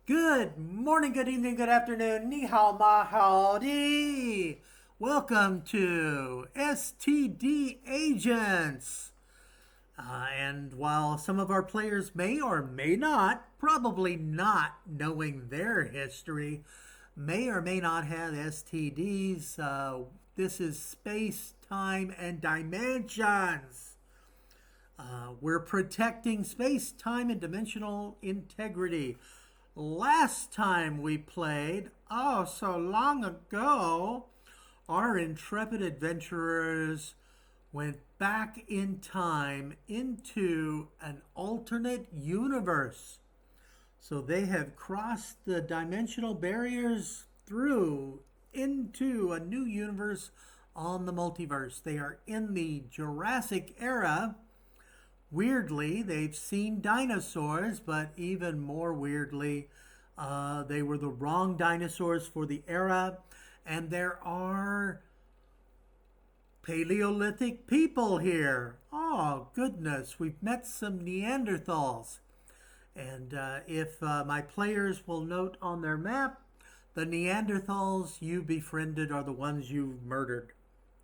Good morning, good evening, good afternoon. Ni hao, ma howdy. Welcome to STD Agents. And while some of our players may or may not, probably not knowing their history, may or may not have STDs, this is space, time, and dimensions. We're protecting space, time, and dimensional integrity. Last time we played, oh, so long ago, our intrepid adventurers went back in time into an alternate universe. So they have crossed the dimensional barriers through into a new universe on the multiverse. They are in the Jurassic era. Weirdly, they've seen dinosaurs, but even more weirdly, they were the wrong dinosaurs for the era. And there are Paleolithic people here. Oh, goodness, we've met some Neanderthals. And if my players will note on their map, the Neanderthals you befriended are the ones you've murdered.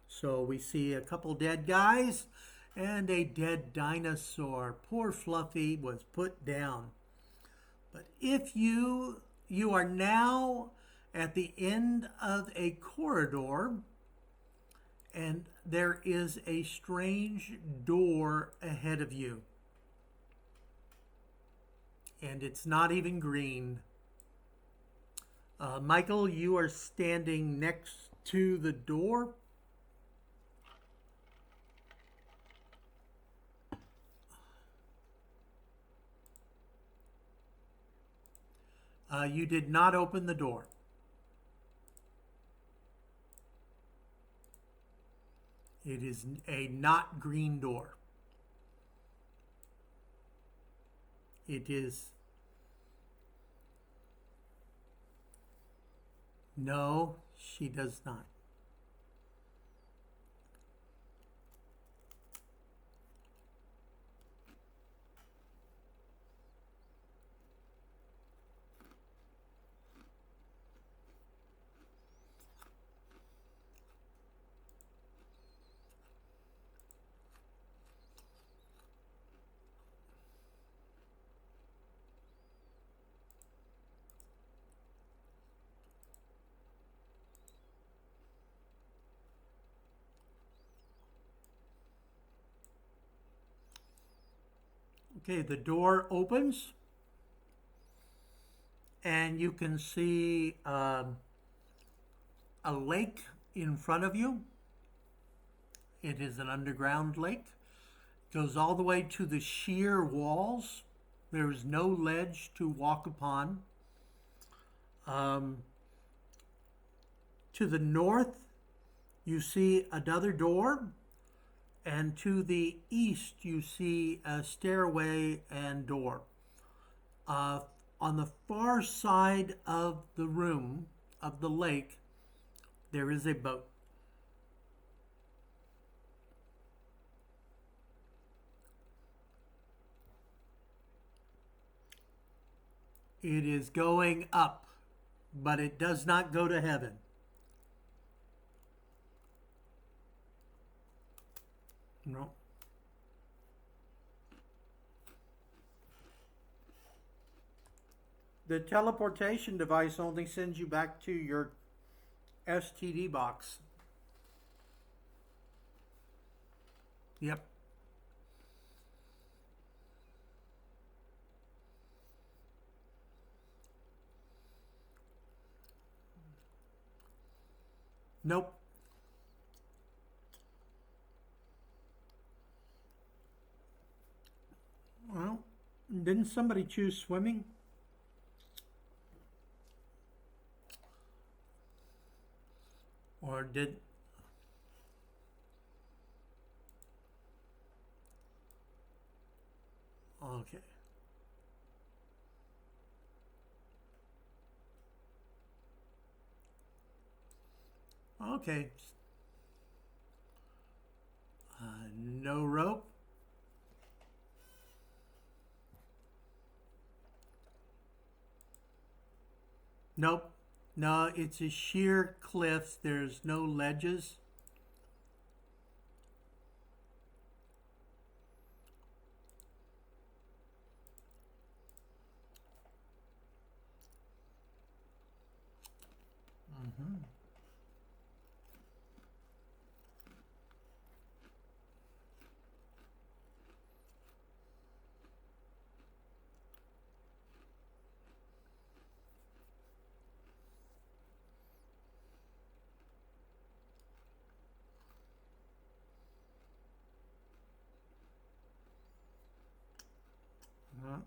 So we see a couple dead guys and a dead dinosaur. Poor Fluffy was put down. But if you are now at the end of a corridor and there is a strange door ahead of you. And it's not even green. Michael, you are standing next to the door. You did not open the door. It is a not green door. It is. No, she does not. Okay, the door opens and you can see a lake in front of you. It is an underground lake. It goes all the way to the sheer walls. There is no ledge to walk upon. To the north, you see another door, and to the east, you see a stairway and door. On the far side of the room, of the lake, there is a boat. It is going up, but it does not go to heaven. No. The teleportation device only sends you back to your STD box. Yep. Nope. Well, didn't somebody choose swimming? Or did... Okay. Okay. No rope. Nope. No, it's a sheer cliff. There's no ledges. Uh,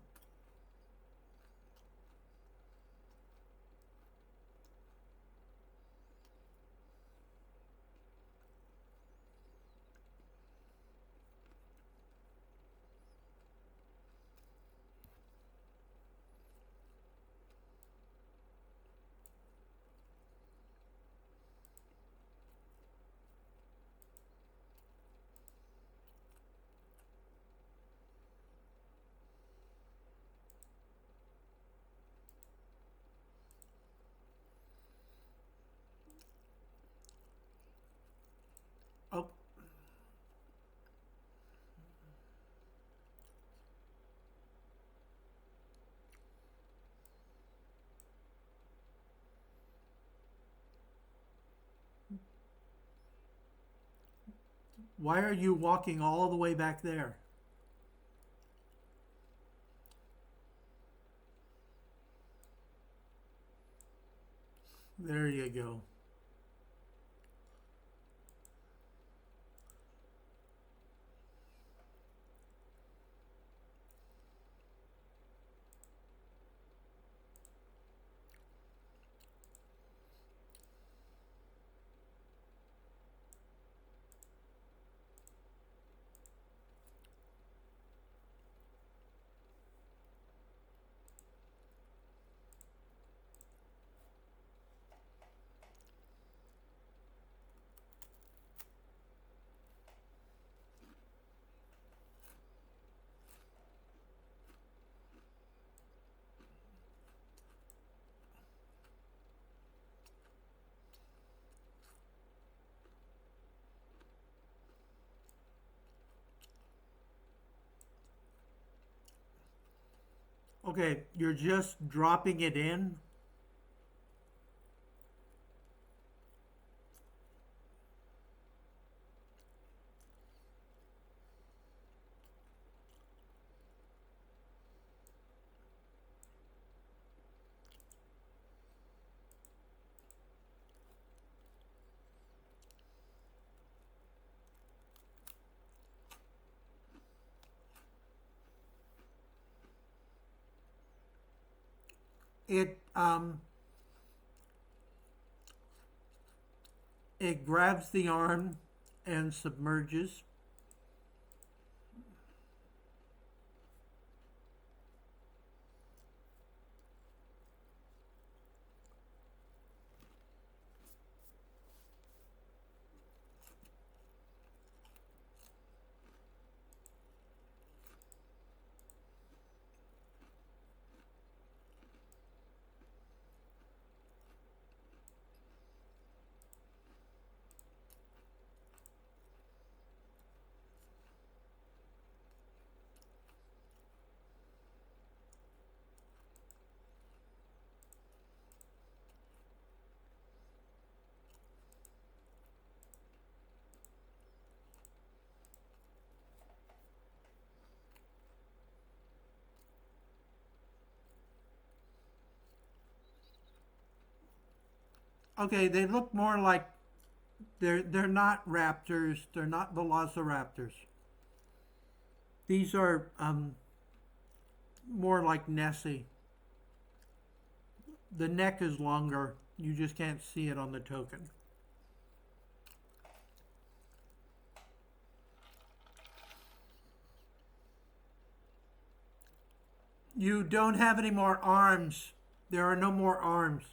oh, why are you walking all the way back there? There you go. Okay, you're just dropping it in. It it grabs the arm and submerges. Okay, they look more like they're not raptors. They're not velociraptors. These are more like Nessie. The neck is longer. You just can't see it on the token. You don't have any more arms. There are no more arms.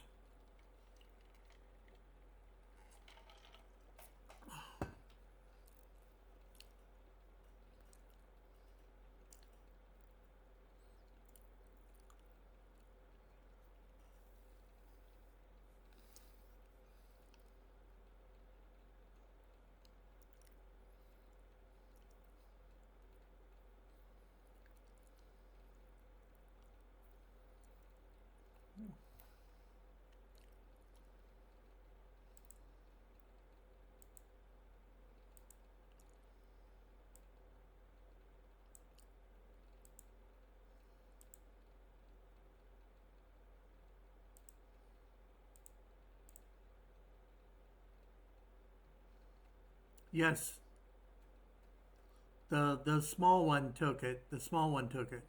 Yes. The small one took it. The small one took it.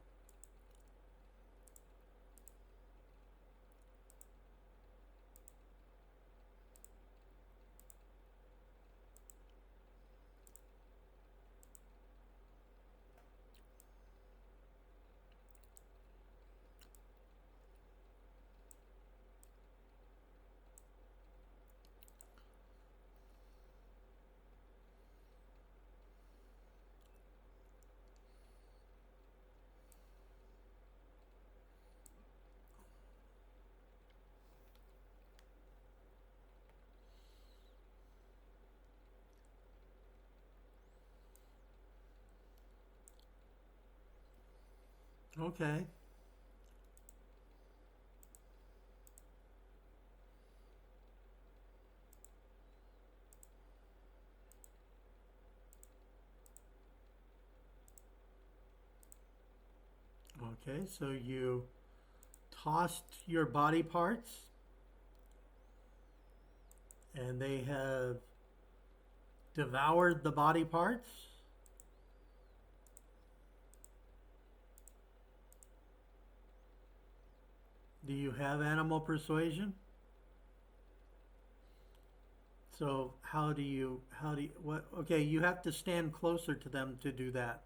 Okay. Okay, so you tossed your body parts and they have devoured the body parts. Do you have animal persuasion? So what, okay, you have to stand closer to them to do that.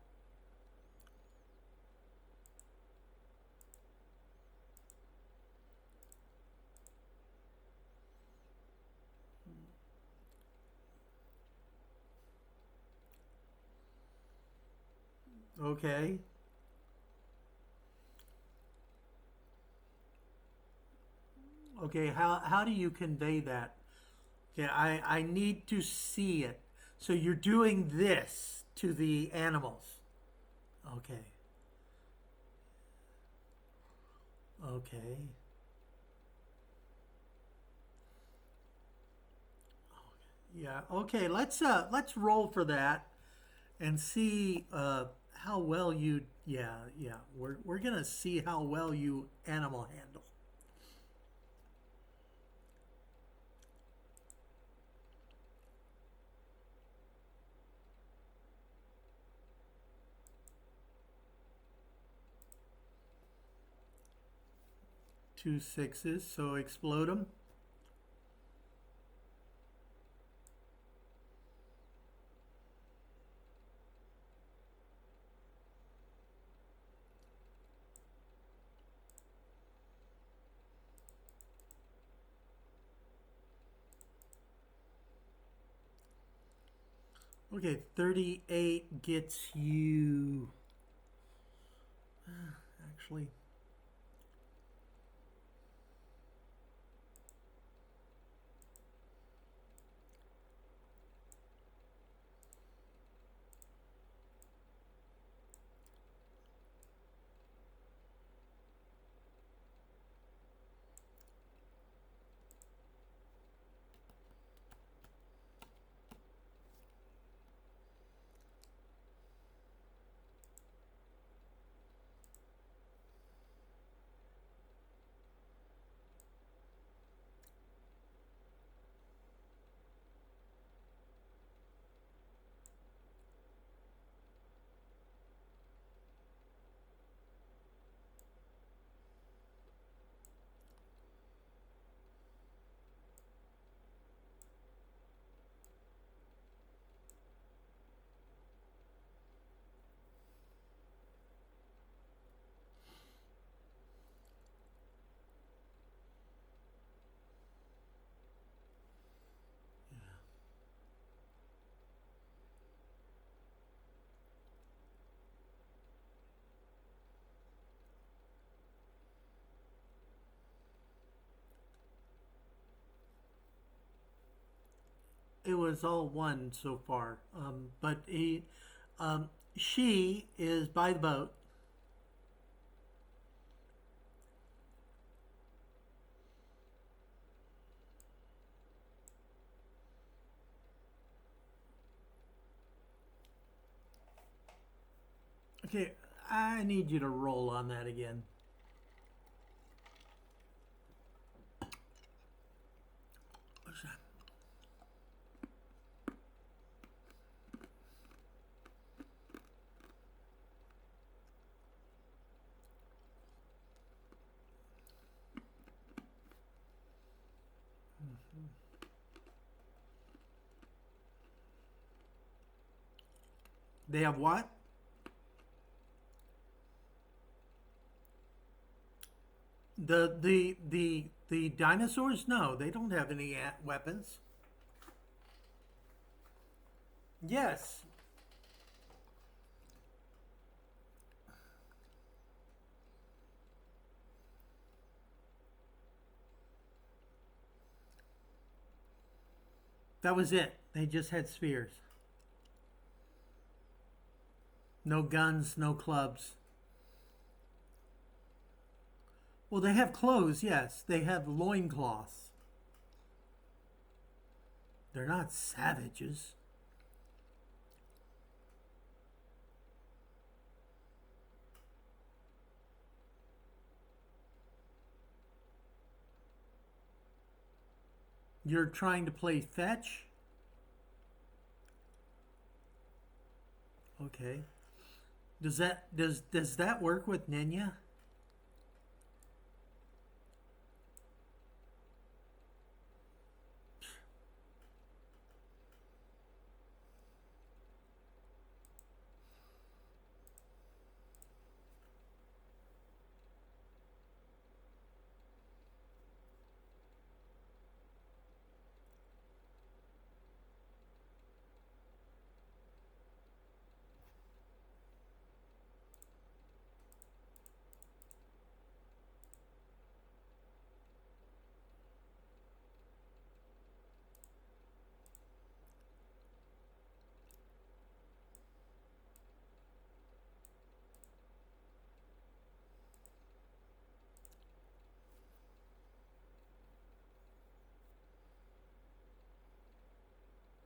Okay. Okay, how do you convey that? Okay, I need to see it. So you're doing this to the animals. Okay. Okay. Yeah. Okay, let's roll for that and see how well you yeah. We're going to see how well you animal handle. Two sixes, so explode them. Okay, 38 gets you. Actually, it was all one so far. But she is by the boat. Okay, I need you to roll on that again. What's that? They have what? The dinosaurs? No, they don't have any weapons. Yes. That was it. They just had spears. No guns, no clubs. Well, they have clothes, yes. They have loincloths. They're not savages. You're trying to play fetch? Okay. Does that work with Nenya?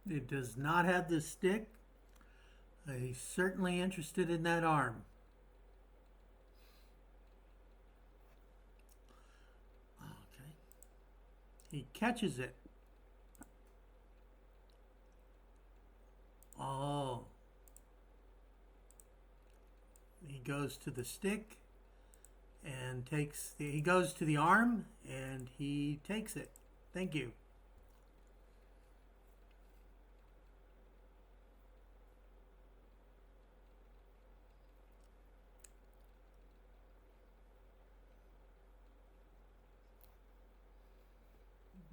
It does not have the stick. He's certainly interested in that arm. Okay. He catches it. Oh. He goes to the stick and he goes to the arm and he takes it. Thank you.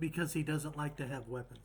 Because he doesn't like to have weapons.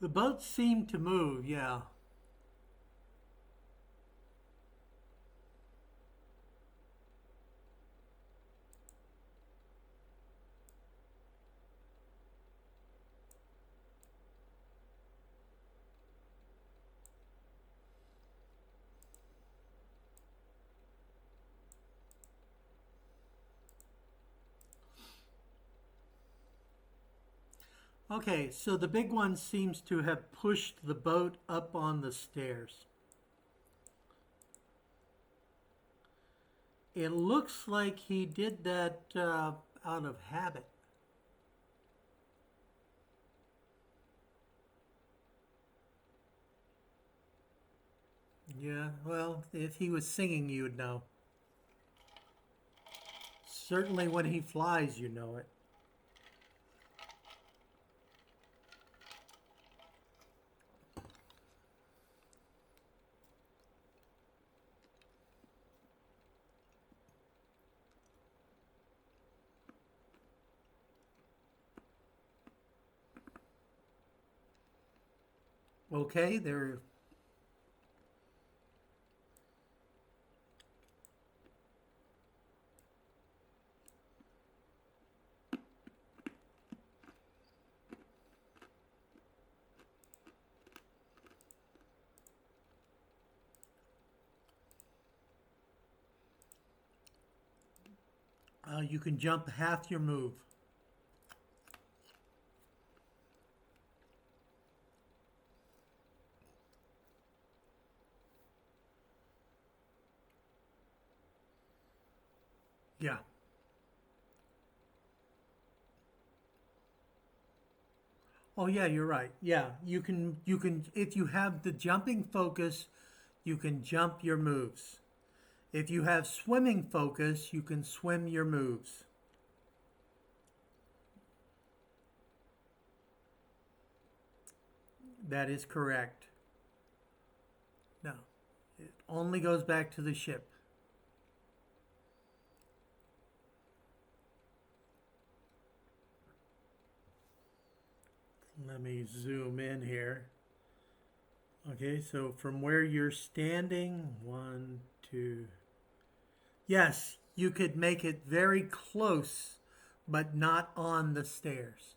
The boats seem to move, yeah. Okay, so the big one seems to have pushed the boat up on the stairs. It looks like he did that out of habit. Yeah, well, if he was singing, you'd know. Certainly when he flies, you know it. Okay, there. You can jump half your move. Yeah. Oh yeah, you're right. Yeah, you can if you have the jumping focus, you can jump your moves. If you have swimming focus, you can swim your moves. That is correct. No. It only goes back to the ship. Let me zoom in here. Okay, so from where you're standing, one, two. Yes, you could make it very close, but not on the stairs.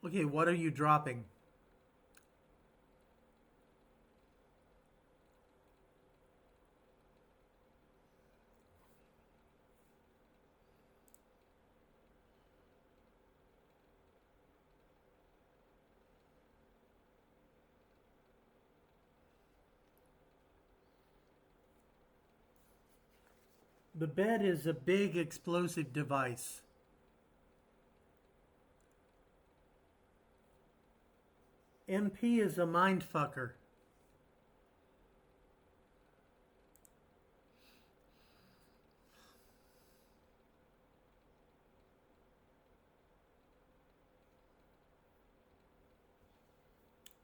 Okay, what are you dropping? The bed is a big explosive device. MP is a mind fucker.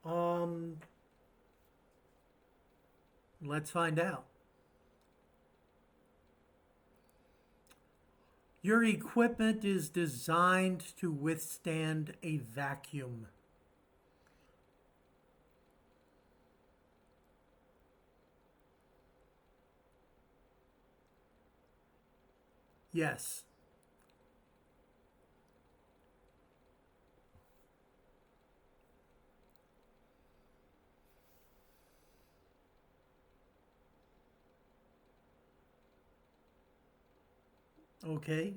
Um, let's find out. Your equipment is designed to withstand a vacuum. Yes. Okay.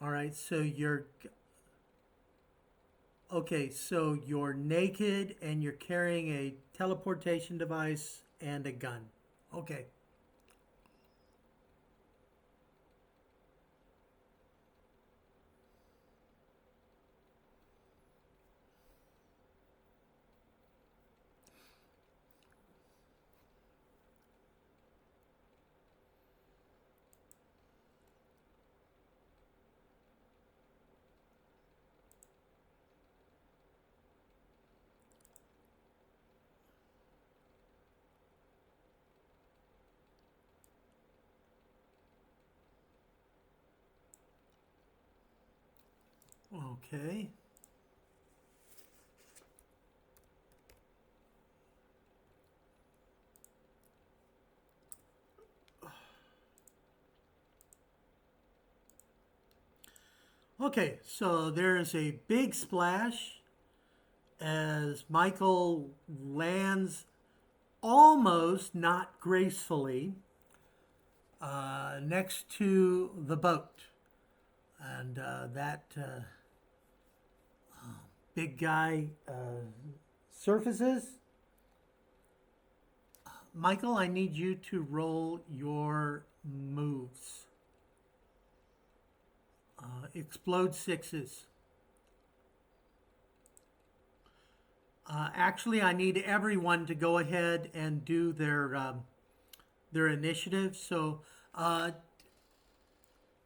All right. So you're naked and you're carrying a teleportation device and a gun. Okay. Okay. Okay, so there's a big splash, as Michael lands almost, not gracefully, next to the boat. And that big guy surfaces. Michael, I need you to roll your moves. Explode sixes. Actually, I need everyone to go ahead and do their initiative. So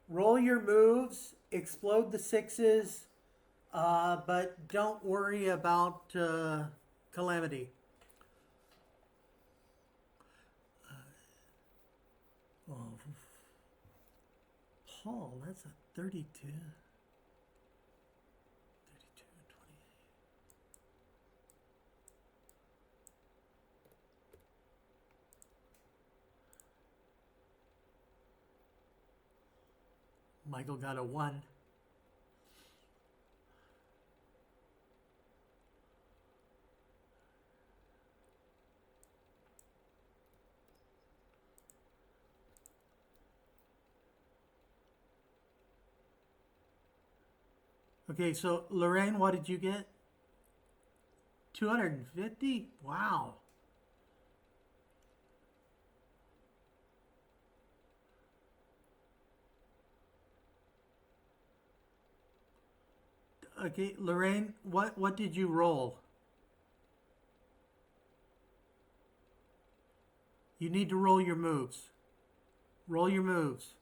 roll your moves, explode the sixes, but don't worry about calamity. Oh, Paul, that's a 32. 32 and 28. Michael got a 1. Okay, so Lorraine, what did you get? 250? Wow. Okay, Lorraine, what did you roll? You need to roll your moves. Roll your moves.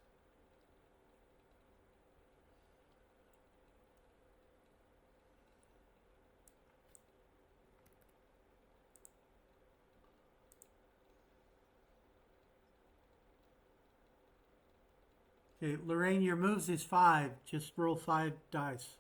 Okay, Lorraine, your moves is 5. Just roll 5 dice.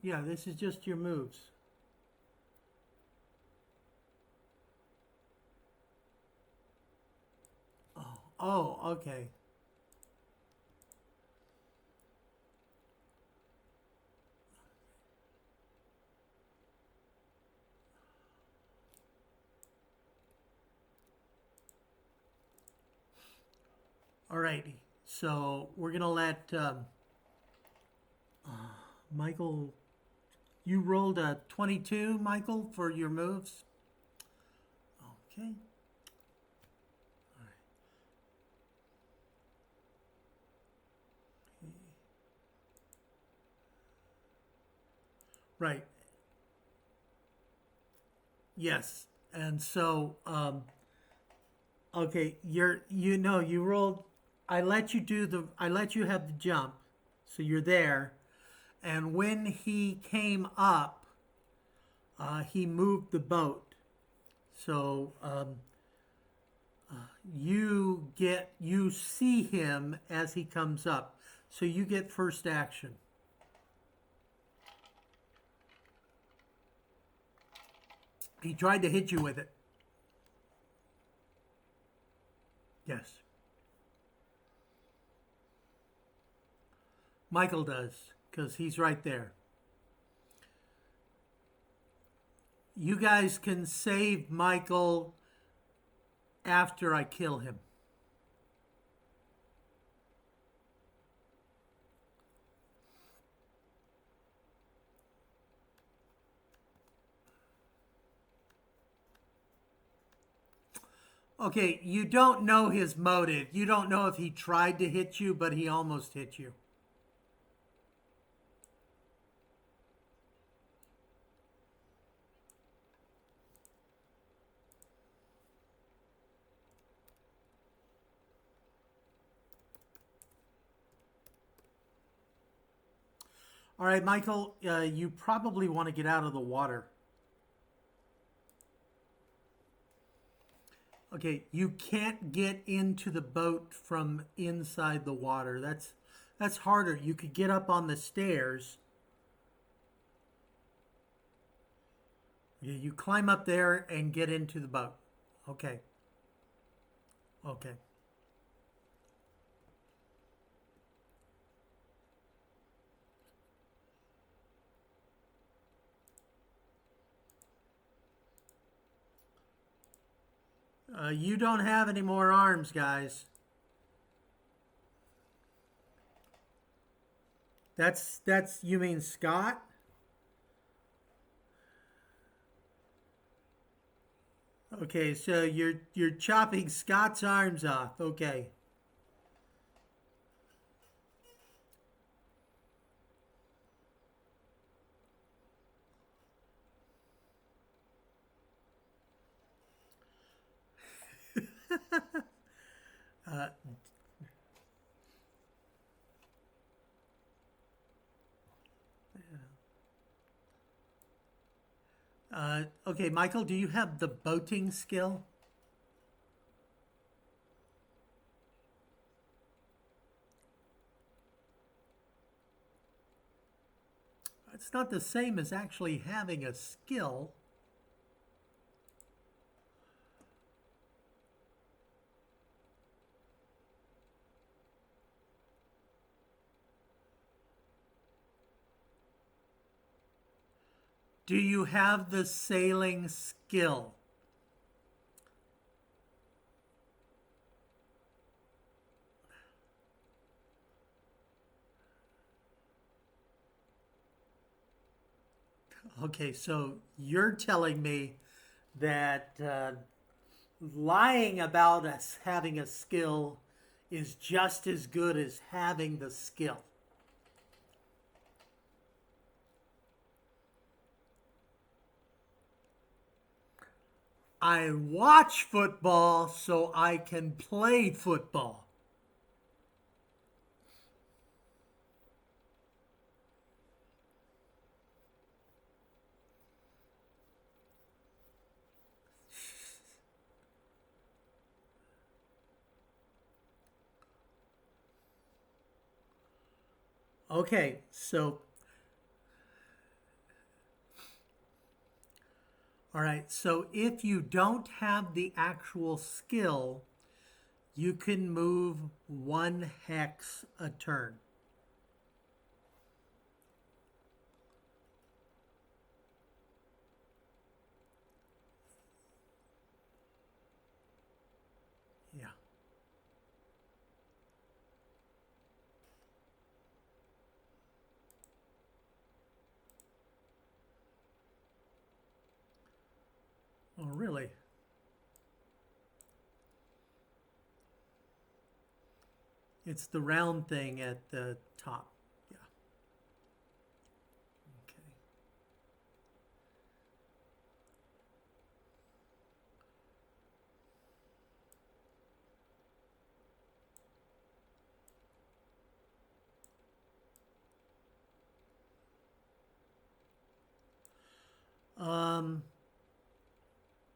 Yeah, this is just your moves. Oh, okay. Alrighty. So we're gonna let Michael. You rolled a 22, Michael, for your moves. Okay. Right. Yes. And so, okay, you rolled. I let you have the jump, so you're there. And when he came up, he moved the boat. So you see him as he comes up. So you get first action. He tried to hit you with it. Yes. Michael does, because he's right there. You guys can save Michael after I kill him. Okay, you don't know his motive. You don't know if he tried to hit you, but he almost hit you. All right, Michael, you probably want to get out of the water. Okay, you can't get into the boat from inside the water. That's harder. You could get up on the stairs. Yeah, you climb up there and get into the boat. Okay. Okay. You don't have any more arms, guys. That's you mean Scott? Okay, so you're chopping Scott's arms off. Okay. Okay, Michael, do you have the boating skill? It's not the same as actually having a skill. Do you have the sailing skill? Okay, so you're telling me that lying about us having a skill is just as good as having the skill. I watch football so I can play football. Okay, so all right, so if you don't have the actual skill, you can move one hex a turn. Yeah. Oh, really? It's the round thing at the top. Yeah. Okay. Um,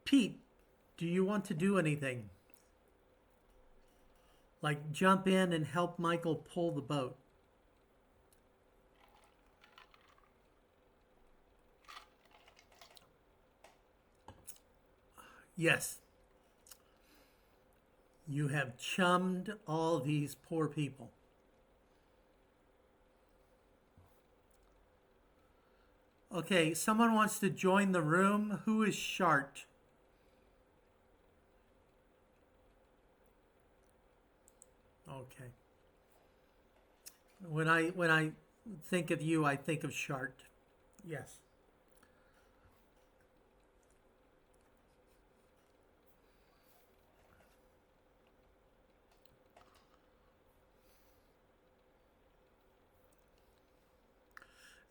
Pete, do you want to do anything? Like jump in and help Michael pull the boat? Yes. You have chummed all these poor people. Okay, someone wants to join the room. Who is Shart? Okay. When I think of you, I think of Shart. Yes.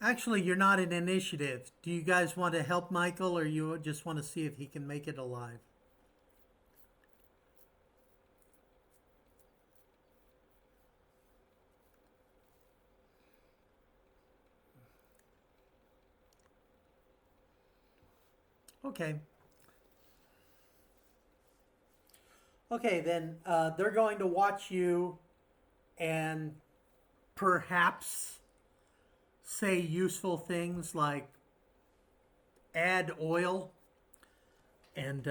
Actually, you're not in initiative. Do you guys want to help Michael or you just want to see if he can make it alive? Okay. Okay, then they're going to watch you and perhaps say useful things like add oil and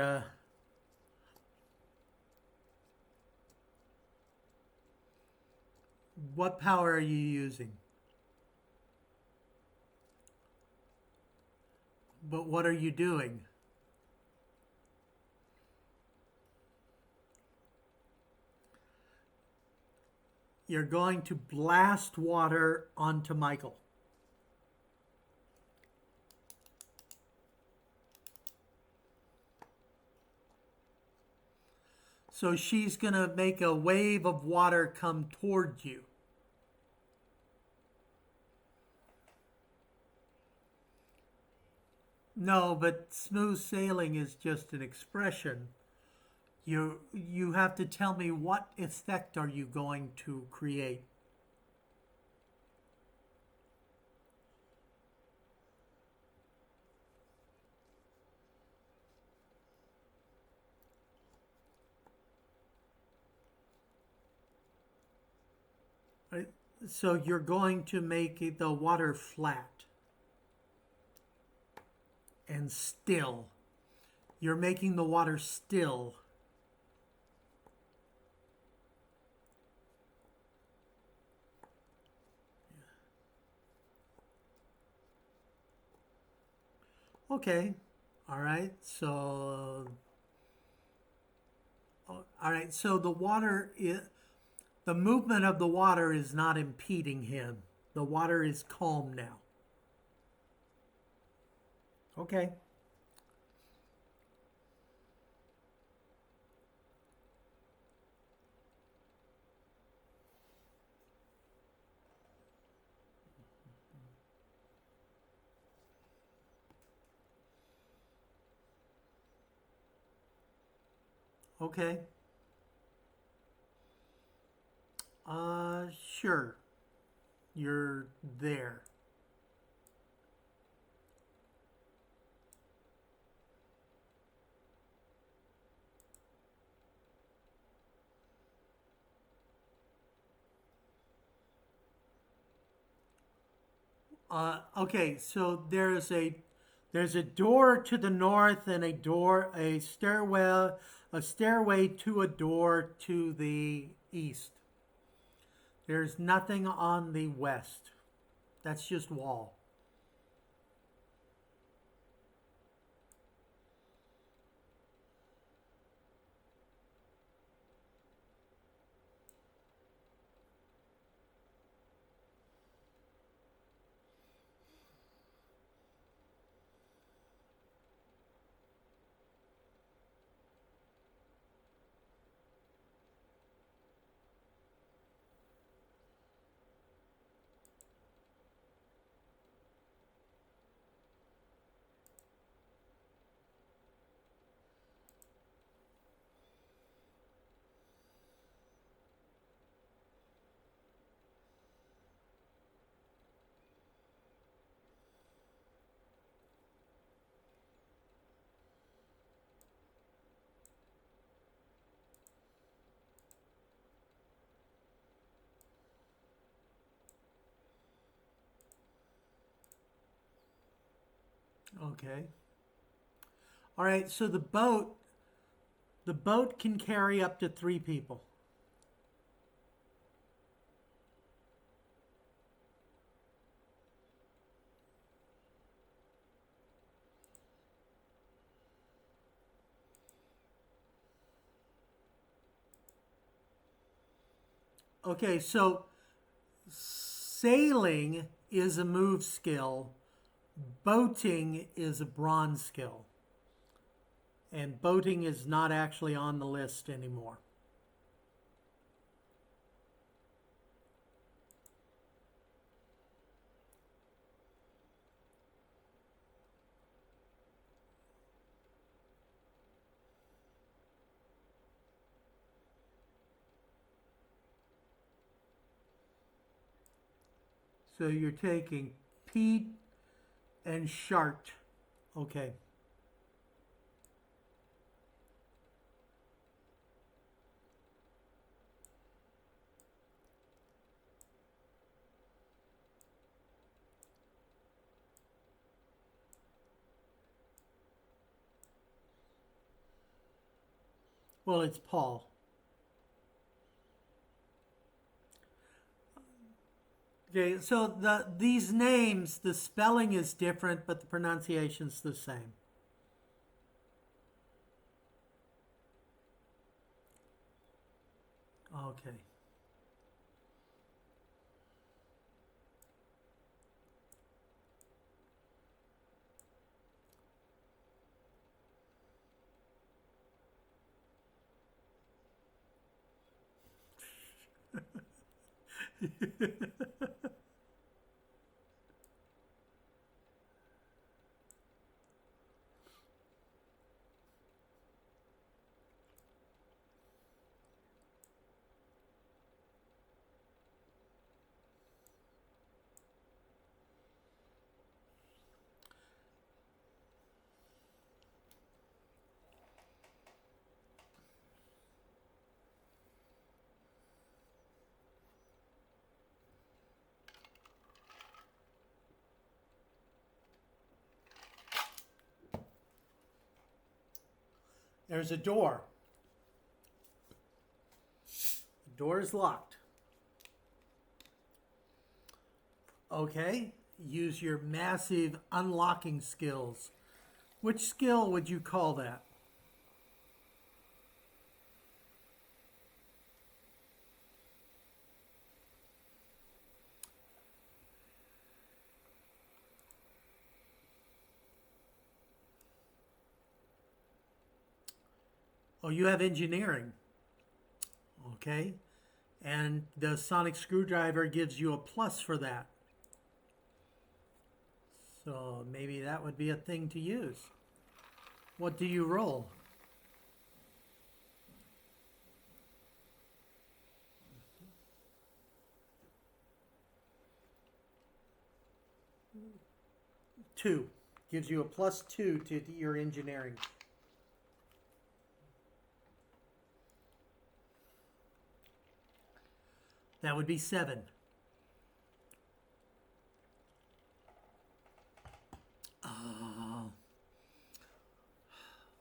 What power are you using? But what are you doing? You're going to blast water onto Michael. So she's going to make a wave of water come towards you. No, but smooth sailing is just an expression. You have to tell me what effect are you going to create. Right? So you're going to make the water flat and still. You're making the water still. Okay. All right. So the the movement of the water is not impeding him. The water is calm now. Okay. Okay. Sure. You're there. Okay, so there's a door to the north and a stairway to a door to the east. There's nothing on the west. That's just wall. Okay. All right, so the boat can carry up to 3 people. Okay, so sailing is a move skill, boating is a bronze skill, and boating is not actually on the list anymore. So you're taking Pete and Shart. Okay. Well, it's Paul. Okay, so these names, the spelling is different, but the pronunciation's the same. Okay. There's a door. The door is locked. Okay, use your massive unlocking skills. Which skill would you call that? Oh, you have engineering. Okay. And the sonic screwdriver gives you a plus for that. So maybe that would be a thing to use. What do you roll? Two. Gives you a +2 to your engineering. That would be 7.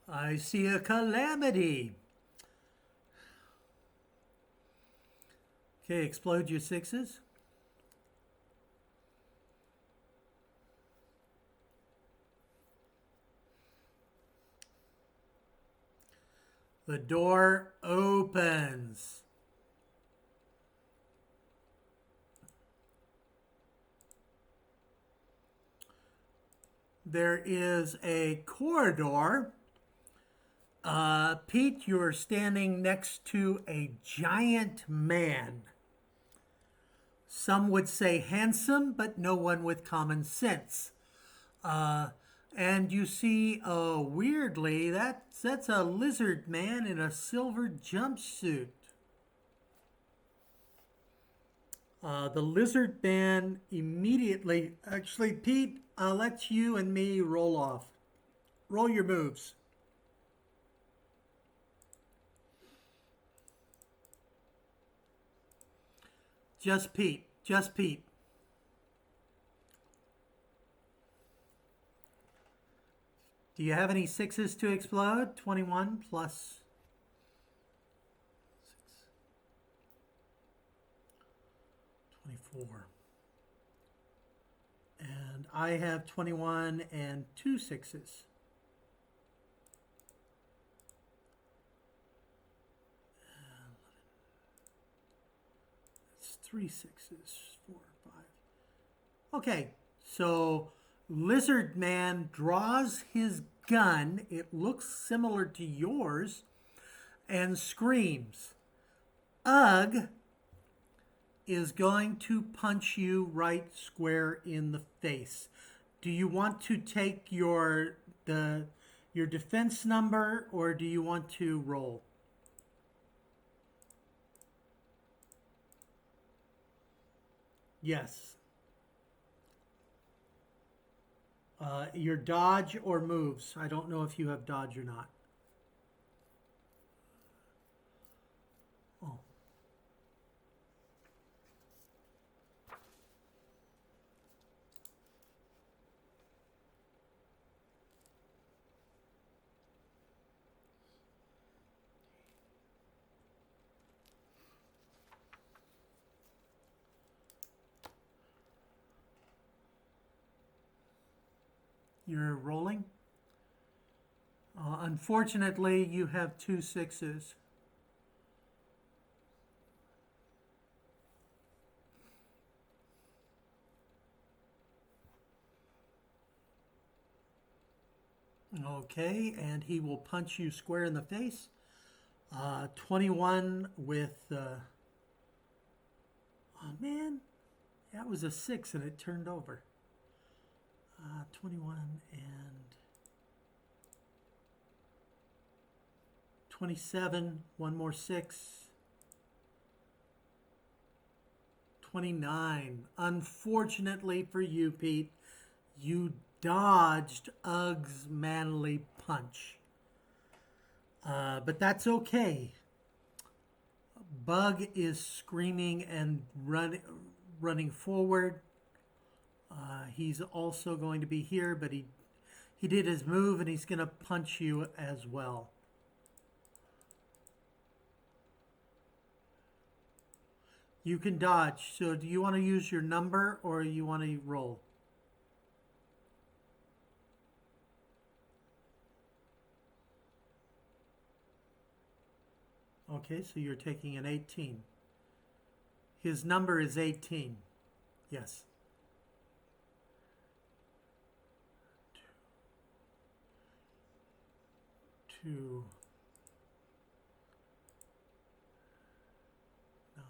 I see a calamity. Okay, explode your 6s. The door opens. There is a corridor. Pete, you're standing next to a giant man. Some would say handsome, but no one with common sense. And you see, weirdly, that's a lizard man in a silver jumpsuit. The lizard man immediately, actually, Pete, lets you and me roll off. Roll your moves. Just Pete. Just Pete. Do you have any 6s to explode? 21 plus 6. 24. And I have 21 and 2 6s. It's 3 6s, 4, 5. Okay, so Lizard Man draws his gun. It looks similar to yours and screams. Ugh is going to punch you right square in the face. Do you want to take your defense number, or do you want to roll? Yes. Your dodge or moves. I don't know if you have dodge or not. Oh. You're rolling. Unfortunately, you have 2 6s. Okay, and he will punch you square in the face. 21 with... oh man, that was a 6 and it turned over. 21 and 27, one more 6. 29. Unfortunately for you, Pete, you dodged Ugg's manly punch. But that's okay. Bug is screaming and running forward. He's also going to be here, but he did his move and he's going to punch you as well. You can dodge. So do you want to use your number or you want to roll? Okay, so you're taking an 18. His number is 18. Yes. 2, 9.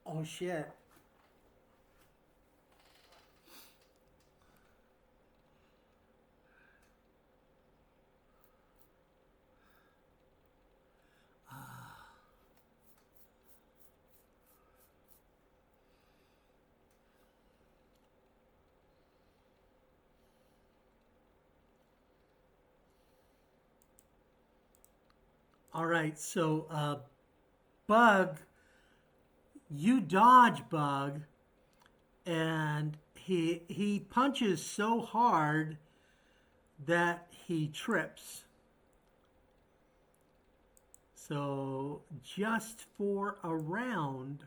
Oh shit. All right, so Bug, you dodge Bug, and he punches so hard that he trips. So just for a round.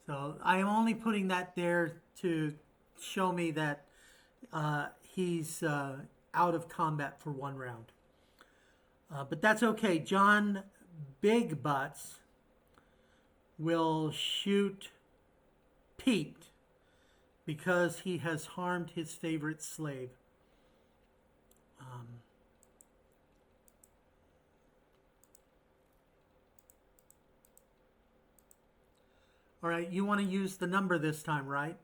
So I am only putting that there to show me that he's out of combat for 1 round. But that's okay. John Big Butts will shoot Pete because he has harmed his favorite slave. All right, you want to use the number this time, right?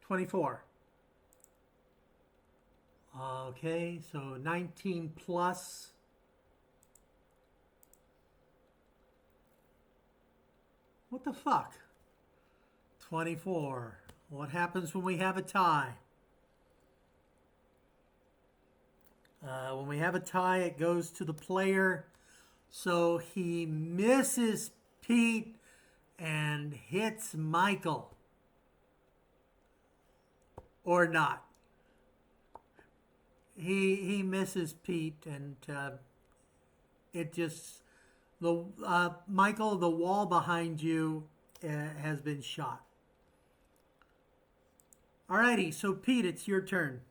$24. Okay, so 19 plus. What the fuck? 24. What happens when we have a tie? When we have a tie, it goes to the player. So he misses Pete and hits Michael. Or not. He misses Pete, and it just Michael, the wall behind you has been shot. Alrighty, so Pete, it's your turn.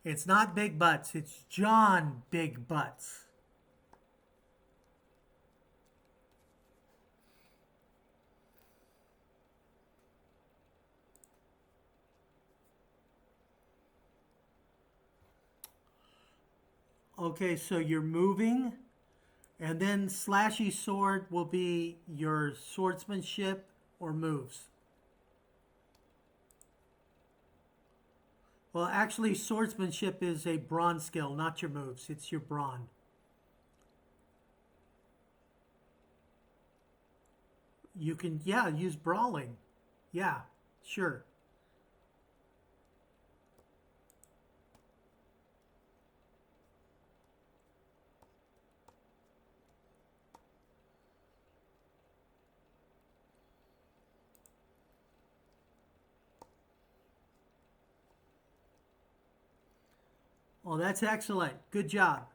It's not Big Butts, it's John Big Butts. Okay, so you're moving, and then slashy sword will be your swordsmanship or moves. Well, actually, swordsmanship is a brawn skill, not your moves. It's your brawn. You can, yeah, use brawling. Yeah, sure. Oh, that's excellent. Good job.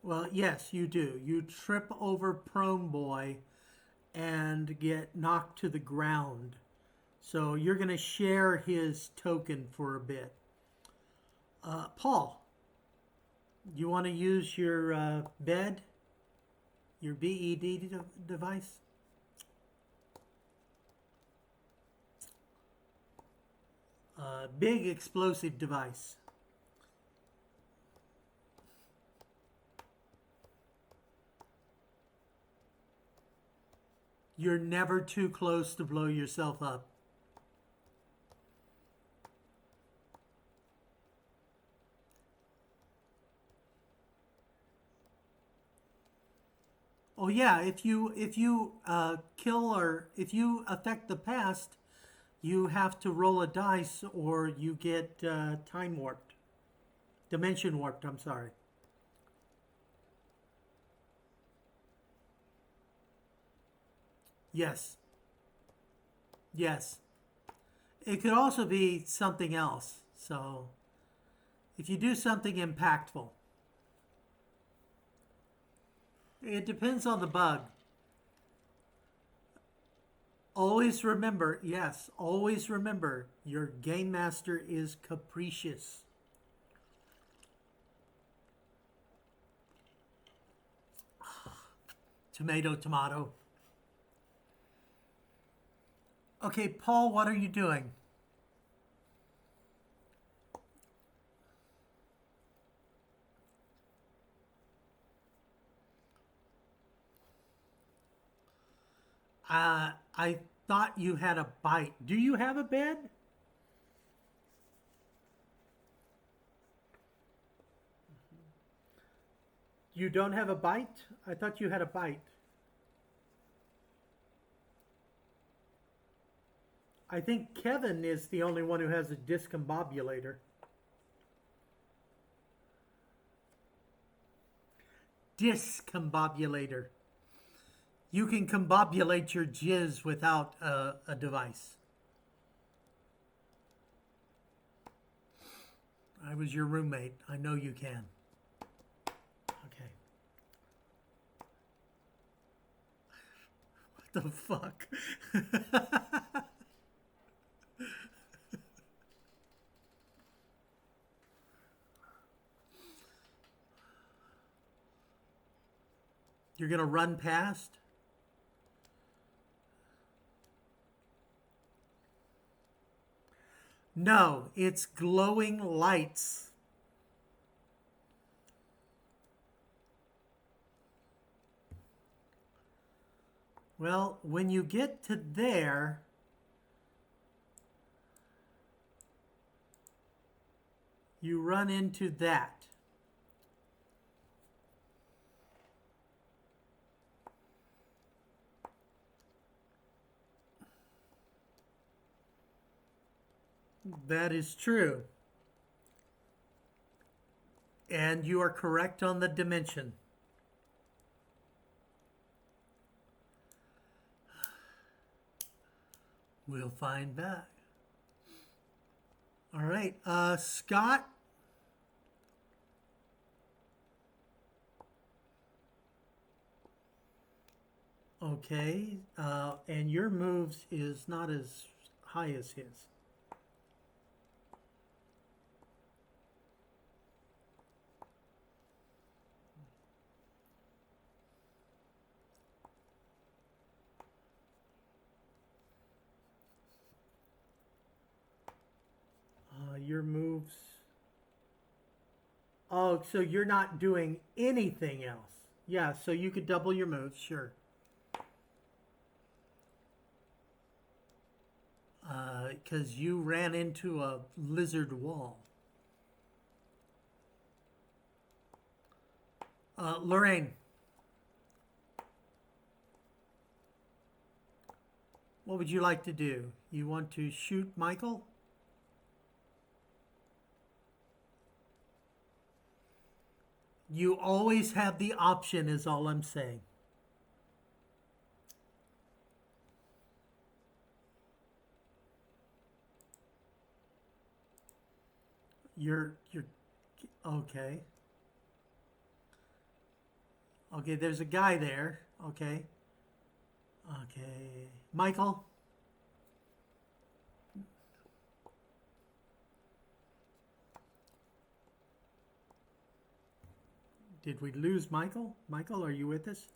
Well, yes, you do. You trip over Prone Boy and get knocked to the ground. So you're going to share his token for a bit. Paul, you want to use your bed, your BED device? Big explosive device. You're never too close to blow yourself up. Oh yeah, if you kill or if you affect the past, you have to roll a dice or you get time warped, dimension warped. I'm sorry. Yes, yes. It could also be something else. So if you do something impactful, it depends on the bug. Always remember, yes, always remember your game master is capricious. Tomato, tomato. Okay, Paul, what are you doing? I thought you had a bite. Do you have a bed? You don't have a bite? I thought you had a bite. I think Kevin is the only one who has a discombobulator. Discombobulator. You can combobulate your jizz without a device. I was your roommate. I know you can. Okay. What the fuck? You're going to run past? No, it's glowing lights. Well, when you get to there, you run into that. That is true. And you are correct on the dimension. We'll find back. All right, Scott. Okay, and your moves is not as high as his. Your moves. Oh, so you're not doing anything else. Yeah, so you could double your moves, sure. Because you ran into a lizard wall. Lorraine, what would you like to do? You want to shoot Michael? You always have the option, is all I'm saying. You're okay. Okay, there's a guy there. Okay. Okay. Michael? Did we lose Michael? Michael, are you with us?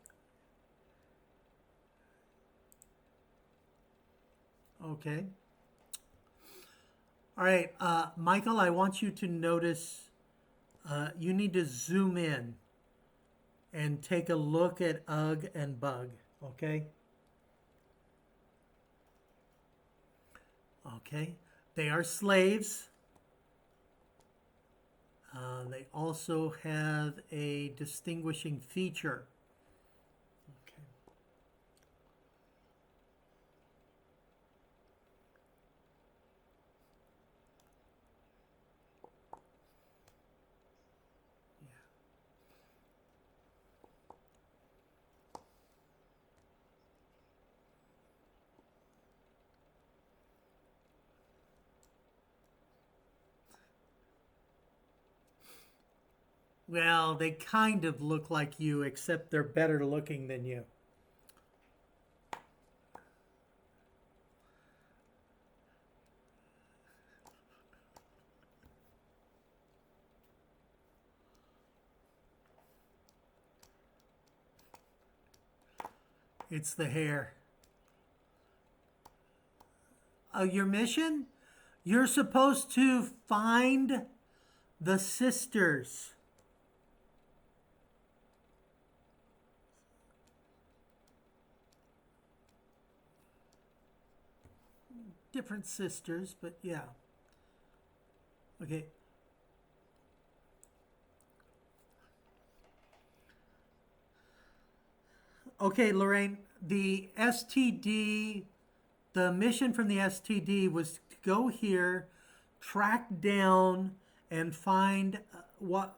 Okay. All right, Michael, I want you to notice, you need to zoom in and take a look at Ugg and Bug, okay? Okay, they are slaves. They also have a distinguishing feature. Okay. Well, they kind of look like you, except they're better looking than you. It's the hair. Your mission? You're supposed to find the sisters. Different sisters, but yeah. Okay. Okay, Lorraine, the STD, the mission from the STD was to go here, track down, and find what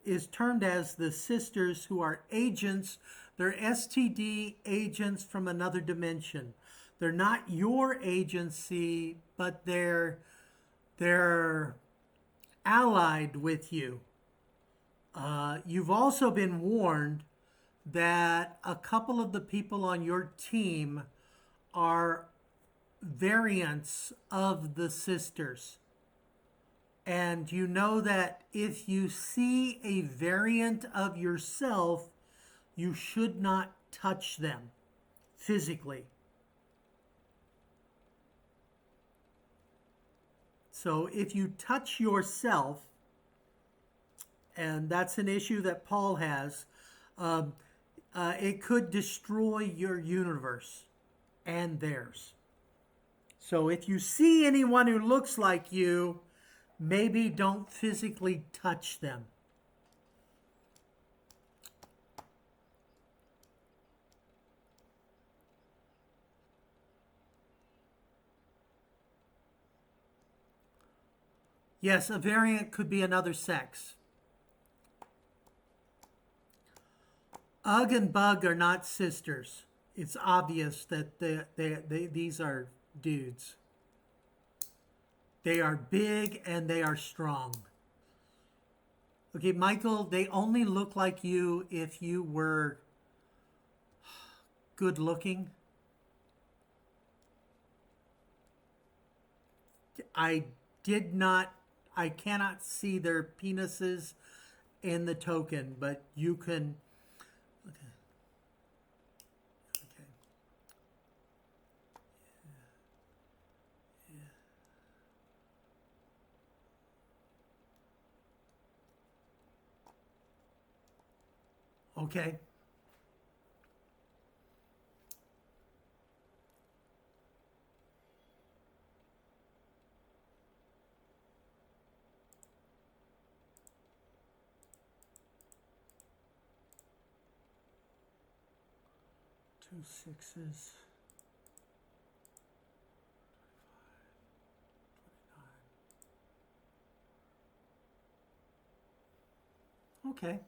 is termed as the sisters, who are agents. They're STD agents from another dimension. They're not your agency, but they're allied with you. You've also been warned that a couple of the people on your team are variants of the sisters. And you know that if you see a variant of yourself, you should not touch them physically. So if you touch yourself, and that's an issue that Paul has, it could destroy your universe and theirs. So if you see anyone who looks like you, maybe don't physically touch them. Yes, a variant could be another sex. Ugg and Bug are not sisters. It's obvious that these are dudes. They are big and they are strong. Okay, Michael, they only look like you if you were good looking. I cannot see their penises in the token, but you can. Okay. Okay. Yeah. Yeah. Okay. Two sixes. Okay.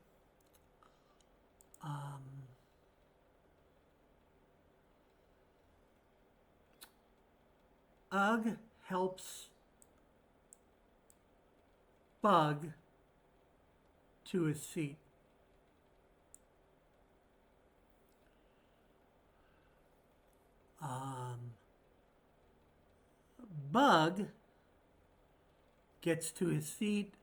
Ugh helps Bug to his feet. Bug gets to his feet.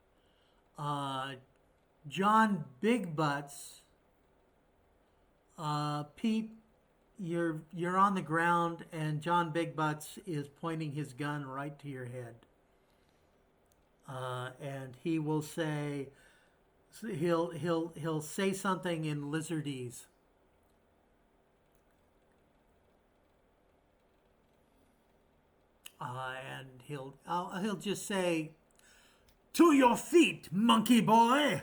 John Big Butts. Pete, you're on the ground, and John Big Butts is pointing his gun right to your head. And he will say, he'll say something in lizardese. And he'll just say, "To your feet, monkey boy."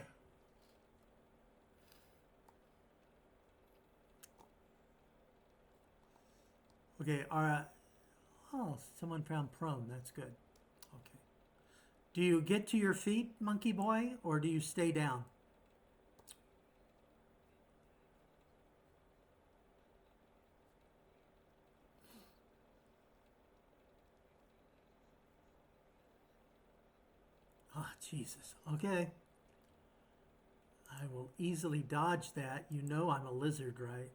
Okay, all right. Oh, someone found prone. That's good. Okay. Do you get to your feet, monkey boy, or do you stay down? Ah, Jesus. Okay. I will easily dodge that. You know I'm a lizard, right?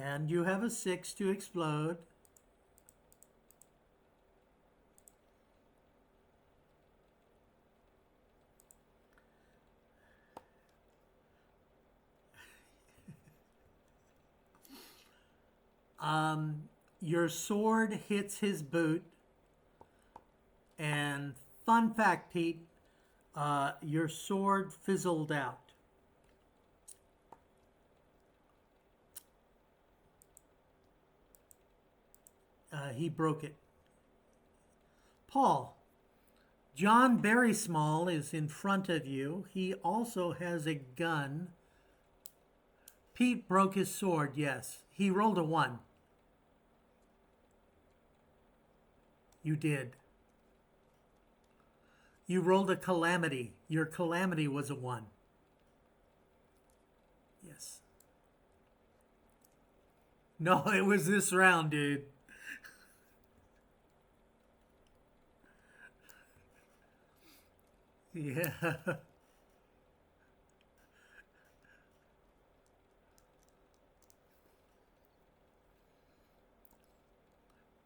And you have a 6 to explode. Your sword hits his boot. And fun fact, Pete, your sword fizzled out. He broke it. Paul, John Very Small is in front of you. He also has a gun. Pete broke his sword, yes. He rolled a 1. You did. You rolled a calamity. Your calamity was a 1. Yes. No, it was this round, dude. Yeah.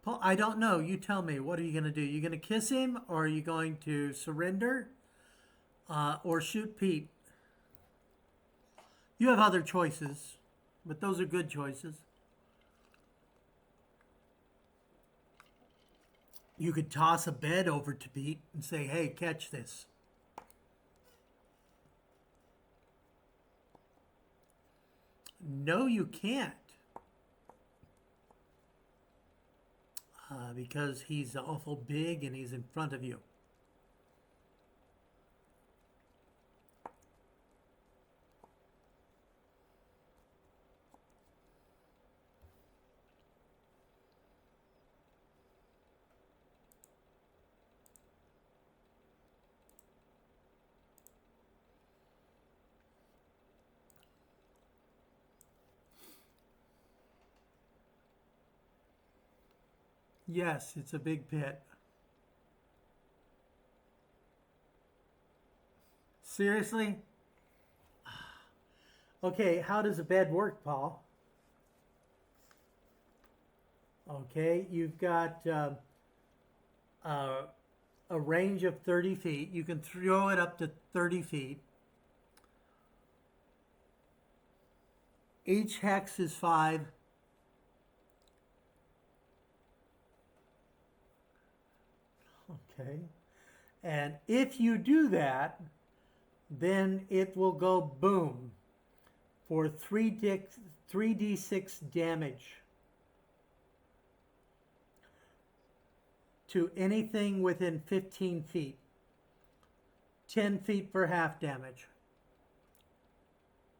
Paul, I don't know. You tell me. What are you going to do? You going to kiss him, or are you going to surrender, or shoot Pete? You have other choices, but those are good choices. You could toss a bed over to Pete and say, "Hey, catch this." No, you can't. Because he's awful big and he's in front of you. Yes, it's a big pit. Seriously? Okay, how does a bed work, Paul? Okay, you've got uh, a range of 30 feet. You can throw it up to 30 feet. Each hex is 5. Okay. And if you do that, then it will go boom for 3d6 damage to anything within 15 feet. 10 feet for half damage.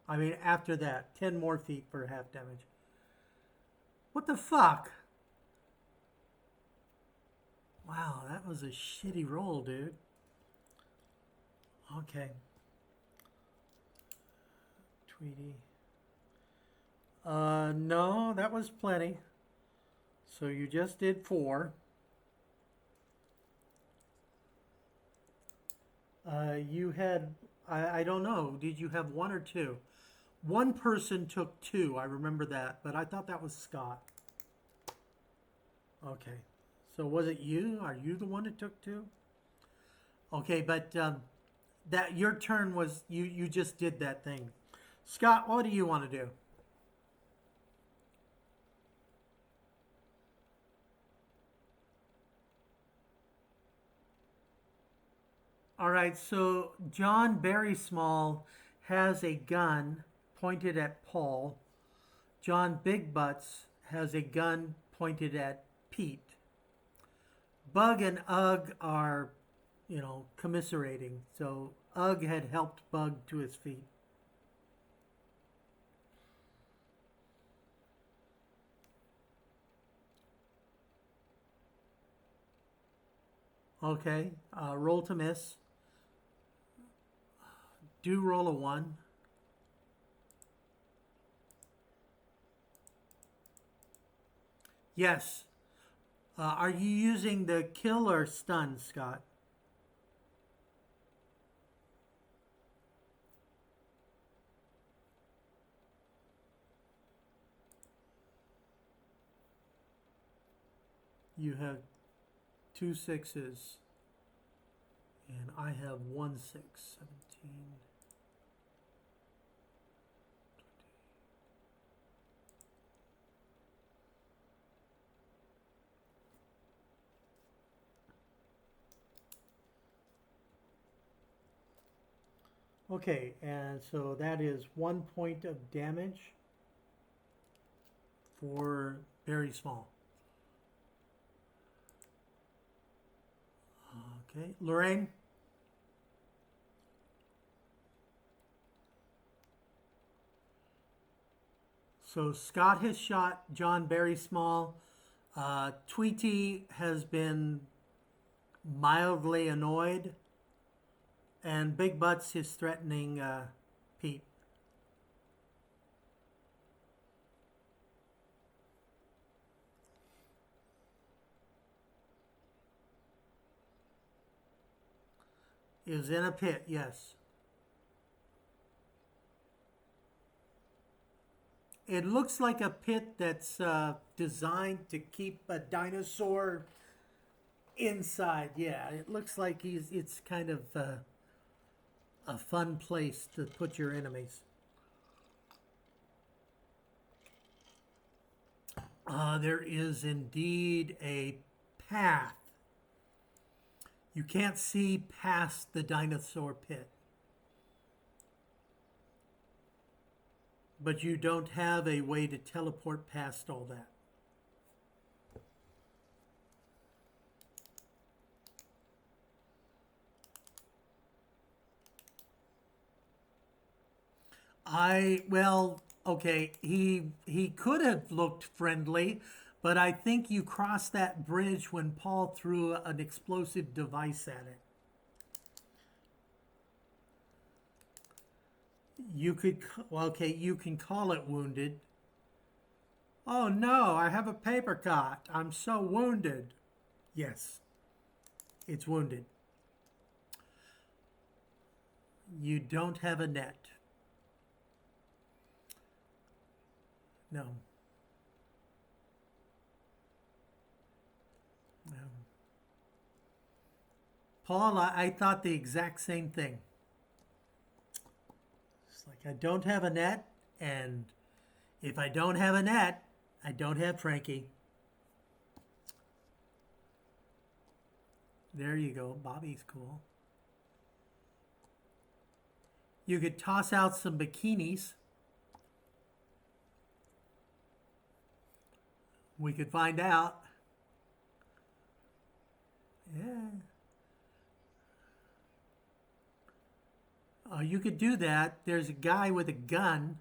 I mean, after that, 10 more feet for half damage. What the fuck? Wow, that was a shitty roll, dude. Okay. Tweety. No, that was plenty. So you just did 4. You had, I don't know, did you have 1 or 2? One person took 2, I remember that, but I thought that was Scott. Okay. So was it you? Are you the one that took 2? Okay, but that your turn was, you just did that thing. Scott, what do you want to do? All right, so John Barry Small has a gun pointed at Paul. John Big Butts has a gun pointed at Pete. Bug and Ugg are, commiserating. So Ugg had helped Bug to his feet. Okay, roll to miss. Do roll a 1. Yes. Are you using the kill or stun, Scott? You have 2 6s, and I have 1 6. 17. Okay, and so that is 1 point of damage for very small. Okay, Lorraine? So Scott has shot John Barry Small. Tweety has been mildly annoyed. And Big Butts is threatening Pete. Is in a pit, yes. It looks like a pit that's designed to keep a dinosaur inside. Yeah, it looks like it's kind of a fun place to put your enemies. There is indeed a path. You can't see past the dinosaur pit. But you don't have a way to teleport past all that. Okay, he could have looked friendly, but I think you crossed that bridge when Paul threw an explosive device at it. You can call it wounded. Oh no, I have a paper cut. I'm so wounded. Yes, it's wounded. You don't have a net. No. No. Paul, I thought the exact same thing. It's like I don't have a net, and if I don't have a net, I don't have Frankie. There you go. Bobby's cool. You could toss out some bikinis. We could find out. Yeah. You could do that. There's a guy with a gun.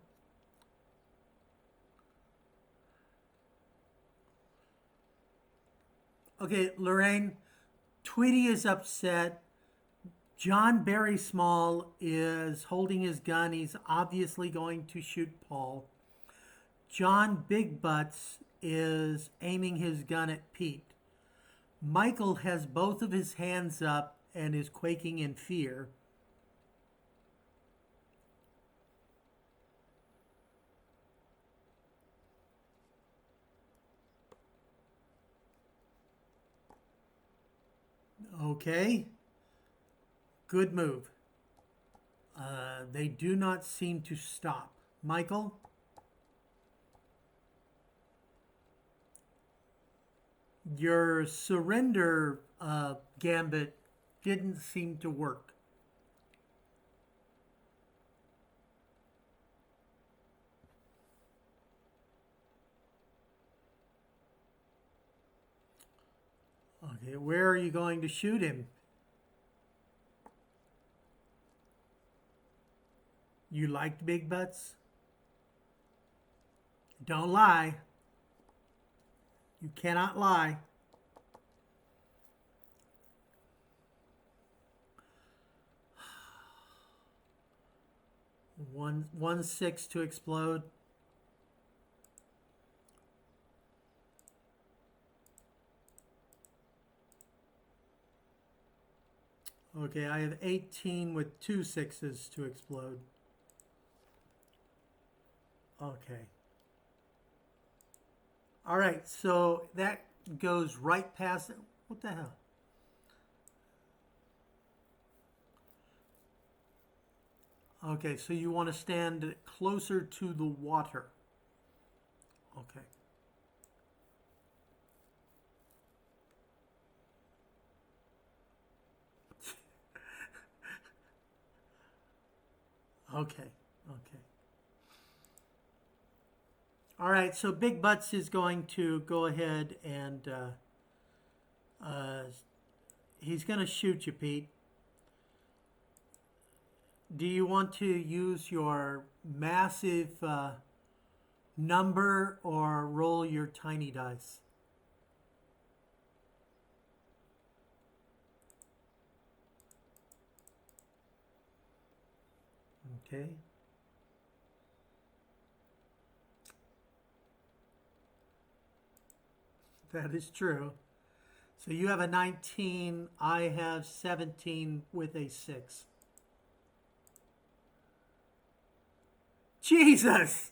Okay, Lorraine, Tweety is upset. John Barry Small is holding his gun. He's obviously going to shoot Paul. John Big Butts is aiming his gun at Pete. Michael has both of his hands up and is quaking in fear. Okay. Good move. They do not seem to stop. Michael? Your surrender gambit didn't seem to work. Okay, where are you going to shoot him? You liked big butts? Don't lie. You cannot lie. One six to explode. Okay, I have 18 with 2 6s to explode. Okay. All right, so that goes right past it. What the hell? Okay, so you want to stand closer to the water. Okay. Okay, okay. All right, so Big Butts is going to go ahead and he's going to shoot you, Pete. Do you want to use your massive number or roll your tiny dice? Okay. That is true. So you have a 19, I have 17 with a 6. Jesus!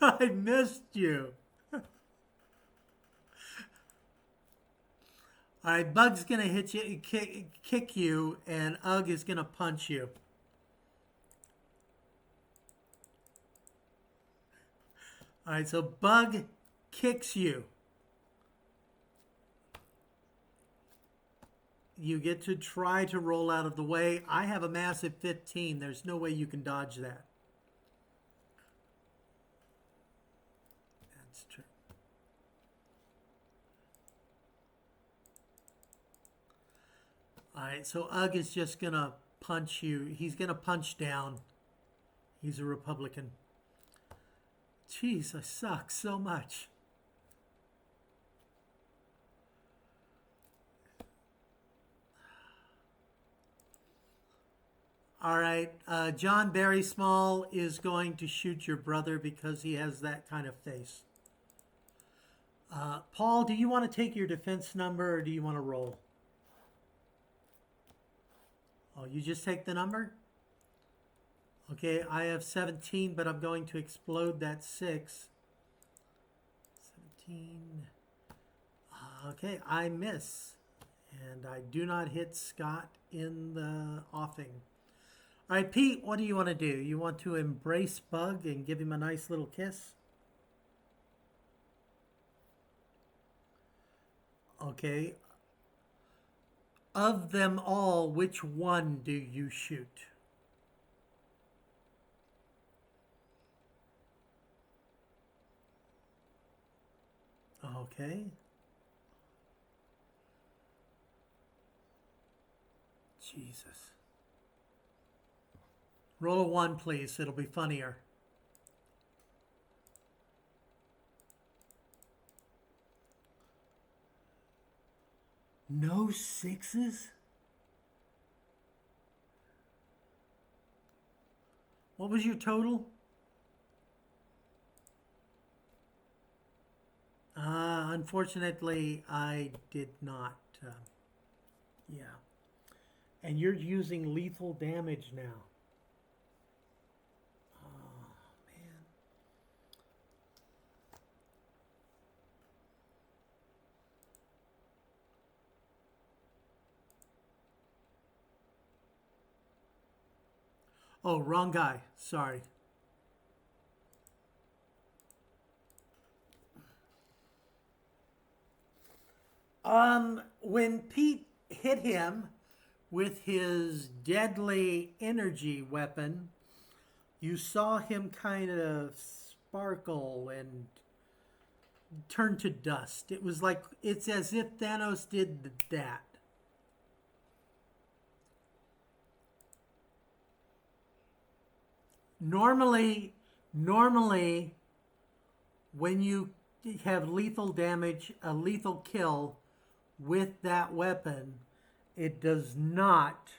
I missed you. All right, Bug's going to hit you, kick you, and Ugg is going to punch you. All right, so Bug kicks you. You get to try to roll out of the way. I have a massive 15. There's no way you can dodge that. That's true. All right, so Ugg is just going to punch you. He's going to punch down. He's a Republican. Jeez, I suck so much. All right, John Barry Small is going to shoot your brother because he has that kind of face. Paul, do you want to take your defense number or do you want to roll? Oh, you just take the number? Okay, I have 17, but I'm going to explode that 6. 17. Okay, I miss. And I do not hit Scott in the offing. All right, Pete, what do you want to do? You want to embrace Bug and give him a nice little kiss? Okay. Of them all, which one do you shoot? Okay. Jesus. Roll a 1, please. It'll be funnier. No 6s? What was your total? Unfortunately, I did not. Yeah. And you're using lethal damage now. Oh, man. Oh, wrong guy. Sorry. When Pete hit him with his deadly energy weapon, you saw him kind of sparkle and turn to dust. It was like, it's as if Thanos did that. Normally, when you have lethal damage, a lethal kill with that weapon, it does not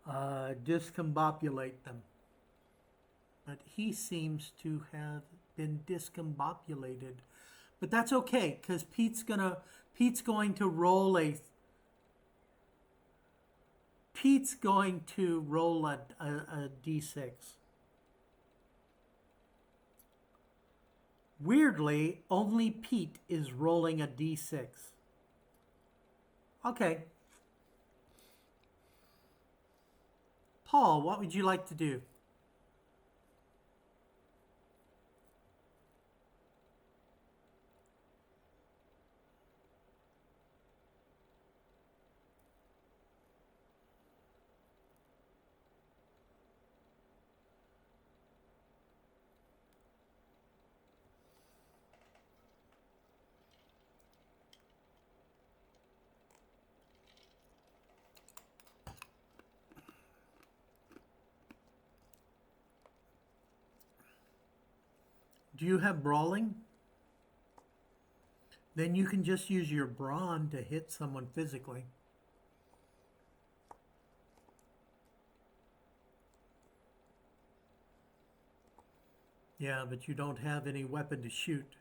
discombobulate them. But he seems to have been discombobulated. But that's okay, because Pete's going to roll a d6. Weirdly, only Pete is rolling a d6. Okay. Paul, what would you like to do? Do you have brawling? Then you can just use your brawn to hit someone physically. Yeah, but you don't have any weapon to shoot.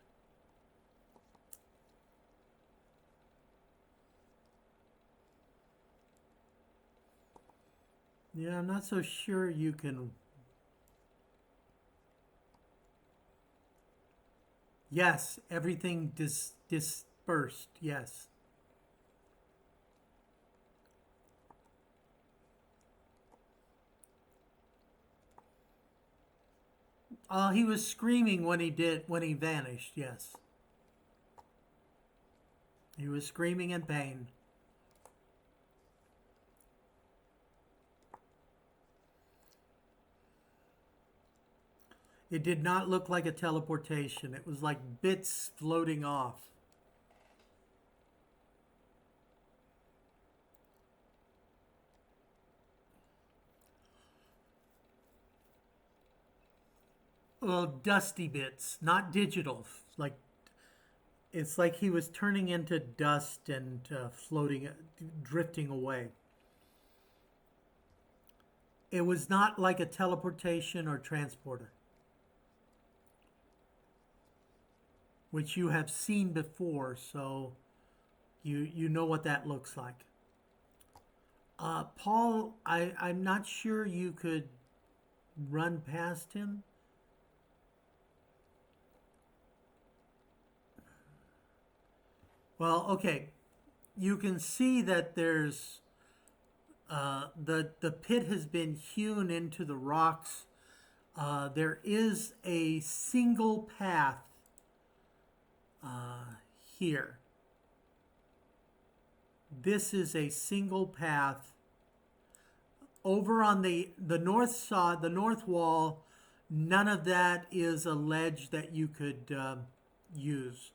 Yeah, I'm not so sure you can. Yes, everything dispersed, yes. He was screaming when he vanished, yes. He was screaming in pain. It did not look like a teleportation. It was like bits floating off. Well, dusty bits, not digital. Like it's like he was turning into dust and floating, drifting away. It was not like a teleportation or transporter, which you have seen before, so you know what that looks like. Paul, I'm not sure you could run past him. Well, okay. You can see that there's the pit has been hewn into the rocks. There is a single path here. This is a single path over on the north side, the north wall. None of that is a ledge that you could use.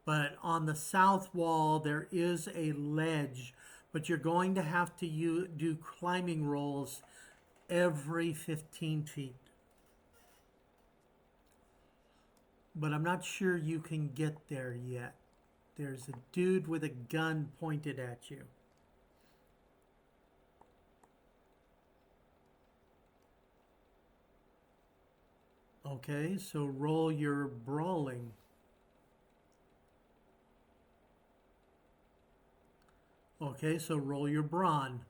But on the south wall, there is a ledge, but you're going to have to do climbing rolls every 15 feet. But I'm not sure you can get there yet. There's a dude with a gun pointed at you. Okay, so roll your brawling. Okay, so roll your brawn.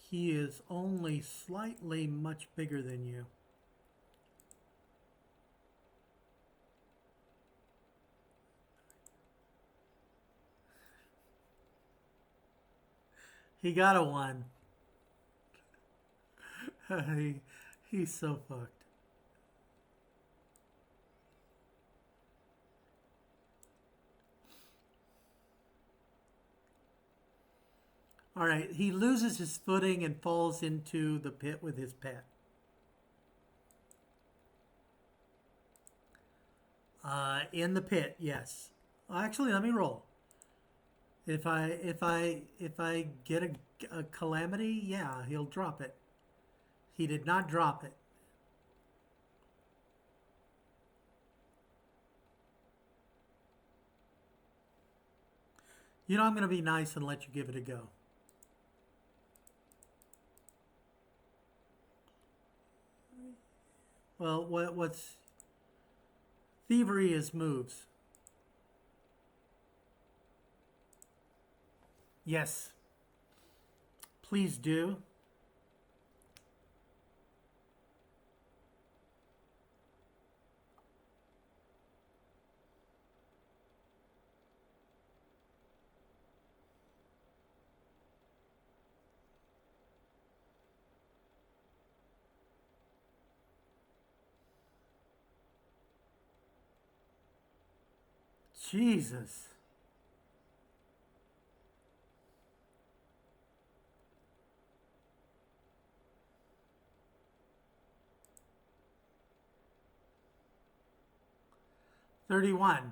He is only slightly much bigger than you. He got a 1. He's so fucked. All right, he loses his footing and falls into the pit with his pet. In the pit, yes. Actually, let me roll. If I get a calamity, yeah, he'll drop it. He did not drop it. You know, I'm going to be nice and let you give it a go. Well, what's thievery is moves. Yes. Please do. Jesus. $31.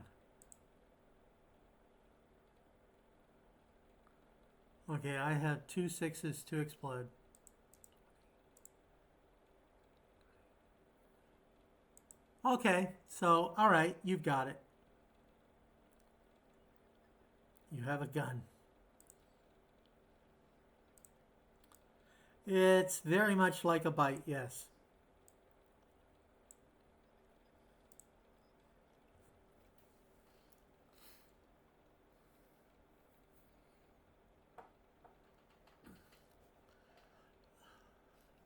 Okay, I have 2 6s to explode. Okay, so, all right, you've got it. You have a gun. It's very much like a bite, yes.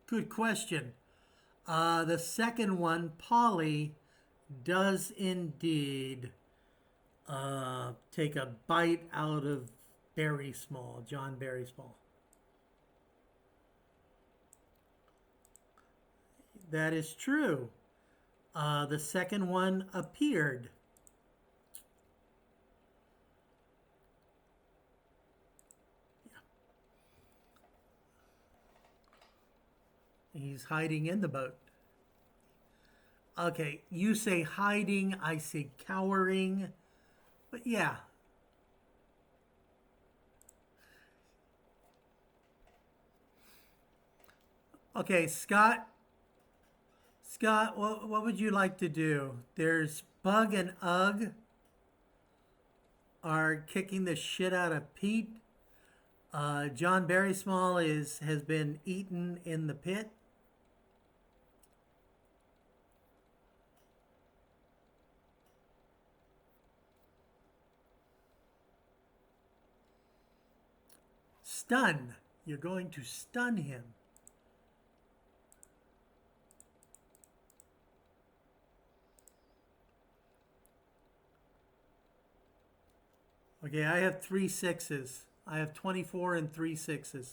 Good question. The second one, Polly, does indeed take a bite out of Barry Small, John Barry Small. That is true. The second one appeared. He's hiding in the boat. Okay, you say hiding, I say cowering. But yeah. Okay, Scott. Scott, what would you like to do? There's Bug and Ugg are kicking the shit out of Pete. John Barry Small has been eaten in the pit. Stun. You're going to stun him. Okay, I have 3 6s. I have 24 and 3 6s.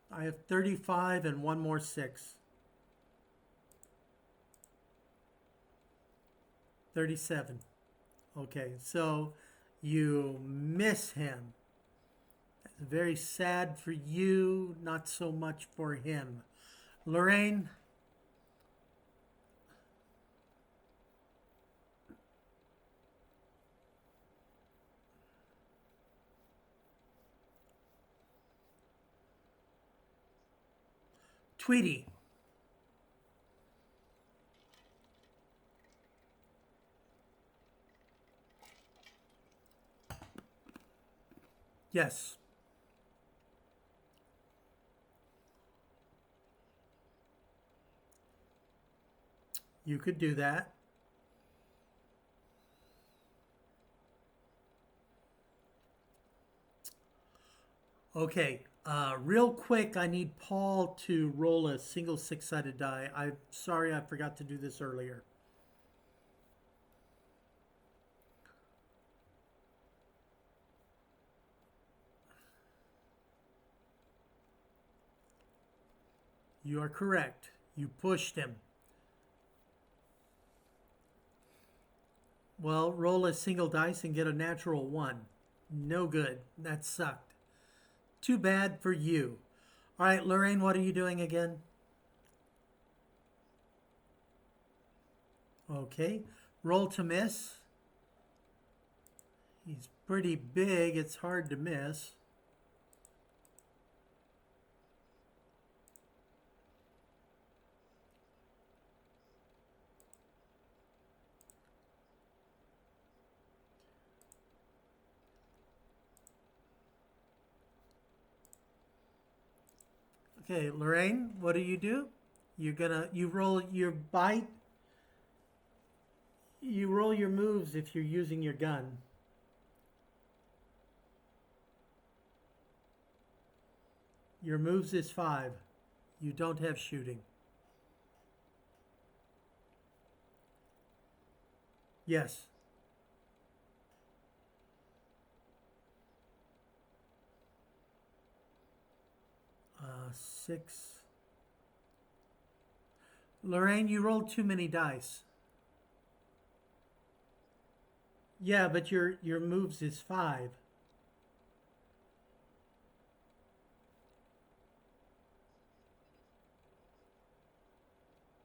I have 35 and 1 more 6. 37. Okay, so you miss him. Very sad for you, not so much for him. Lorraine? Tweety? Yes. You could do that. Okay, real quick, I need Paul to roll a single six-sided die. I'm sorry I forgot to do this earlier. You are correct. You pushed him. Well, roll a single dice and get a natural one. No good. That sucked. Too bad for you. All right, Lorraine, what are you doing again? Okay. Roll to miss. He's pretty big. It's hard to miss. Okay, Lorraine, what do? You roll your bite. You roll your moves if you're using your gun. Your moves is 5. You don't have shooting. Yes. 6. Lorraine, you rolled too many dice. Yeah, but your moves is 5.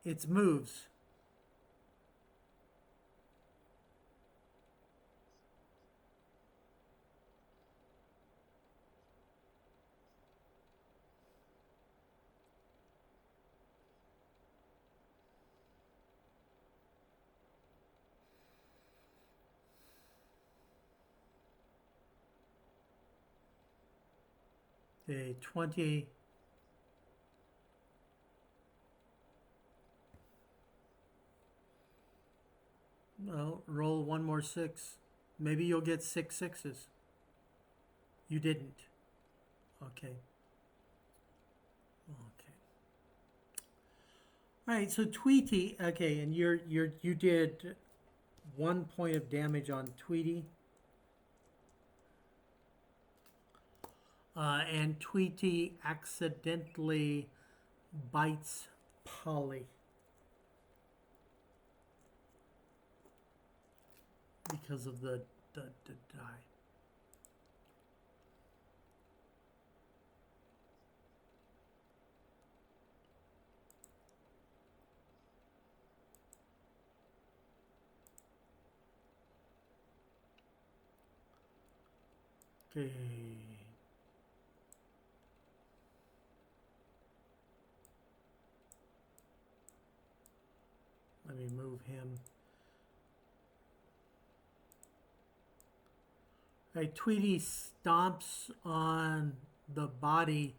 It's moves. Okay, 20. Well, roll one more 6. Maybe you'll get 6 sixes. You didn't. Okay. Okay. All right, so Tweety, okay, and you did 1 point of damage on Tweety. And Tweety accidentally bites Polly because of the die. Okay. Let me move him. Okay, Tweety stomps on the body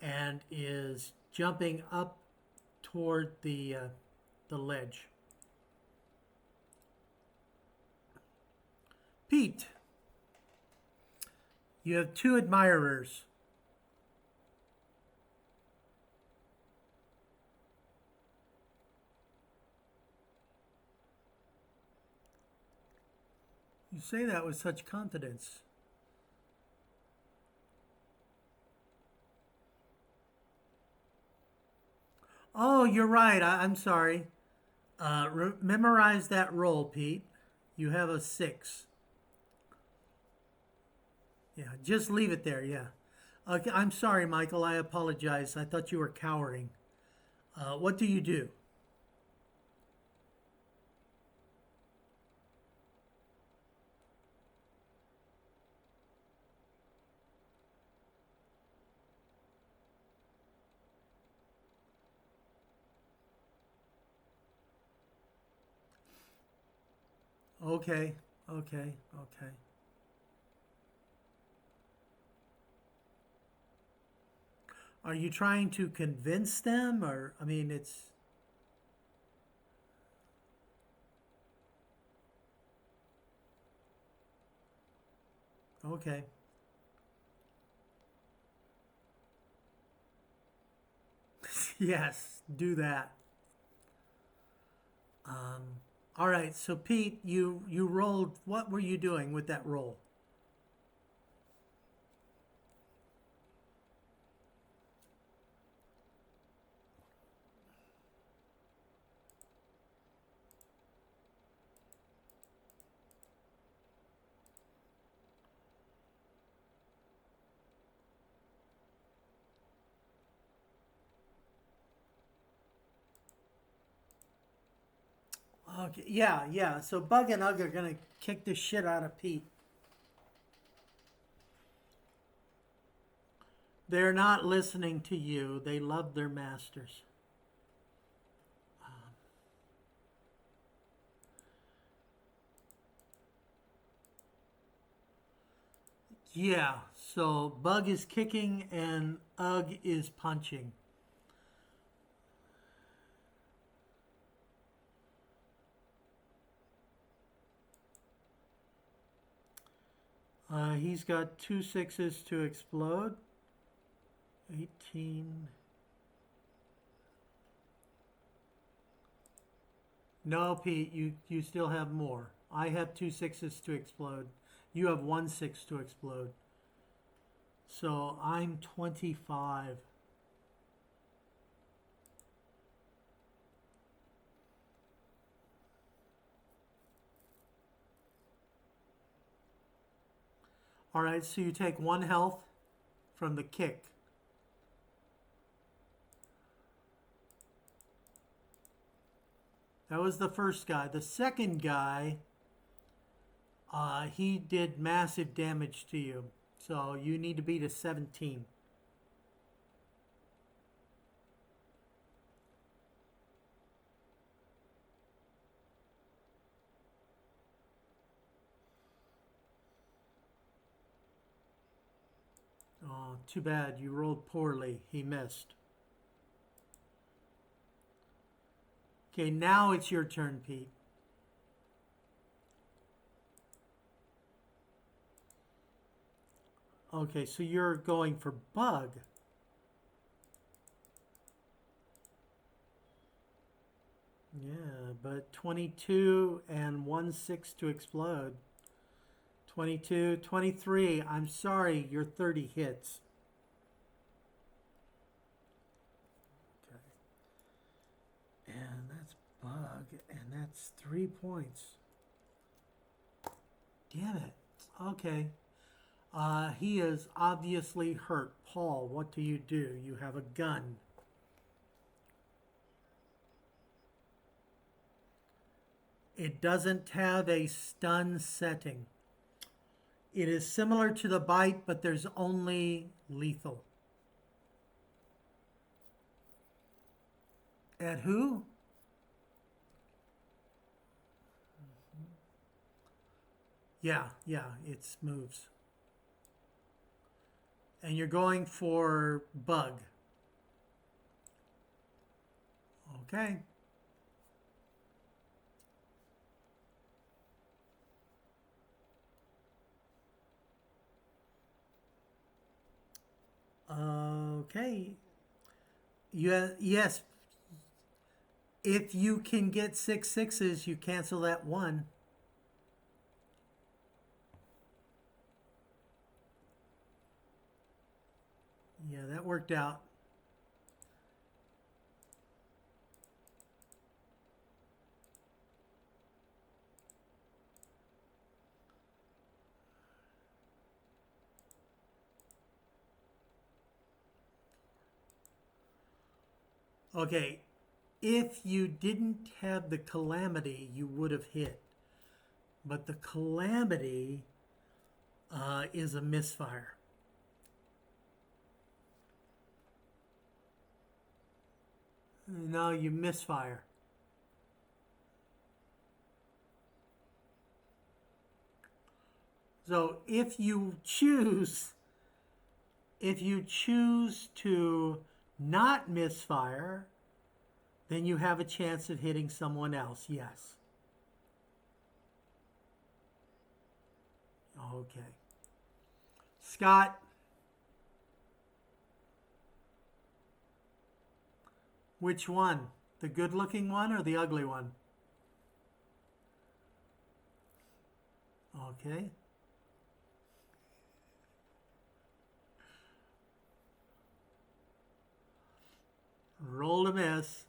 and is jumping up toward the ledge. Pete, you have 2 admirers. You say that with such confidence. Oh, you're right. I'm sorry. Memorize that roll, Pete. You have a 6. Yeah, just leave it there. Yeah. Okay, I'm sorry, Michael. I apologize. I thought you were cowering. What do you do? Okay, okay, okay. Are you trying to convince them, or I mean, it's okay. Yes, do that. All right. So Pete, you rolled. What were you doing with that roll? Okay. Yeah, yeah. So Bug and Ugg are gonna kick the shit out of Pete. They're not listening to you. They love their masters. Yeah. So Bug is kicking and Ugg is punching. He's got two sixes to explode. 18. No, Pete, you still have more. I have two sixes to explode. You have one six to explode. So I'm 25. All right, so you take one health from the kick. That was the first guy. The second guy, he did massive damage to you. So you need to beat a 17. Oh, too bad. You rolled poorly. He missed. Okay, now it's your turn, Pete. Okay, so you're going for Bug. Yeah, but 22 and 1 6 to explode. 22, 23. I'm sorry, your 30 hits. Okay. And that's Bug, and that's 3 points. Damn it. Okay. He is obviously hurt. Paul, what do? You have a gun. It doesn't have a stun setting. It is similar to the bite, but there's only lethal. At who? Yeah, yeah, it moves. And you're going for Bug. Okay. Okay. Yes. If you can get six sixes, you cancel that one. Yeah, that worked out. Okay, if you didn't have the calamity, you would have hit. But the calamity is a misfire. No, you misfire. So if you choose to not misfire, then you have a chance of hitting someone else. Yes. Okay. Scott, which one? The good-looking one or the ugly one? Okay. Roll to miss.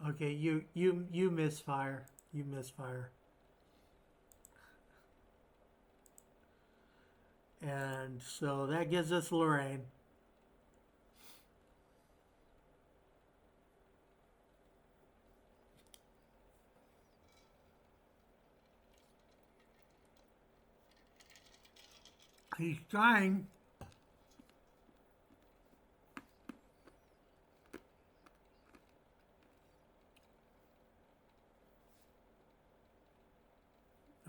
Okay, you misfire. You misfire. And so that gives us Lorraine. He's trying.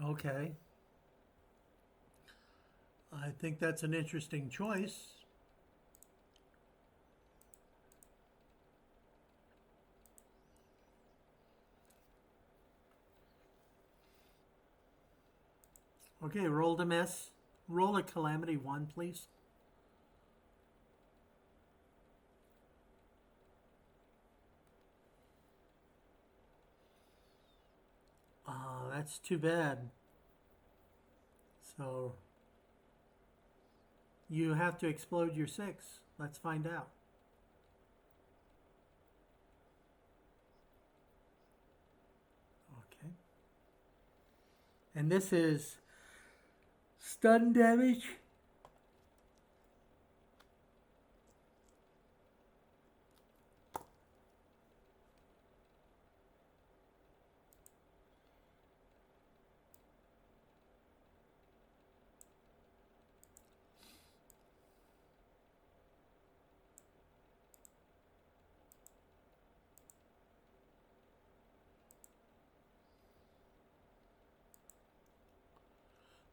Okay. I think that's an interesting choice. Okay, roll to miss. Roll a calamity 1, please. That's too bad. So you have to explode your 6. Let's find out. Okay. And this is stun damage.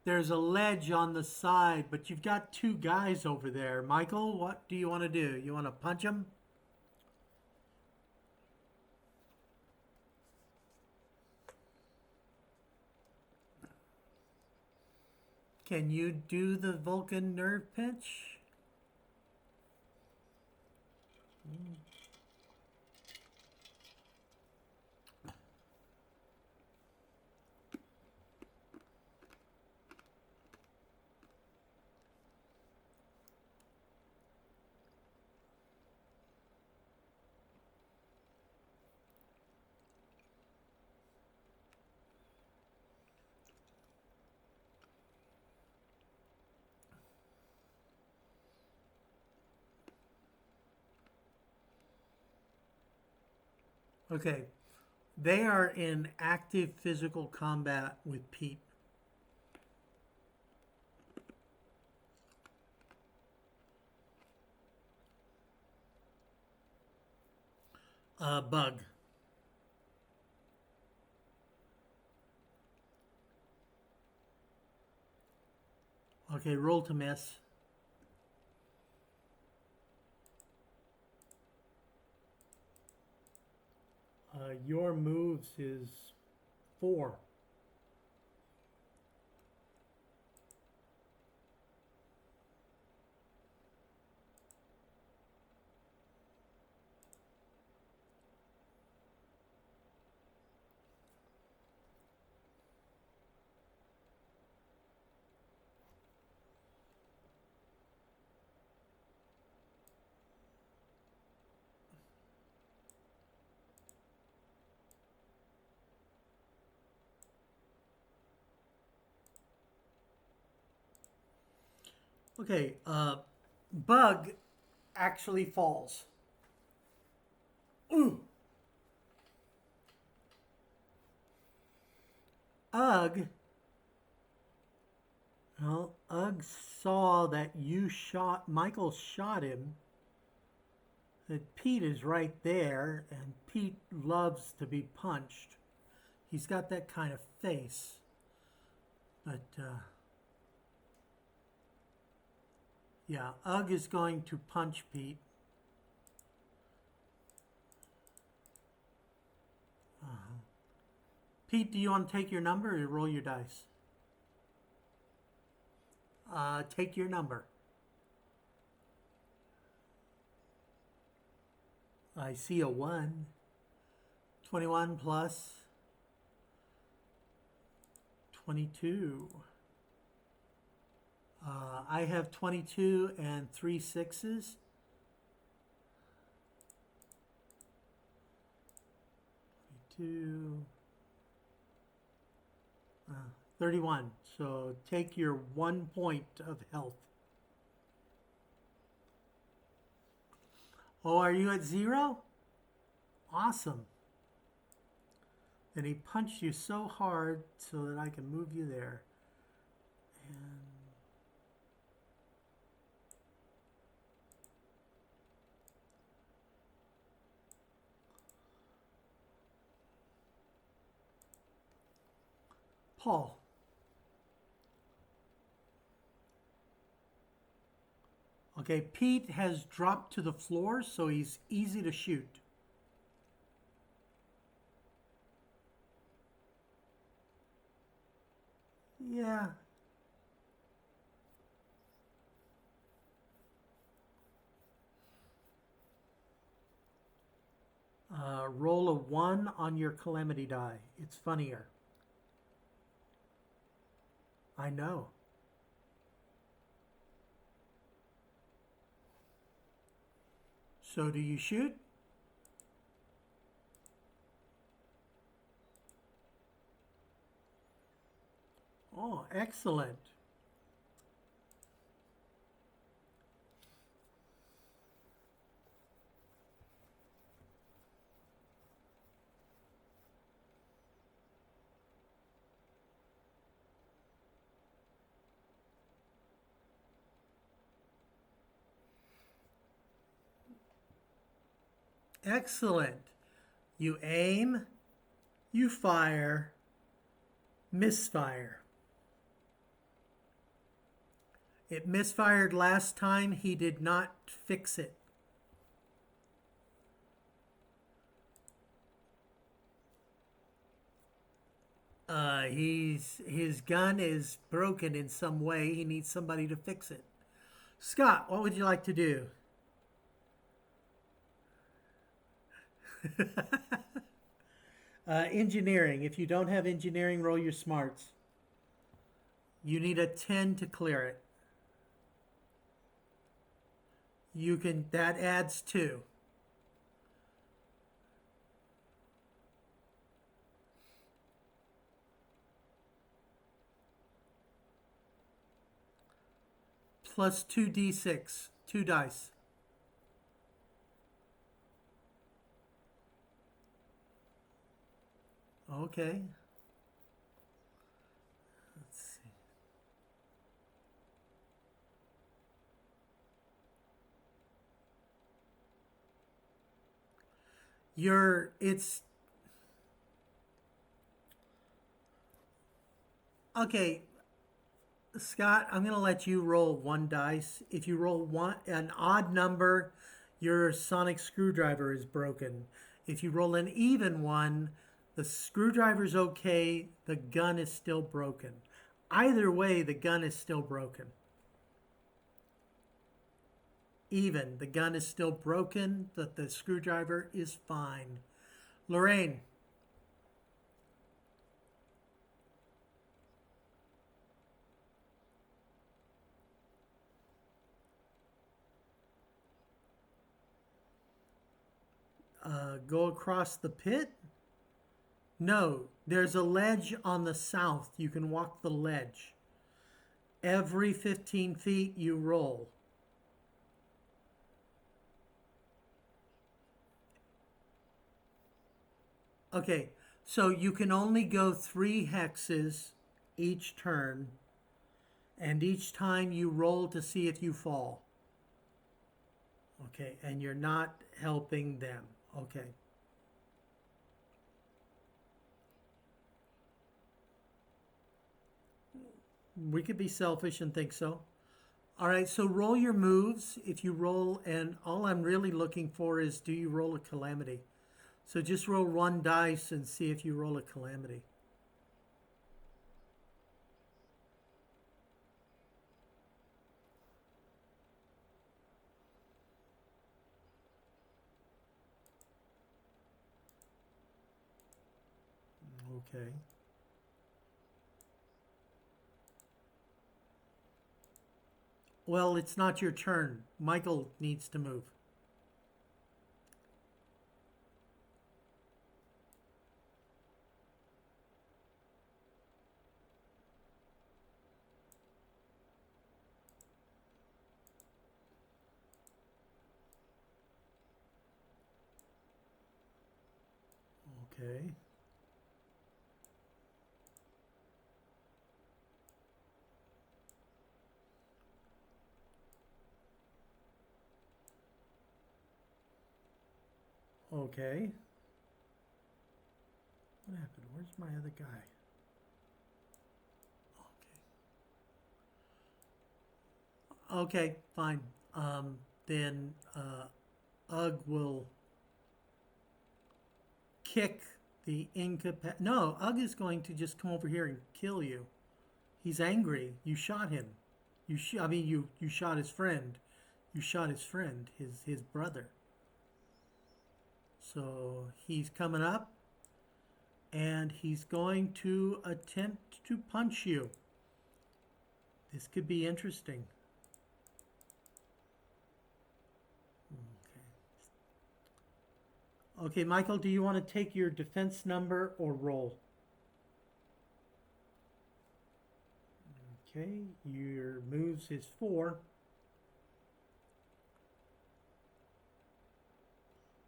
There's a ledge on the side, but you've got 2 guys over there. Michael, what do you want to do? You want to punch them? Can you do the Vulcan nerve pinch? Okay. They are in active physical combat with Pete. Bug. Okay, roll to miss. Your moves is 4. Okay, Bug actually falls. Ooh. Ugg. Well, Ugg saw that Michael shot him. That Pete is right there, and Pete loves to be punched. He's got that kind of face. But, yeah, Ugg is going to punch Pete. Pete, do you want to take your number or roll your dice? Take your number. I see a 1. 21 plus 22. I have 22 and 3 sixes. 22. 31. So take your 1 point of health. Oh, are you at 0? Awesome. Then he punched you so hard so that I can move you there. And Paul. Okay, Pete has dropped to the floor, so he's easy to shoot. Yeah. Roll a 1 on your calamity die. It's funnier. I know. So do you shoot? Oh, excellent. Excellent. You aim, you fire, misfire. It misfired last time. He did not fix it. His gun is broken in some way. He needs somebody to fix it. Scott, what would you like to do? Engineering. If you don't have engineering, roll your smarts. You need a 10 to clear it. You can, that adds 2. Plus 2d6, 2 dice. Okay. Let's see. It's okay. Scott, I'm going to let you roll 1 dice. If you roll an odd number, your sonic screwdriver is broken. If you roll an even one, the screwdriver's okay, the gun is still broken. Either way, the gun is still broken. Even, the gun is still broken, but the screwdriver is fine. Lorraine. Go across the pit? No, there's a ledge on the south. You can walk the ledge. Every 15 feet you roll. Okay, so you can only go 3 hexes each turn, and each time you roll to see if you fall. Okay, and you're not helping them. Okay. We could be selfish and think so. All right, so roll your moves. If you roll, and all I'm really looking for is, do you roll a calamity? So just roll 1 dice and see if you roll a calamity. Okay. Well, it's not your turn. Michael needs to move. Okay. Okay. What happened? Where's my other guy? Okay. Okay, fine. Then Ugg will kick the No, Ugg is going to just come over here and kill you. He's angry. You shot him. I mean, you shot his friend. You shot his friend, his brother. So he's coming up, and he's going to attempt to punch you. This could be interesting. Okay. Okay, Michael, do you want to take your defense number or roll? Okay, your moves is 4.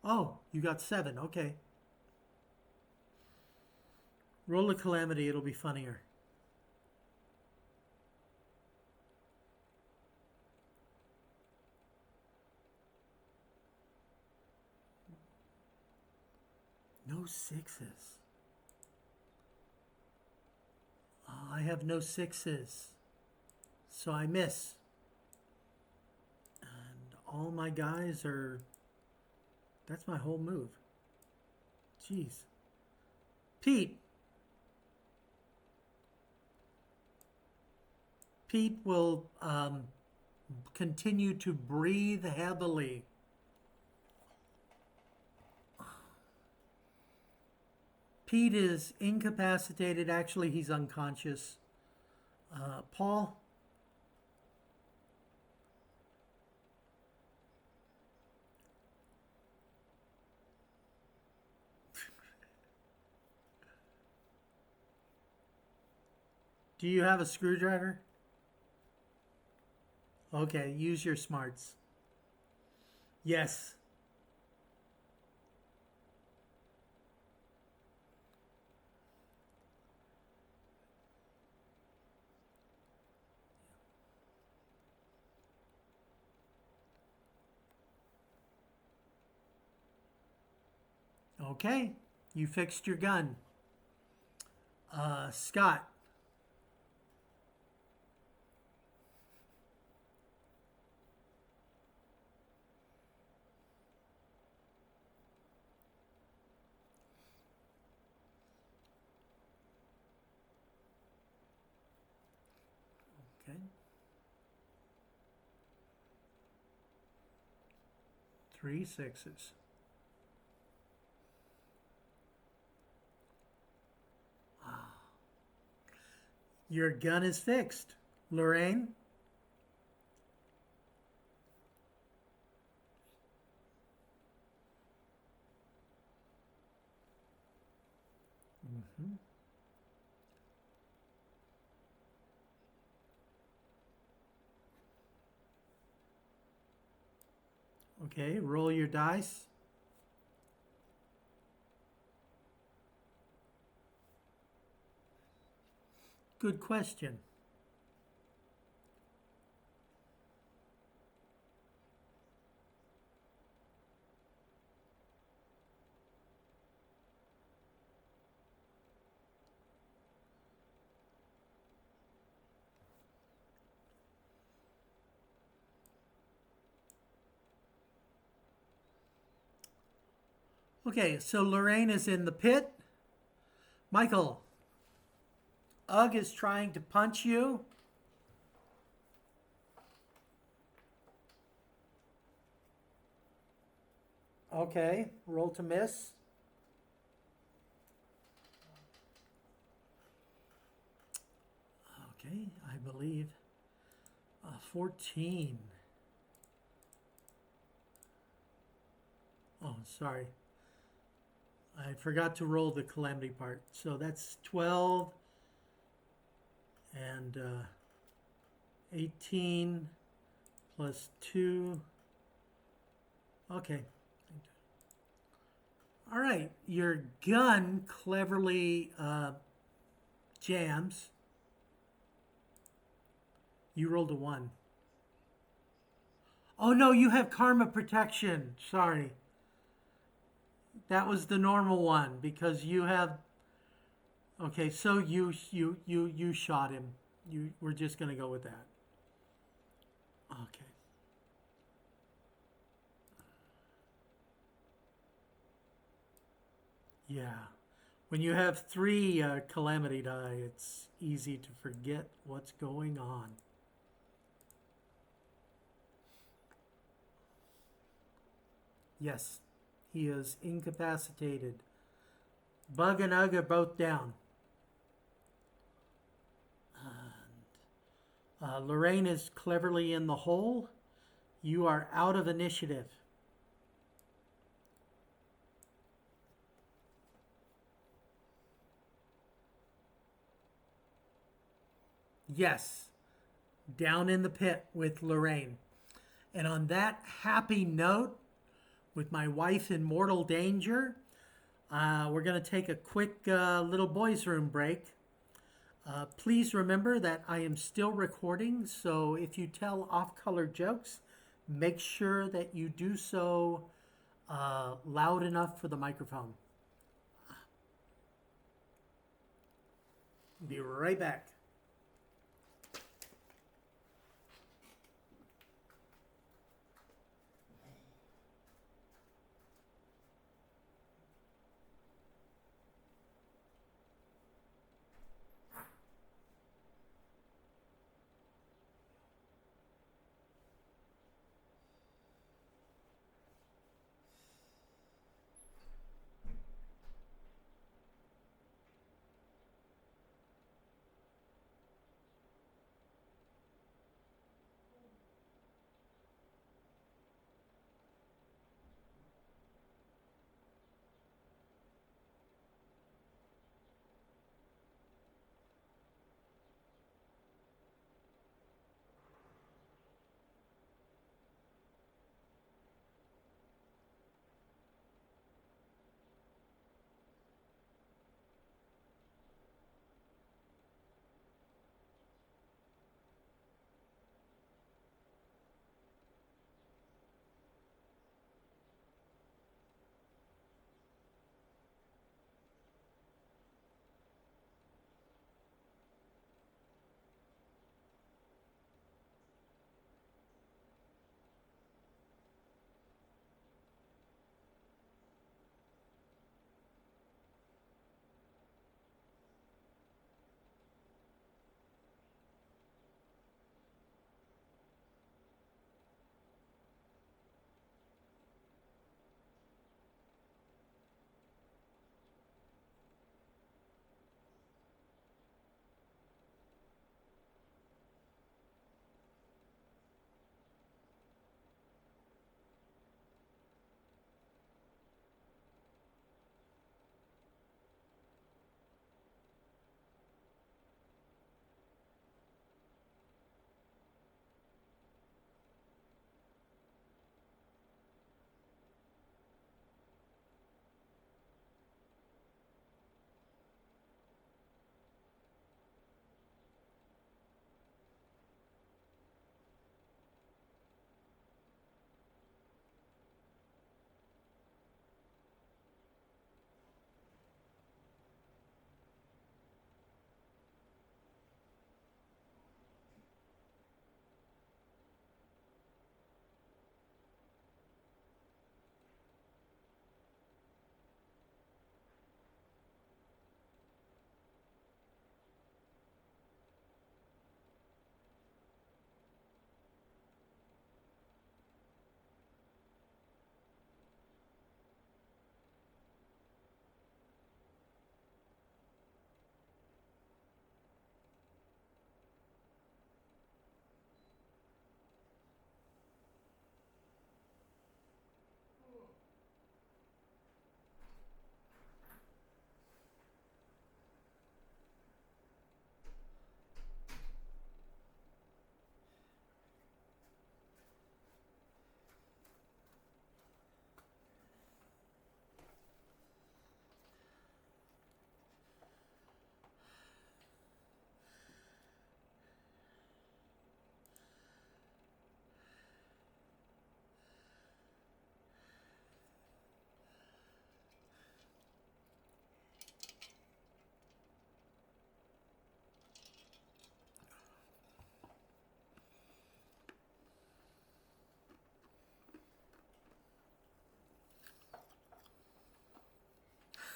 Oh, you got 7. Okay. Roll a calamity, it'll be funnier. No 6s. I have no 6s. So I miss. And all my guys are... That's my whole move. Jeez. Pete. Pete will continue to breathe heavily. Pete is incapacitated. Actually, he's unconscious. Paul? Do you have a screwdriver? Okay, use your smarts. Yes. Okay, you fixed your gun. Scott. Okay. 3 6s. Your gun is fixed. Lorraine? Mm-hmm. Okay, roll your dice. Good question. Okay, so Lorraine is in the pit. Michael, Ugg is trying to punch you. Okay, roll to miss. Okay, I believe 14. Oh, sorry. I forgot to roll the calamity part. So that's 12 and 18 plus 2. Okay. All right. Your gun cleverly jams. You rolled a 1. Oh, no, you have karma protection. Sorry. That was the normal one because you have. Okay, so you shot him. We're just gonna go with that. Okay. Yeah. When you have 3 calamity die, it's easy to forget what's going on. Yes, he is incapacitated. Bug and Ugg are both down. Lorraine is cleverly in the hole. You are out of initiative. Yes, down in the pit with Lorraine. And on that happy note, with my wife in mortal danger, we're going to take a quick little boys' room break. Please remember that I am still recording, so if you tell off-color jokes, make sure that you do so loud enough for the microphone. Be right back.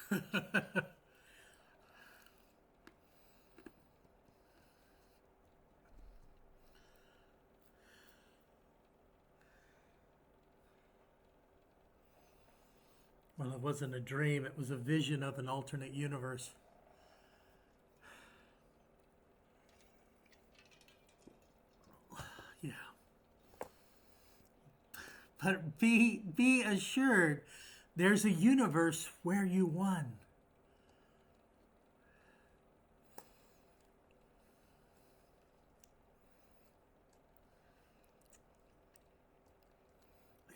Well, it wasn't a dream, it was a vision of an alternate universe. Yeah. But be assured, there's a universe where you won.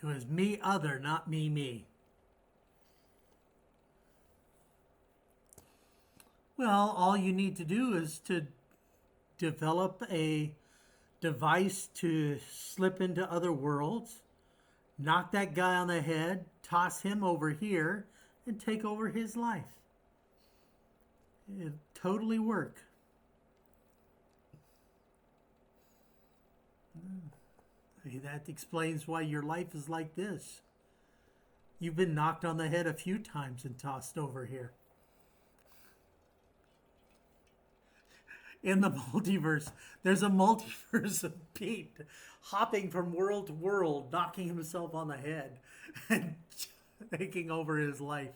It was me other, not me. Well, all you need to do is to develop a device to slip into other worlds, knock that guy on the head, toss him over here, and take over his life. It totally work. That explains why your life is like this. You've been knocked on the head a few times and tossed over here. In the multiverse, there's a multiverse of Pete hopping from world to world, knocking himself on the head and taking over his life.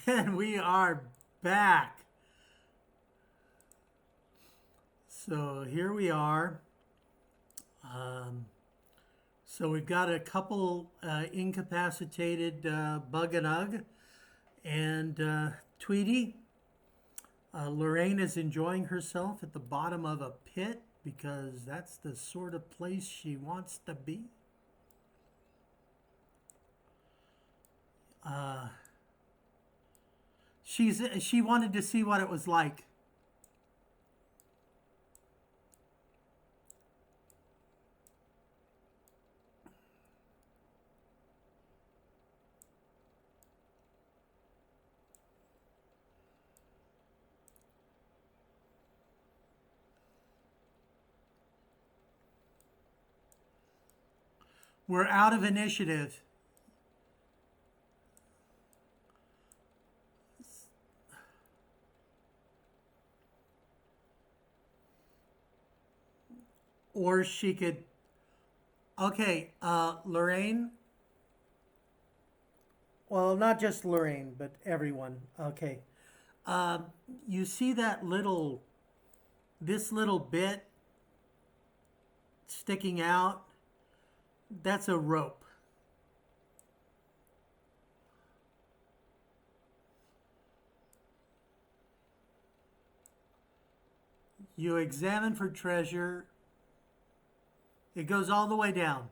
And we are back. So here we are. So we've got a couple incapacitated Bug and Ugg and Tweety. Lorraine is enjoying herself at the bottom of a pit because that's the sort of place she wants to be. She wanted to see what it was like. We're out of initiative. Or she could... Okay, Lorraine. Well, not just Lorraine, but everyone. Okay. You see that this little bit sticking out? That's a rope. You examine for treasure. It goes all the way down.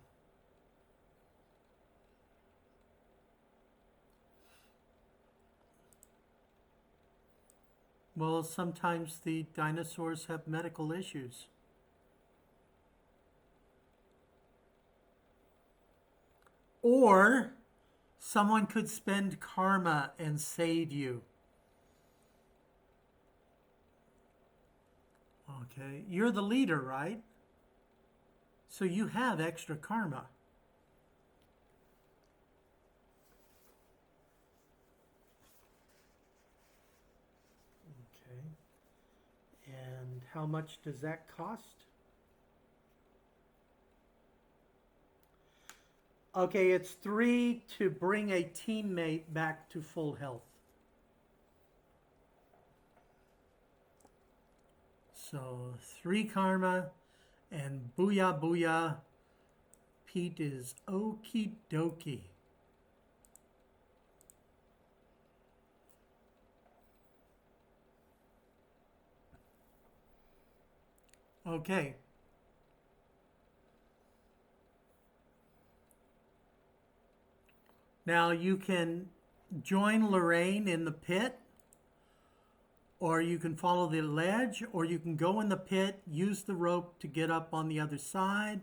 Well, sometimes the dinosaurs have medical issues. Or someone could spend karma and save you. Okay, you're the leader, right? So you have extra karma. Okay. And how much does that cost? Okay, it's 3 to bring a teammate back to full health. So 3 karma and booyah booyah. Pete is okie dokie. Okay. Now you can join Lorraine in the pit, or you can follow the ledge, or you can go in the pit, use the rope to get up on the other side.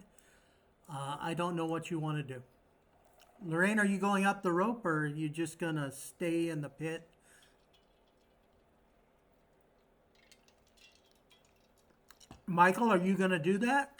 I don't know what you want to do. Lorraine, are you going up the rope, or are you just going to stay in the pit? Michael, are you going to do that?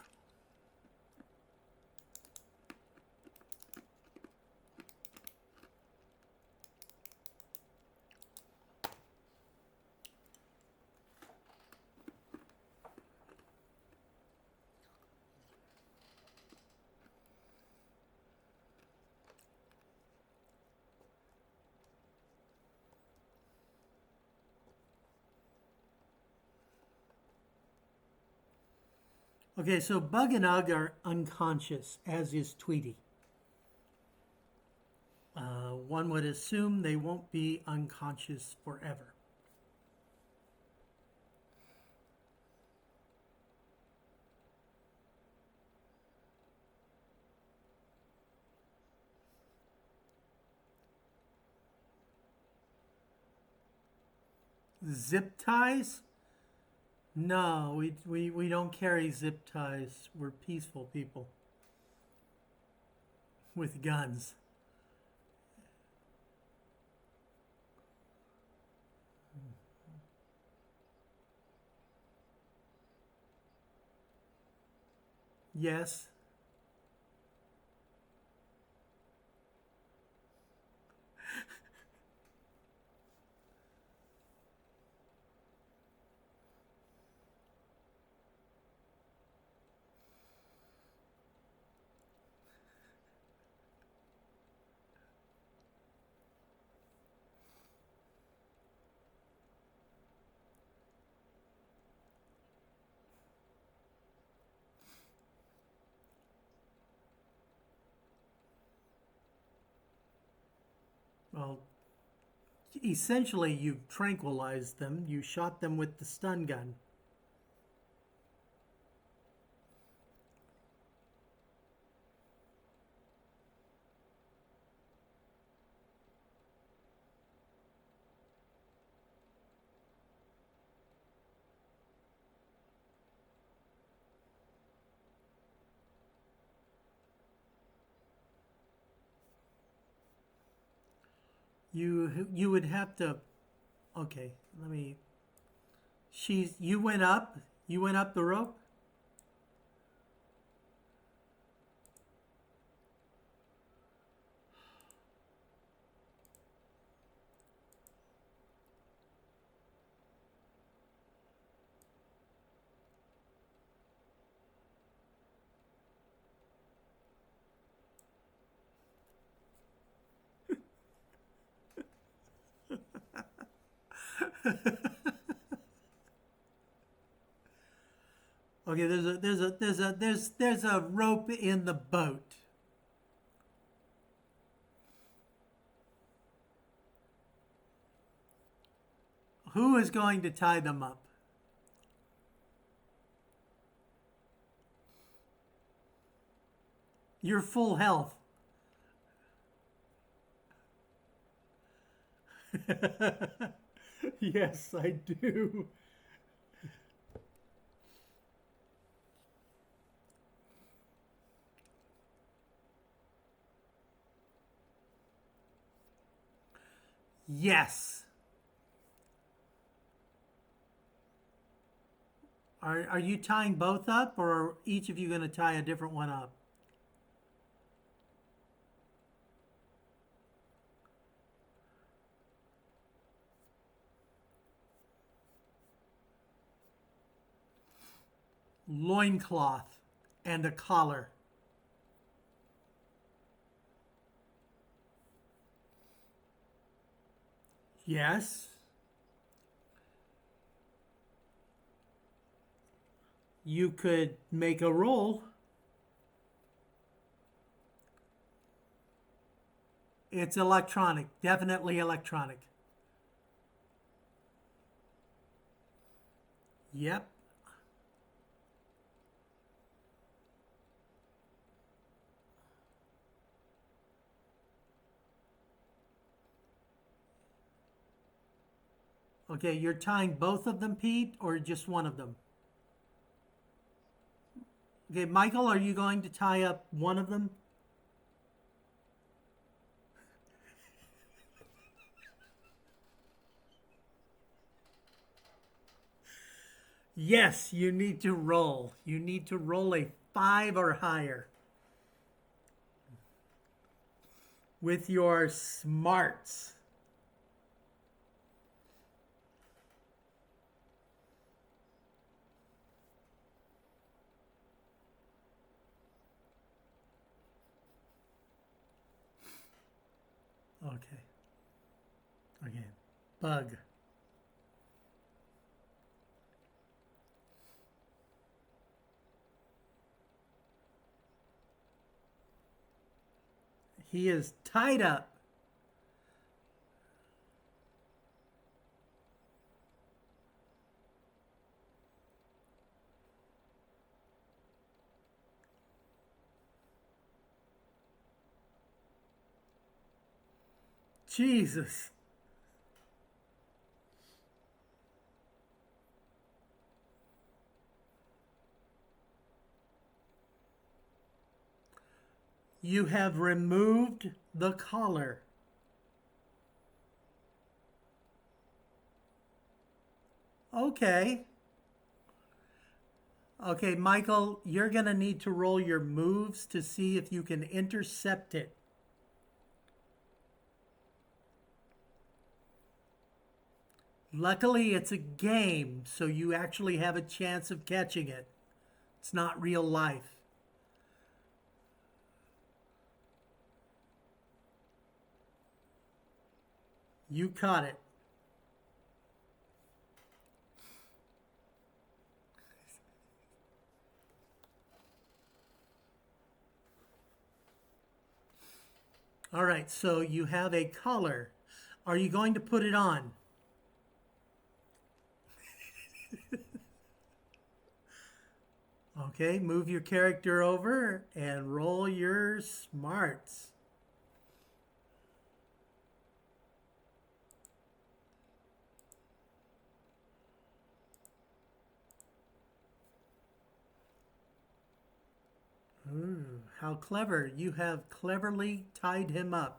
Okay, so Bug and Ugg are unconscious, as is Tweety. One would assume they won't be unconscious forever. Zip ties? No, we don't carry zip ties. We're peaceful people with guns. Yes. Well, essentially, you tranquilized them. You shot them with the stun gun. You would have to. Okay, let me. She's. You went up. You went up the rope. Okay, there's a rope in the boat. Who is going to tie them up? You're full health. Yes, I do. Yes. Are you tying both up, or are each of you going to tie a different one up? Loincloth and a collar. Yes. You could make a roll. It's electronic, definitely electronic. Yep. Okay, you're tying both of them, Pete, or just one of them? Okay, Michael, are you going to tie up one of them? Yes, you need to roll. You need to roll a 5 or higher with your smarts. Okay. Again. Bug. He is tied up. Jesus. You have removed the collar. Okay. Okay, Michael, you're going to need to roll your moves to see if you can intercept it. Luckily, it's a game, so you actually have a chance of catching it. It's not real life. You caught it. All right, so you have a collar. Are you going to put it on? Okay, move your character over and roll your smarts. Ooh, how clever. You have cleverly tied him up.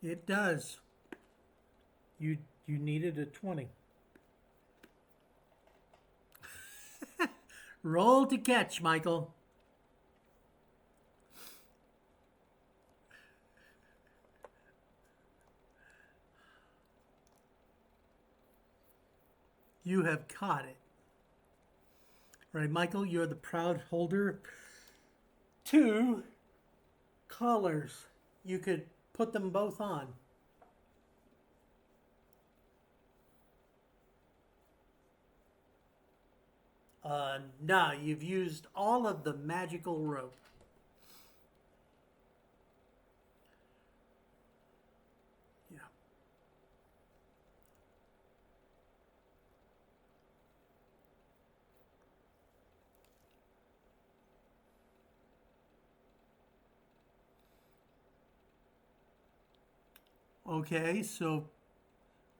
It does. You needed a 20. Roll to catch, Michael. You have caught it. Right, Michael, you're the proud holder of 2 collars. You could put them both on. No, you've used all of the magical rope. Yeah. Okay, so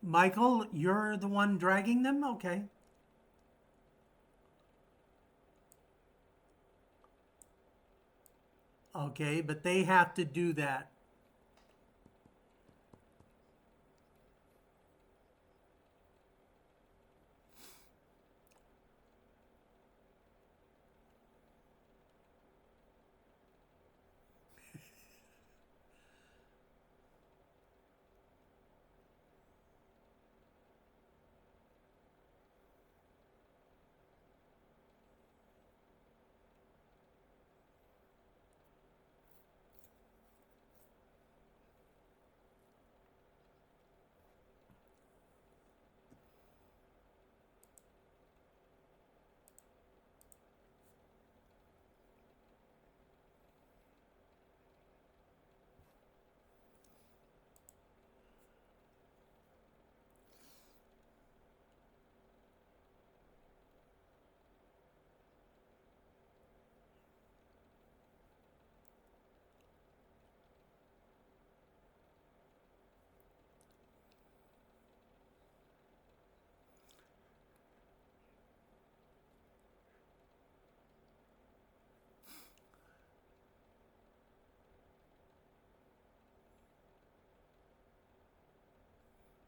Michael, you're the one dragging them? Okay. Okay, but they have to do that.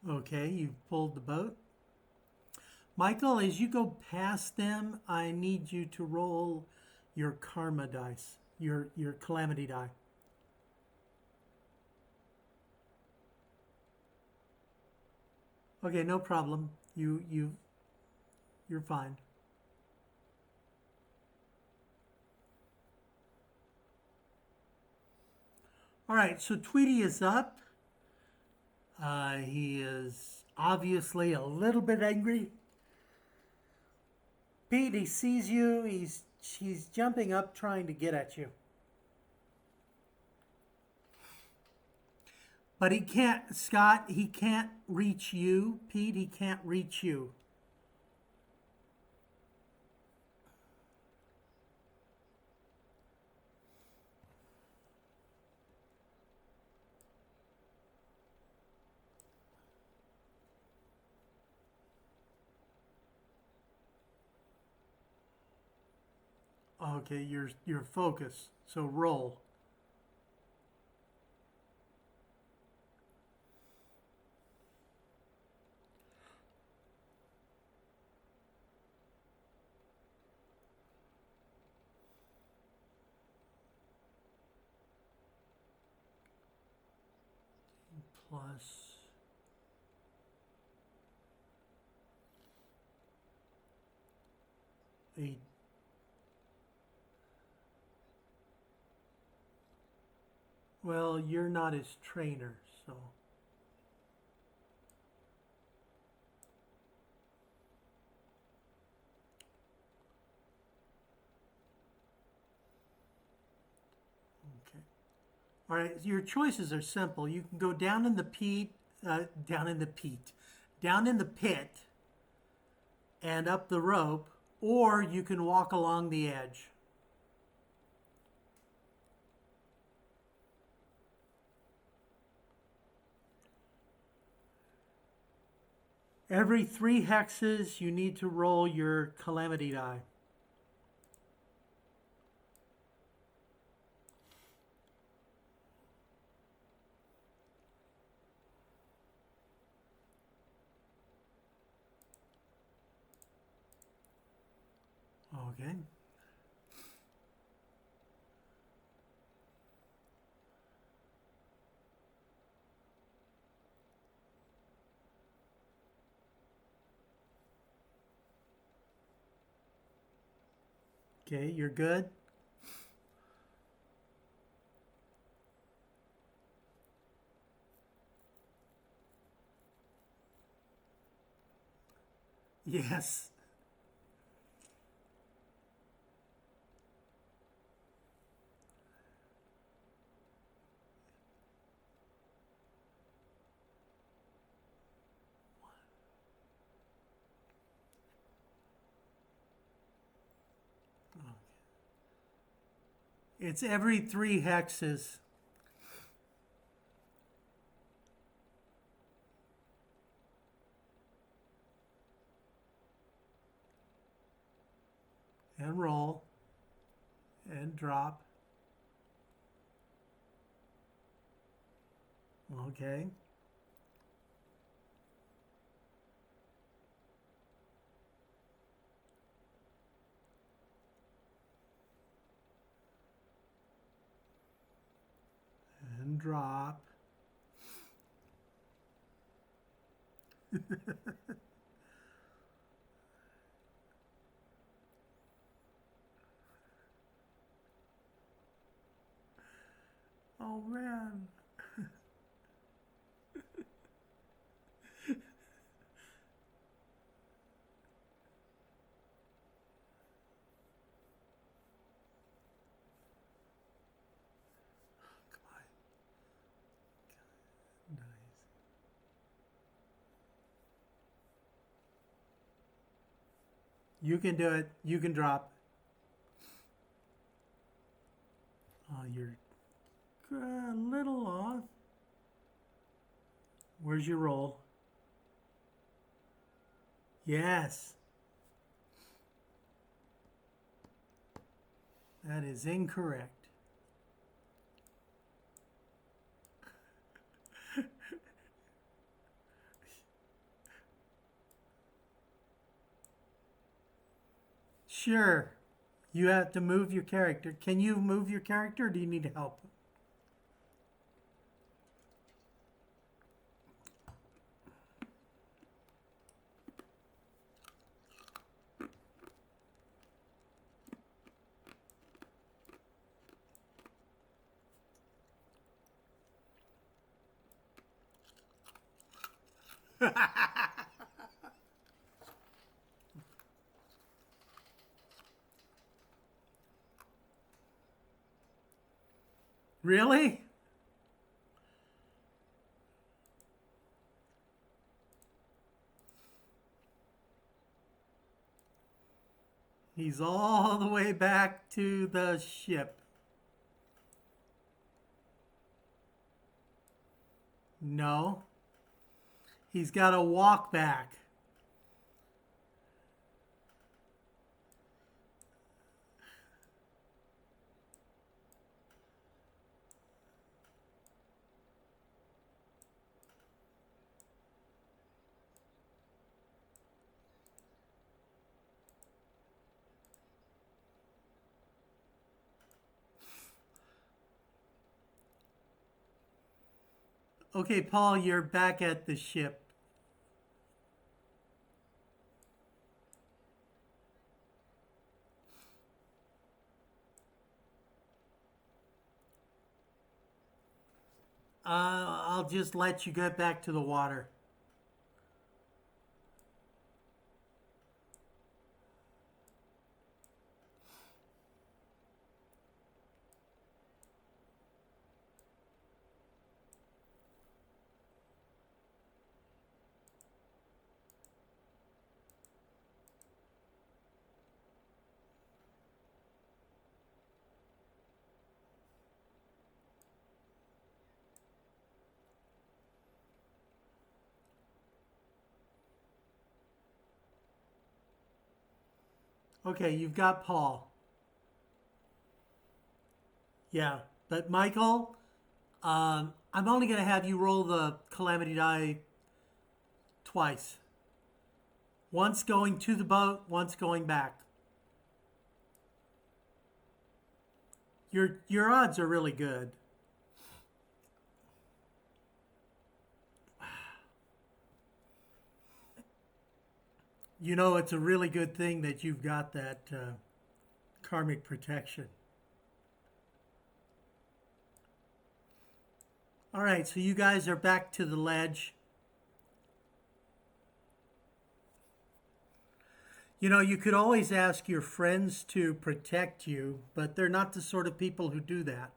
Okay, you've pulled the boat. Michael, as you go past them, I need you to roll your karma dice, your calamity die. Okay, no problem. You're fine. All right, so Tweety is up. He is obviously a little bit angry. Pete, he sees you. He's jumping up, trying to get at you. But he can't, Scott, he can't reach you. Pete, he can't reach you. Okay, you're focused. So roll. Plus 8. Well, you're not his trainer, so. Okay. All right, your choices are simple. You can go down in the down in the pit and up the rope, or you can walk along the edge. Every 3 hexes, you need to roll your calamity die. Okay. Okay, you're good? Yes. It's every 3 hexes. And roll. And drop. Okay. And drop. Oh man. Come on. Nice. You can do it. You can drop. Oh, you're a little off. Where's your roll? Yes. That is incorrect. Sure. You have to move your character. Can you move your character or do you need help? Really? He's all the way back to the ship. No. He's got to walk back. Okay, Paul, you're back at the ship. I'll just let you get back to the water. Okay, you've got Paul. Yeah, but Michael, I'm only going to have you roll the calamity die twice. Once going to the boat, once going back. Your odds are really good. You know, it's a really good thing that you've got that karmic protection. All right, so you guys are back to the ledge. You know, you could always ask your friends to protect you, but they're not the sort of people who do that.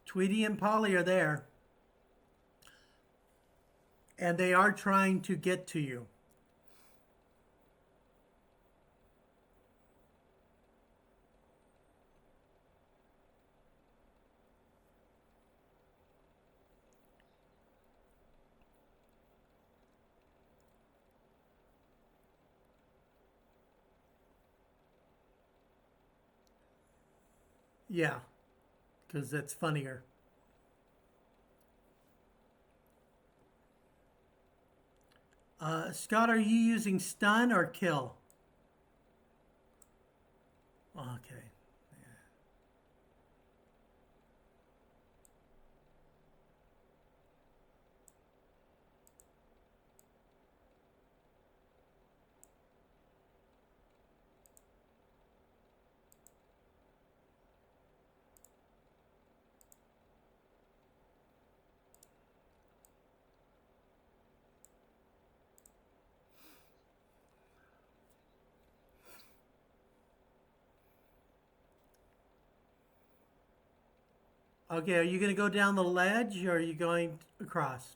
Tweety and Polly are there, and they are trying to get to you. Yeah, because that's funnier. Scott, are you using stun or kill? Okay. Okay, are you going to go down the ledge or are you going across?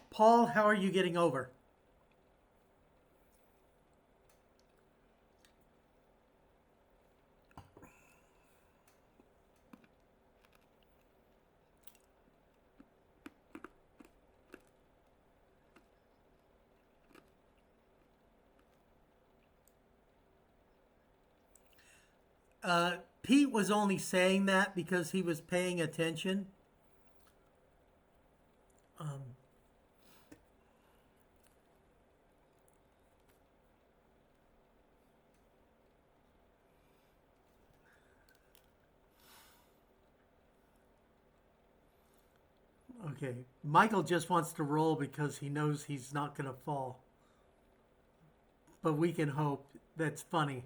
Paul, how are you getting over? Pete was only saying that because he was paying attention. Um, Okay. Michael just wants to roll because he knows he's not going to fall. But we can hope. That's funny.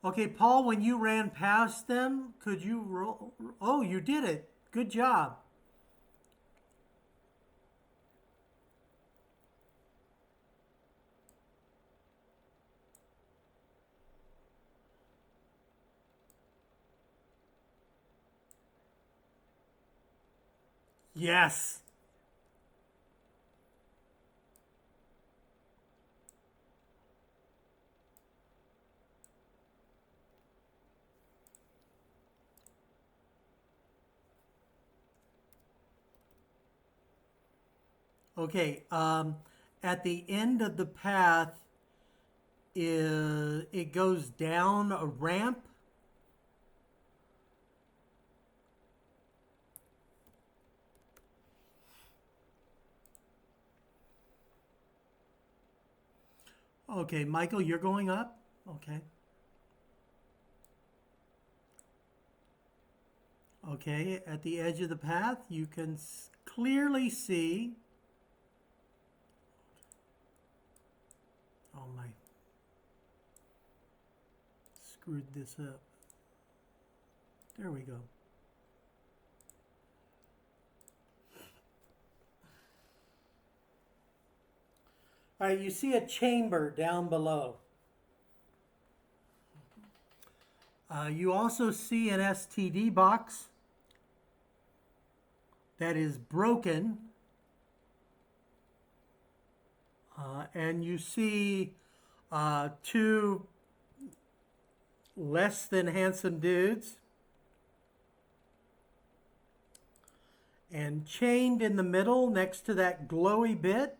Okay, Paul, when you ran past them, could you roll? Oh, you did it. Good job. Yes. Okay. At the end of the path, it goes down a ramp. Okay, Michael, you're going up. Okay. Okay, at the edge of the path, you can clearly see. Oh my. Screwed this up. There we go. All right, you see a chamber down below. You also see an STD box that is broken. And you see two less than handsome dudes. And chained in the middle next to that glowy bit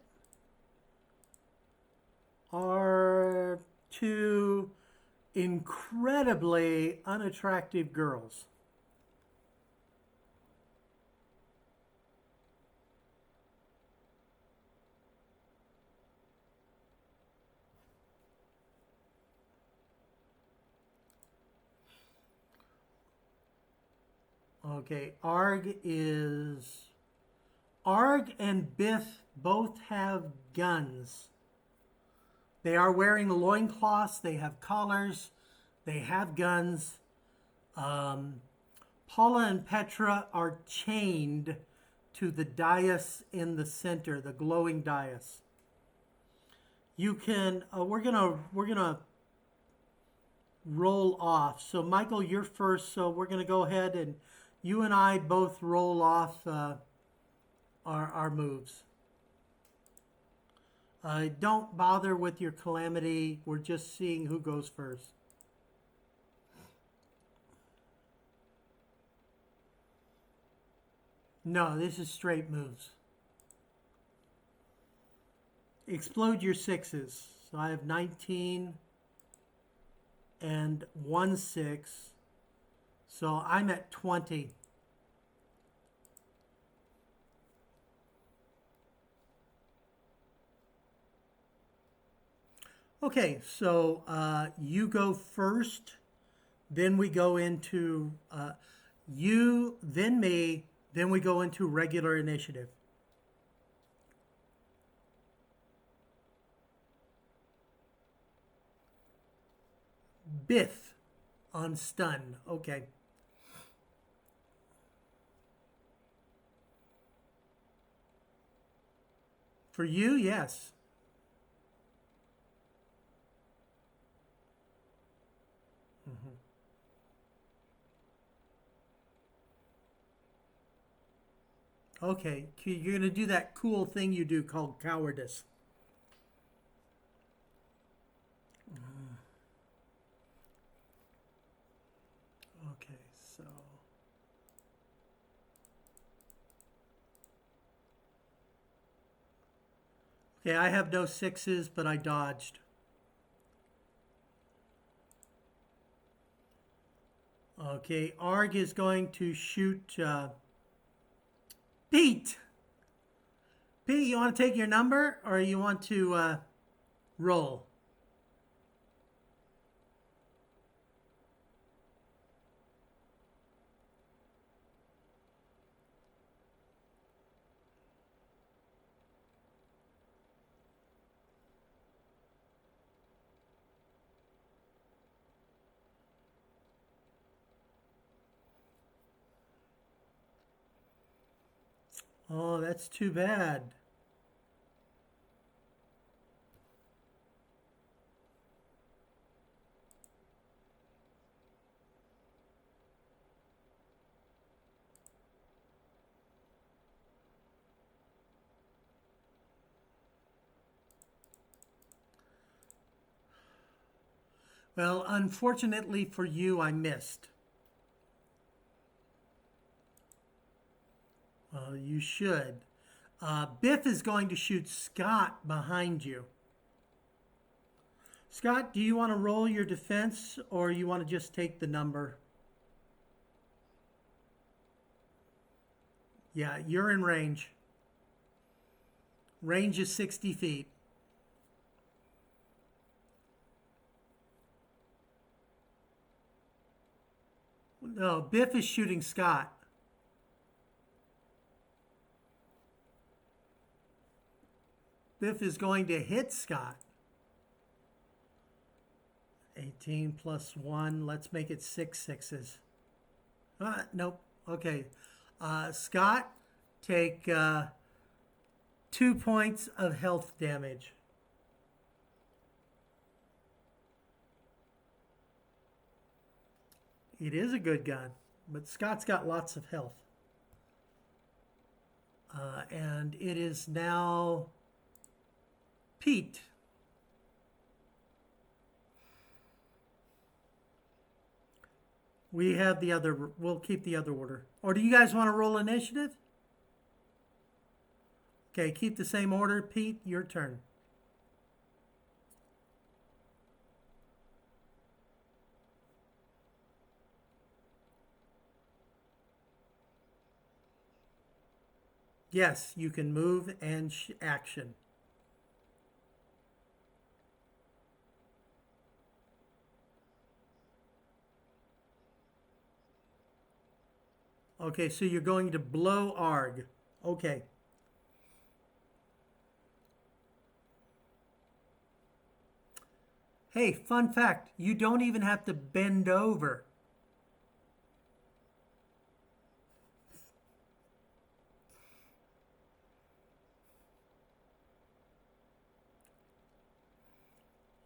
are two incredibly unattractive girls. Okay, Arg and Biff both have guns. They are wearing loincloths, they have collars, they have guns. Paula and Petra are chained to the dais in the center, the glowing dais. You can, we're gonna roll off. So Michael, you're first, so we're gonna go ahead and you and I both roll off our moves. Don't bother with your calamity. We're just seeing who goes first. No, this is straight moves. Explode your sixes. So I have 19 and 1 6. So I'm at 20. Okay, so you go first, then we go into you, then me, then we go into regular initiative. Biff on stun. Okay. For you, yes. Okay, you're going to do that cool thing you do called cowardice. Okay, so. Okay, I have no sixes, but I dodged. Okay, Arg is going to shoot Pete. Pete, you want to take your number or you want to roll? Oh, that's too bad. Well, unfortunately for you, I missed. You should. Biff is going to shoot Scott behind you. Scott, do you want to roll your defense or you want to just take the number? Yeah, you're in range. Range is 60 feet. No, Biff is shooting Scott. Biff is going to hit Scott. 18 plus 1. Let's make it 6 sixes. Nope. Okay. Scott, take 2 points of health damage. It is a good gun, but Scott's got lots of health. And it is now Pete. We have the other, we'll keep the other order. Or do you guys want to roll initiative? Okay, keep the same order. Pete, your turn. Yes, you can move and action. Okay, so you're going to blow ARG. Okay. Hey, fun fact, you don't even have to bend over.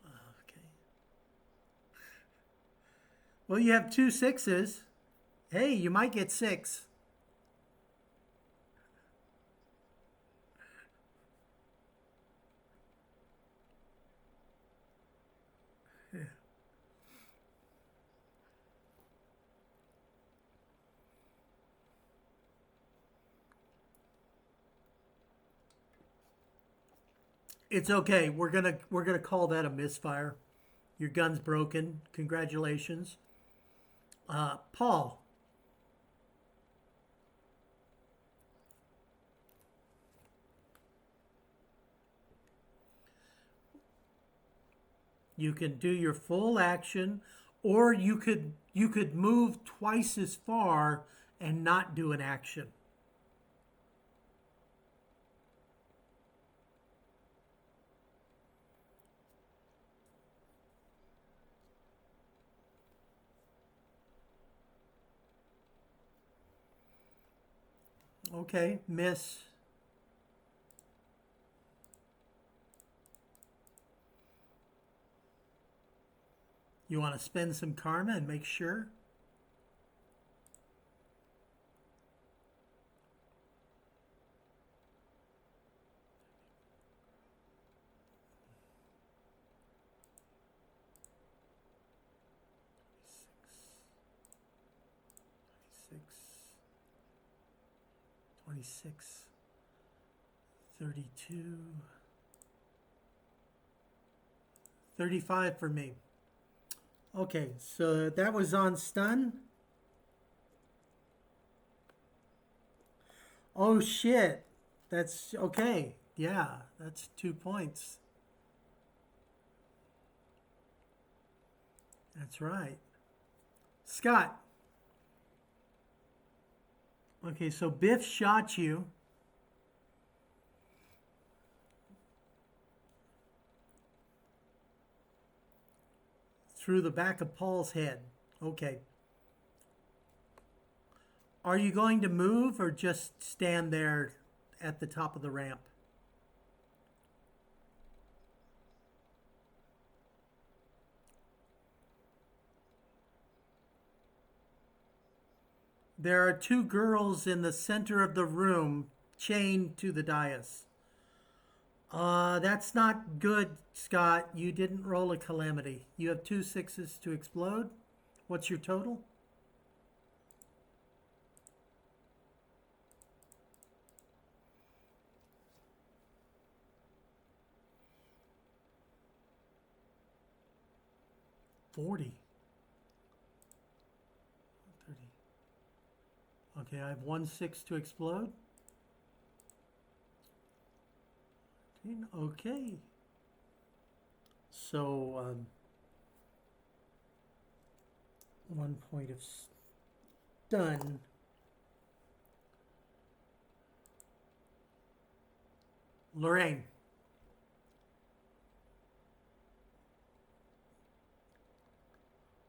Okay. Well, you have 2 sixes. Hey, you might get 6. It's okay. We're gonna call that a misfire. Your gun's broken. Congratulations. Paul. You can do your full action, or you could move twice as far and not do an action. Okay, miss. You want to spend some karma and make sure? Six, 26, 32, 35 for me. Okay, so that was on stun. Oh shit. That's okay. Yeah, that's 2 points. That's right. Scott. Okay, so Biff shot you. Through the back of Paul's head. Okay. Are you going to move or just stand there at the top of the ramp. There are two girls in the center of the room chained to the dais. That's not good, Scott. You didn't roll a calamity. You have 2 6s to explode. What's your total? $40. 30. Okay, I have 1 6 to explode. Okay. So, 1 point of stun. Lorraine.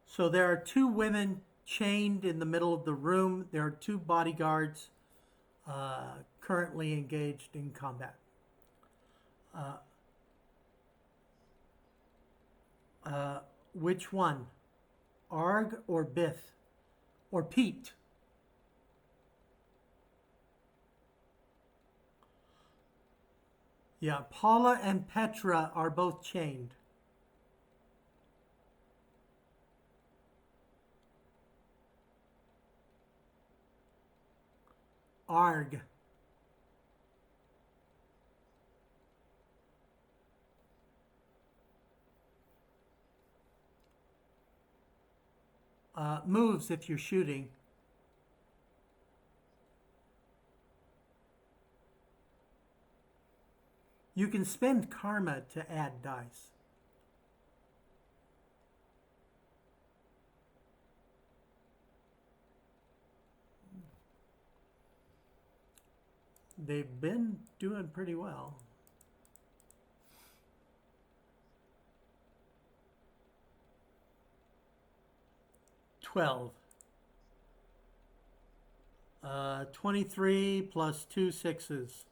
So there are 2 women chained in the middle of the room. There are 2 bodyguards currently engaged in combat. Which one? Arg or Biff? Or Pete? Yeah, Paula and Petra are both chained. Arg. Moves if you're shooting. You can spend karma to add dice. They've been doing pretty well. $12. 23 plus 2 6s.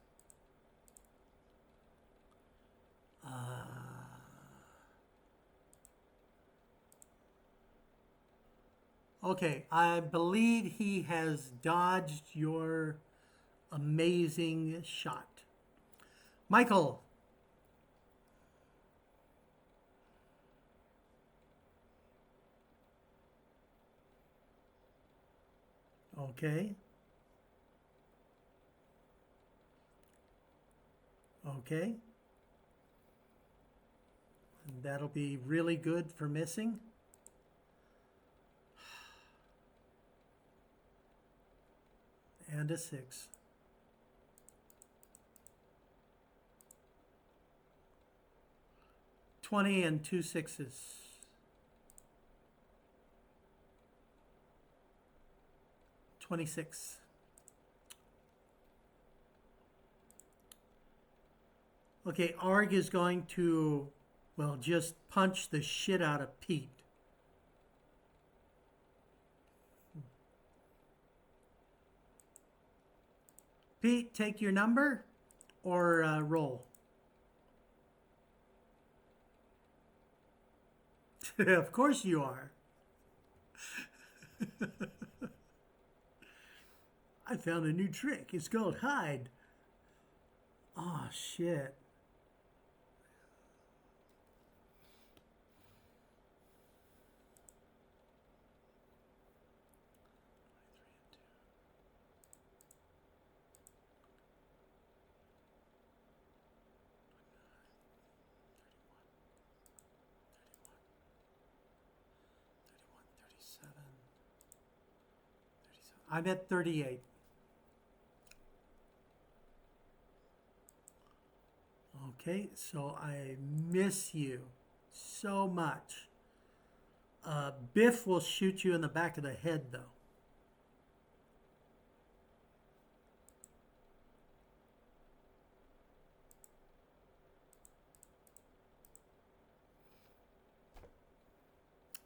Okay, I believe he has dodged your amazing shot. Michael. Okay. Okay. And that'll be really good for missing. And a 6. $20 and 2 6s. $26. Okay, Arg is going to, well, just punch the shit out of Pete. Pete, take your number or roll. Of course you are. I found a new trick. It's called hide. Oh, shit. I'm at 38. Okay, so I miss you so much. Biff will shoot you in the back of the head, though.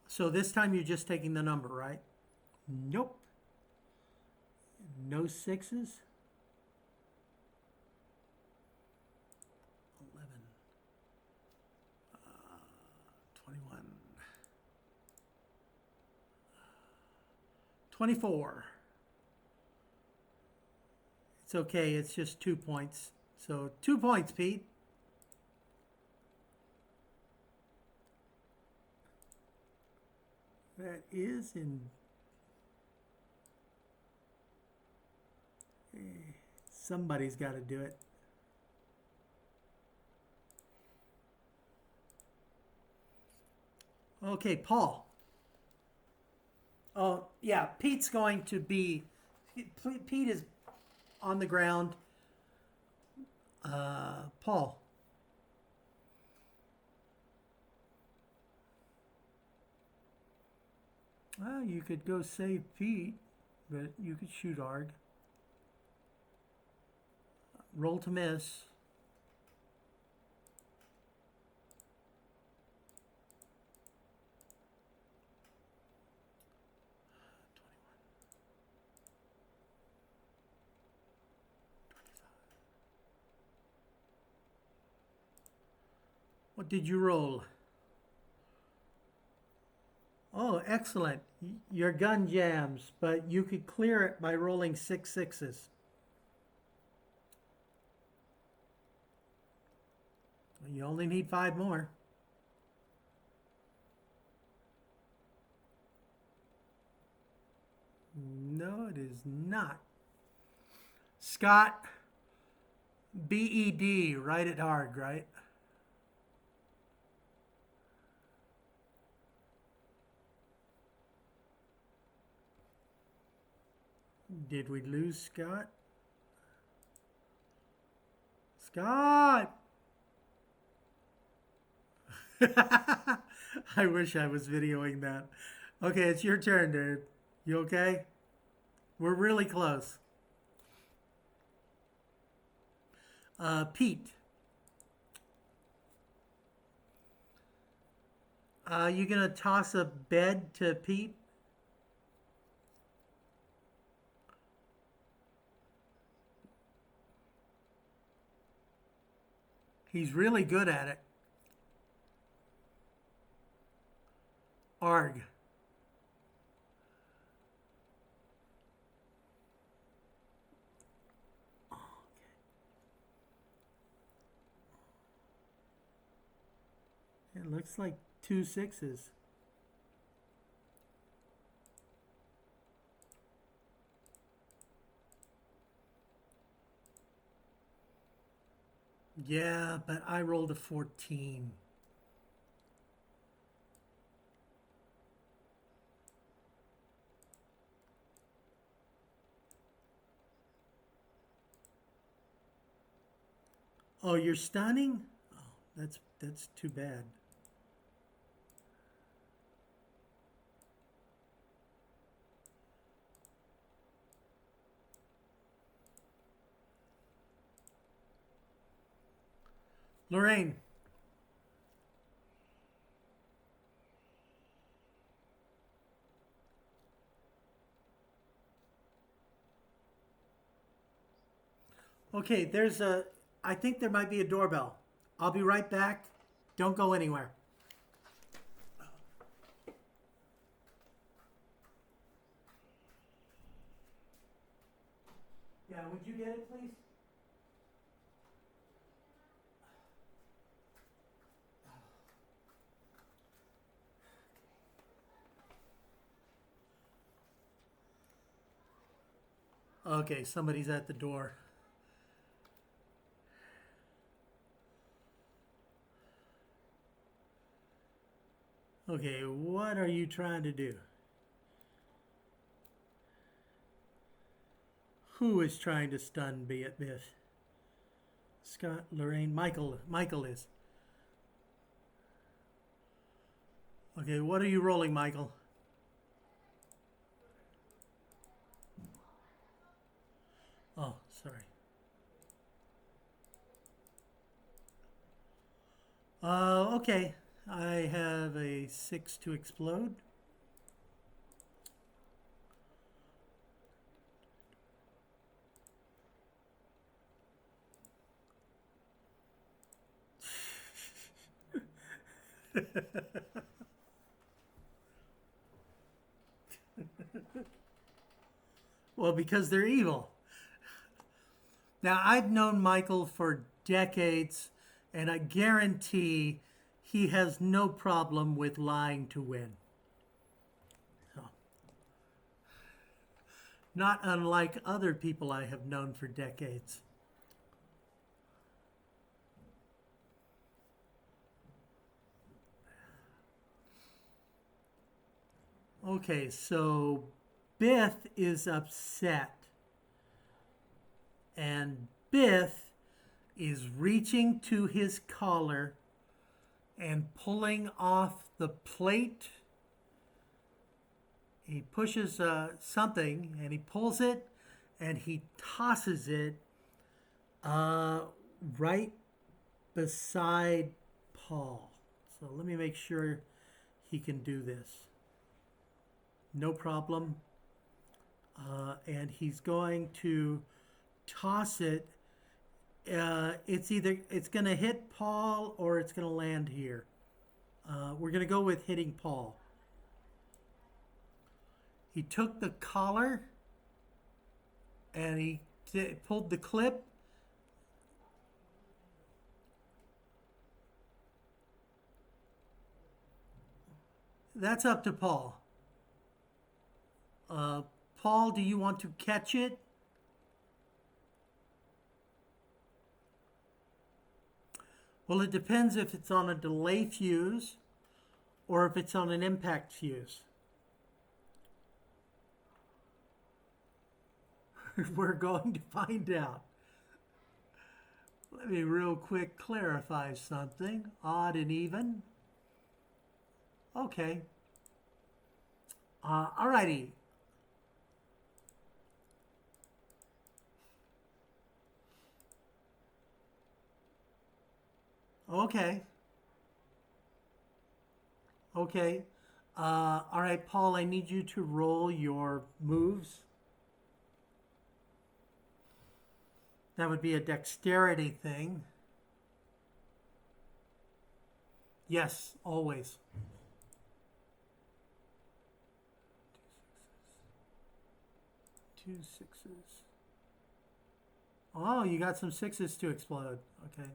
So this time you're just taking the number, right? Nope. No 6s? 24. It's okay. It's just 2 points. So 2 points, Pete. That is in... Somebody's got to do it. Okay, Paul. Oh, yeah, Pete's going to be... Pete is on the ground. Paul. Well, you could go save Pete, but you could shoot Arg. Roll to miss. What did you roll? Oh, excellent. Your gun jams, but you could clear it by rolling 6 sixes. You only need 5 more. No, it is not. Scott, BED, write it hard, right? Did we lose Scott? Scott! I wish I was videoing that. Okay, it's your turn, dude. You okay? We're really close. Pete. You gonna toss a bed to Pete? He's really good at it. Arg. It looks like 2 sixes. Yeah, but I rolled a 14. Oh, you're stunning? Oh, that's too bad. Lorraine. Okay, I think there might be a doorbell. I'll be right back. Don't go anywhere. Yeah, would you get it, please? Okay, somebody's at the door. Okay, what are you trying to do? Who is trying to stun be it Biff? Scott, Lorraine, Michael is. Okay, what are you rolling, Michael? Oh, sorry. Okay. I have a 6 to explode. Well, because they're evil. Now, I've known Michael for decades, and I guarantee he has no problem with lying to win. So, not unlike other people I have known for decades. Okay, so Biff is upset, and Biff is reaching to his collar and pulling off the plate. He pushes something and he pulls it and he tosses it right beside Paul. So let me make sure he can do this. No problem. And he's going to toss it. It's going to hit Paul or it's going to land here. We're going to go with hitting Paul. He took the collar and he pulled the clip. That's up to Paul. Paul, do you want to catch it? Well, it depends if it's on a delay fuse or if it's on an impact fuse. We're going to find out. Let me real quick clarify something. Odd and even. Okay. Alrighty. Okay. Okay. All right, Paul, I need you to roll your moves. That would be a dexterity thing. Yes, always. Two sixes. Oh, you got some sixes to explode. Okay.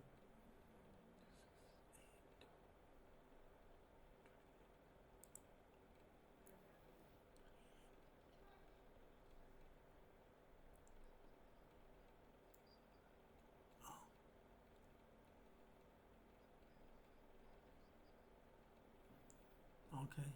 Okay.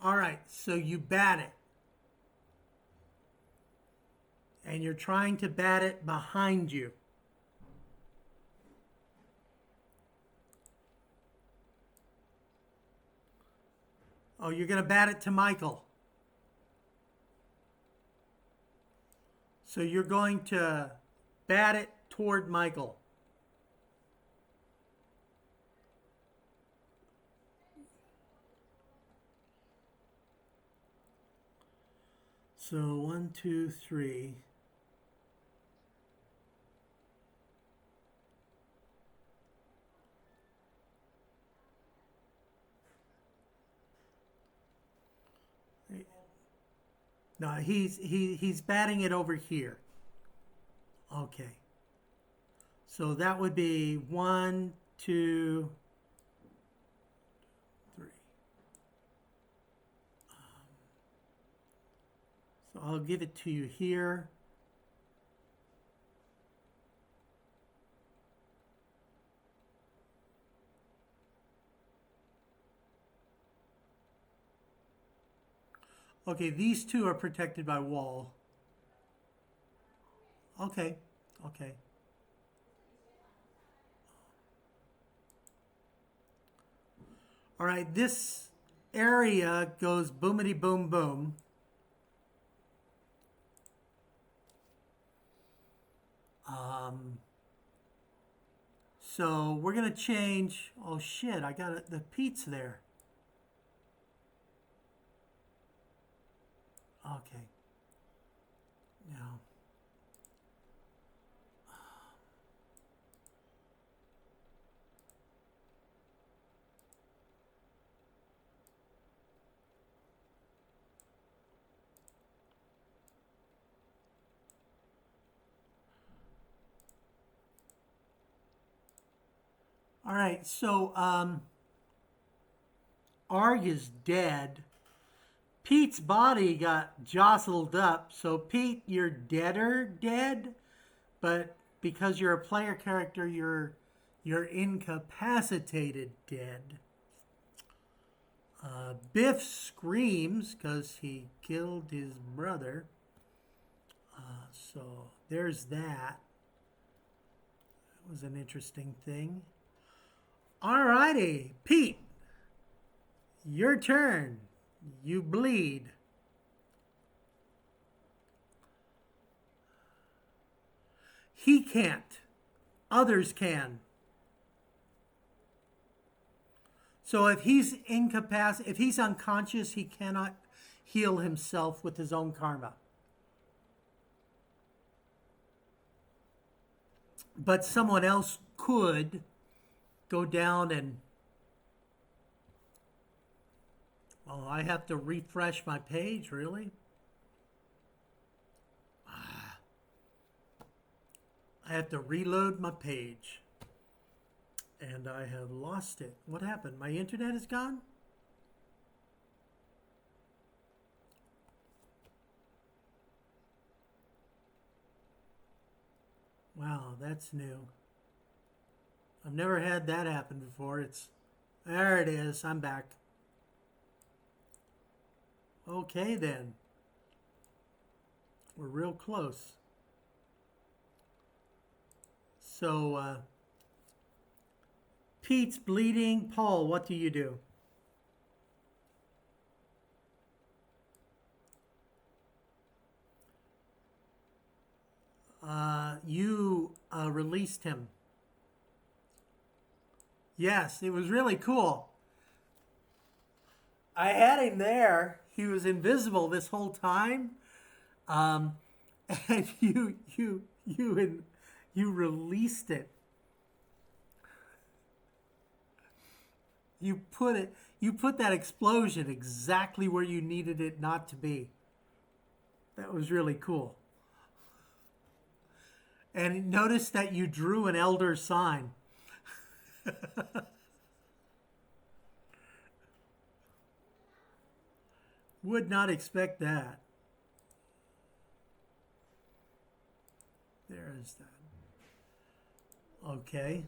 All right, so you bat it. And you're trying to bat it behind you. Oh, you're going to bat it to Michael. So you're going to bat it toward Michael. So 1, 2, 3. No, he's batting it over here. Okay. So that would be 1, 2, 3. So I'll give it to you here. Okay, these two are protected by wall. Okay, okay. All right, this area goes boomity boom boom. So we're gonna change. Oh shit! I got the Pete's there. Okay. Now, all right, so Arg is dead. Pete's body got jostled up, so Pete, you're dead, but because you're a player character, you're incapacitated dead. Biff screams because he killed his brother. So there's that. That was an interesting thing. Alrighty, Pete, your turn. You bleed. He can't. Others can. So if he's if he's unconscious, he cannot heal himself with his own karma. But someone else could go down and... Oh, I have to refresh my page, really? I have to reload my page. And I have lost it. What happened? My internet is gone? Wow, that's new. I've never had that happen before. There it is. I'm back. Okay then. We're real close. So, Pete's bleeding. Paul, what do you do? You released him. Yes, it was really cool. I had him there. He was invisible this whole time. And you released it. You put that explosion exactly where you needed it not to be. That was really cool. And notice that you drew an elder sign. Would not expect that. There is that. Okay.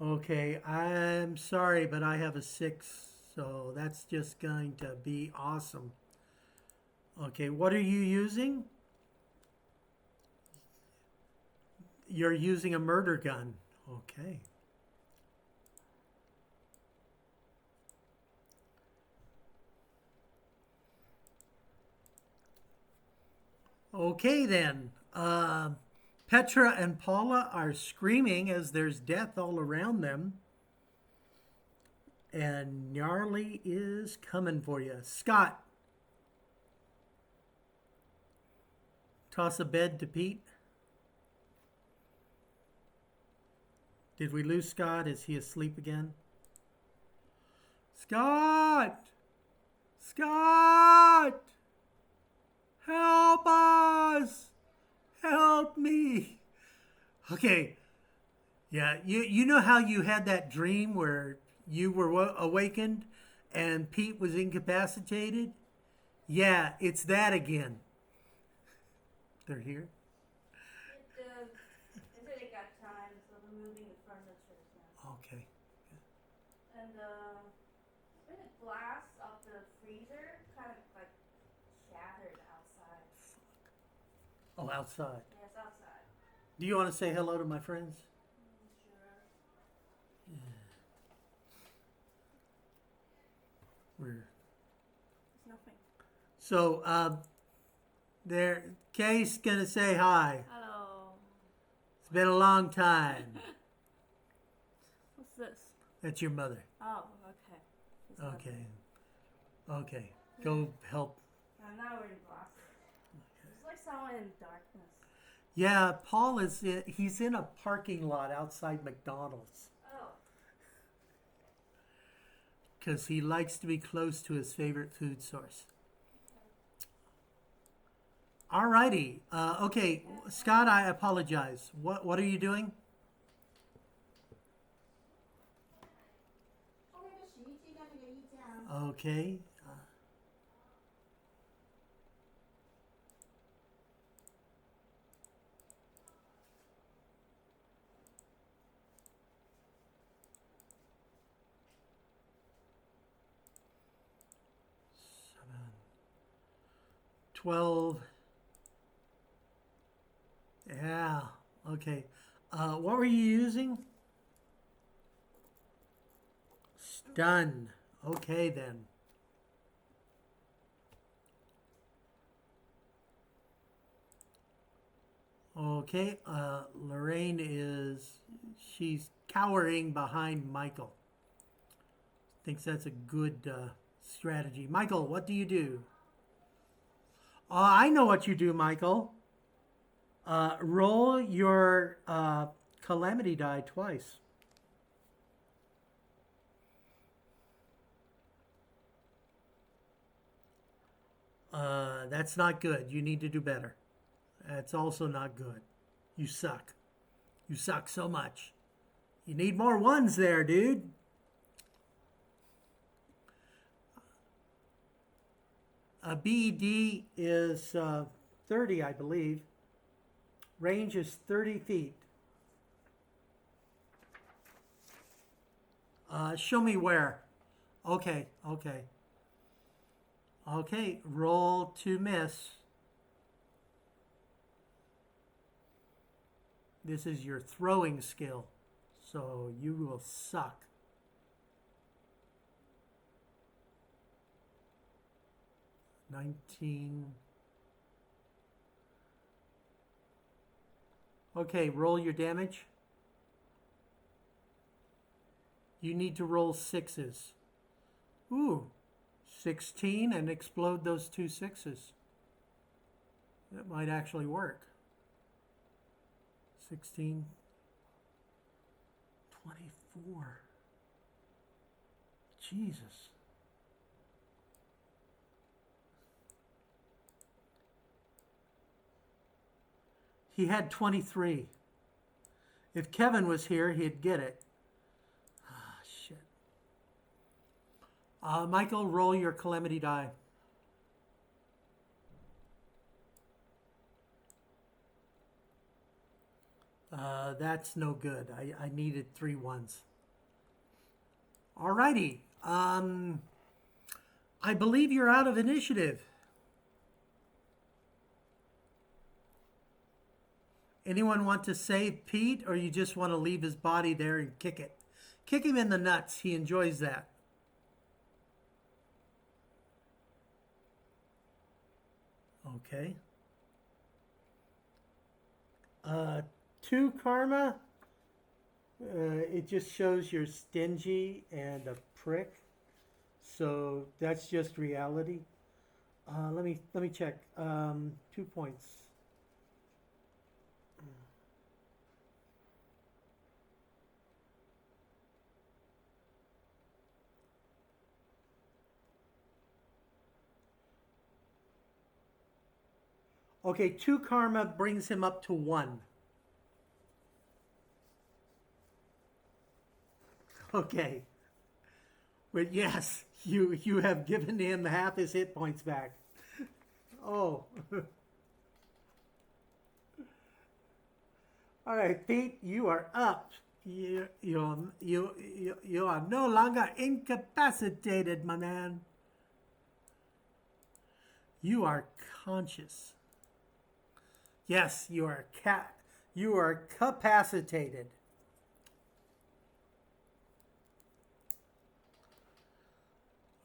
Okay, I'm sorry, but I have a 6, so that's just going to be awesome. Okay, what are you using? You're using a murder gun. Okay. Okay then. Petra and Paula are screaming as there's death all around them. And Gnarly is coming for you. Scott. Toss a bed to Pete. Did we lose Scott? Is he asleep again? Scott! Scott! Help us! Help me! Okay. Yeah, you know how you had that dream where you were awakened and Pete was incapacitated? Yeah, it's that again. They're here? They said they got time, so we're moving the furniture now. Okay. And the glass of the freezer kind of shattered outside. Oh, outside. Yes, outside. Do you want to say hello to my friends? Sure. We're It's nothing. so there. Kay's gonna say hi. Hello. It's been a long time. What's this? That's your mother. Oh, okay. It's nothing. Okay. Okay. Go help. Now we're in glasses. It's like someone in darkness. Yeah, Paul he's in a parking lot outside McDonald's Oh. because he likes to be close to his favorite food source. Alrighty. Okay, Scott, I apologize. What are you doing? Okay. Seven, 12. Yeah. Okay. What were you using? Stun. Okay then. Okay. Lorraine she's cowering behind Michael. Thinks that's a good strategy. Michael, what do you do? I know what you do, Michael. Roll your calamity die twice. That's not good. You need to do better. That's also not good. You suck. You suck so much. You need more ones there, dude. A BD is 30, I believe. Range is 30 feet. Show me where. Okay, okay. Okay, roll to miss. This is your throwing skill, so you will suck. $19. Okay, roll your damage. You need to roll sixes. Ooh, 16 and explode those two sixes. That might actually work. 16, 24. Jesus. He had 23. If Kevin was here, he'd get it. Ah, shit. Michael, roll your calamity die. That's no good. I needed 3 ones. Alrighty. I believe you're out of initiative. Anyone want to save Pete, or you just want to leave his body there and kick it? Kick him in the nuts. He enjoys that. Okay. 2 karma. It just shows you're stingy and a prick. So that's just reality. Let me check. 2 points. Okay, 2 karma brings him up to 1. Okay. But yes, you have given him half his hit points back. Oh. All right, Pete, you are up. You are no longer incapacitated, my man. You are conscious. Yes, you are You are capacitated.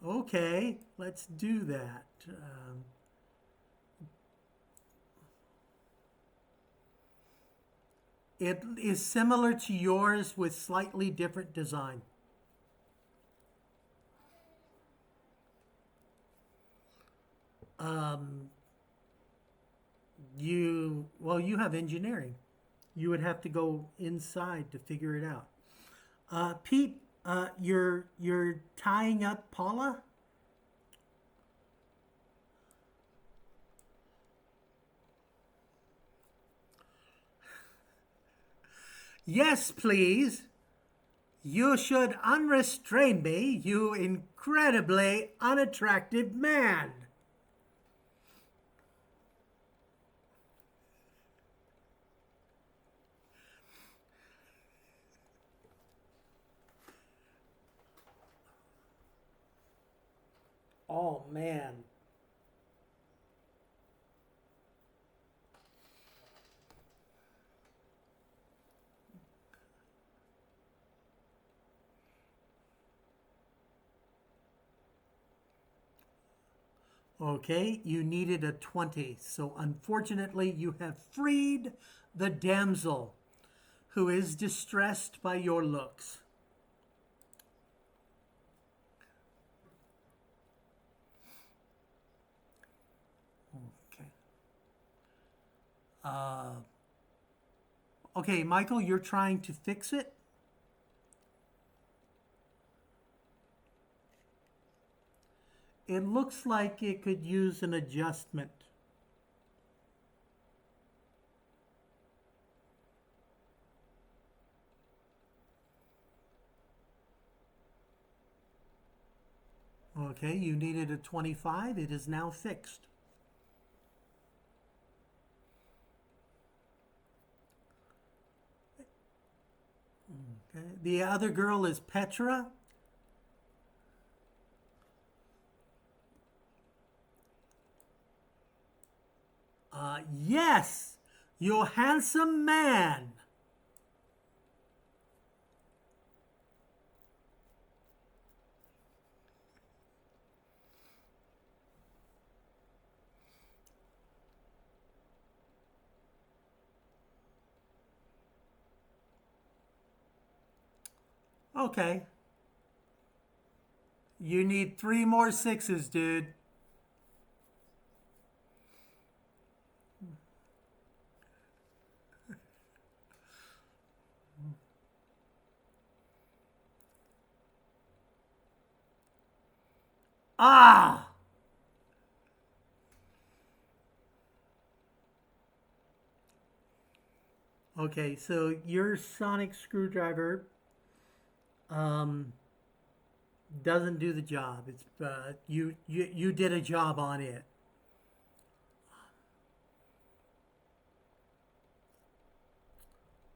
Okay, let's do that. It is similar to yours with slightly different design. You have engineering. You would have to go inside to figure it out. Pete, you're tying up Paula? Yes, please. You should unrestrain me, you incredibly unattractive man. Oh, man. Okay, you needed a 20. So unfortunately, you have freed the damsel who is distressed by your looks. Okay. Okay, Michael, you're trying to fix it? It looks like it could use an adjustment. Okay, you needed a 25. It is now fixed. Okay. The other girl is Petra. Yes, you handsome man. Okay. You need 3 more 6s, dude. Ah! Okay, so your sonic screwdriver um, doesn't do the job. It's you did a job on it.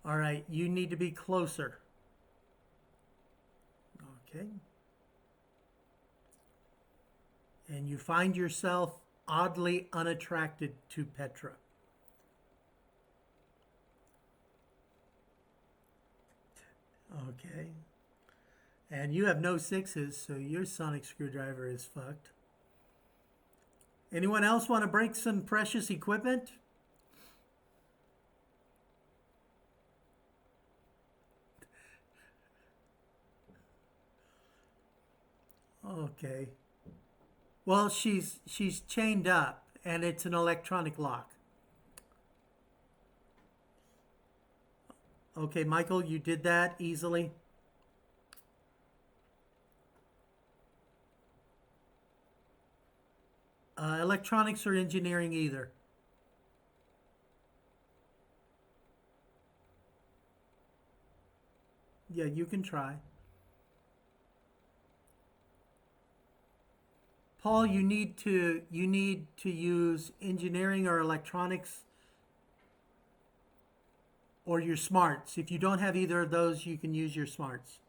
All right, you need to be closer. Okay. And you find yourself oddly unattracted to Petra. Okay. And you have no 6s, so your sonic screwdriver is fucked. Anyone else want to break some precious equipment? Okay. Well, she's chained up and it's an electronic lock. Okay, Michael, you did that easily. Electronics or engineering either. Yeah, you can try. Paul, you need to use engineering or electronics or your smarts. If you don't have either of those, you can use your smarts.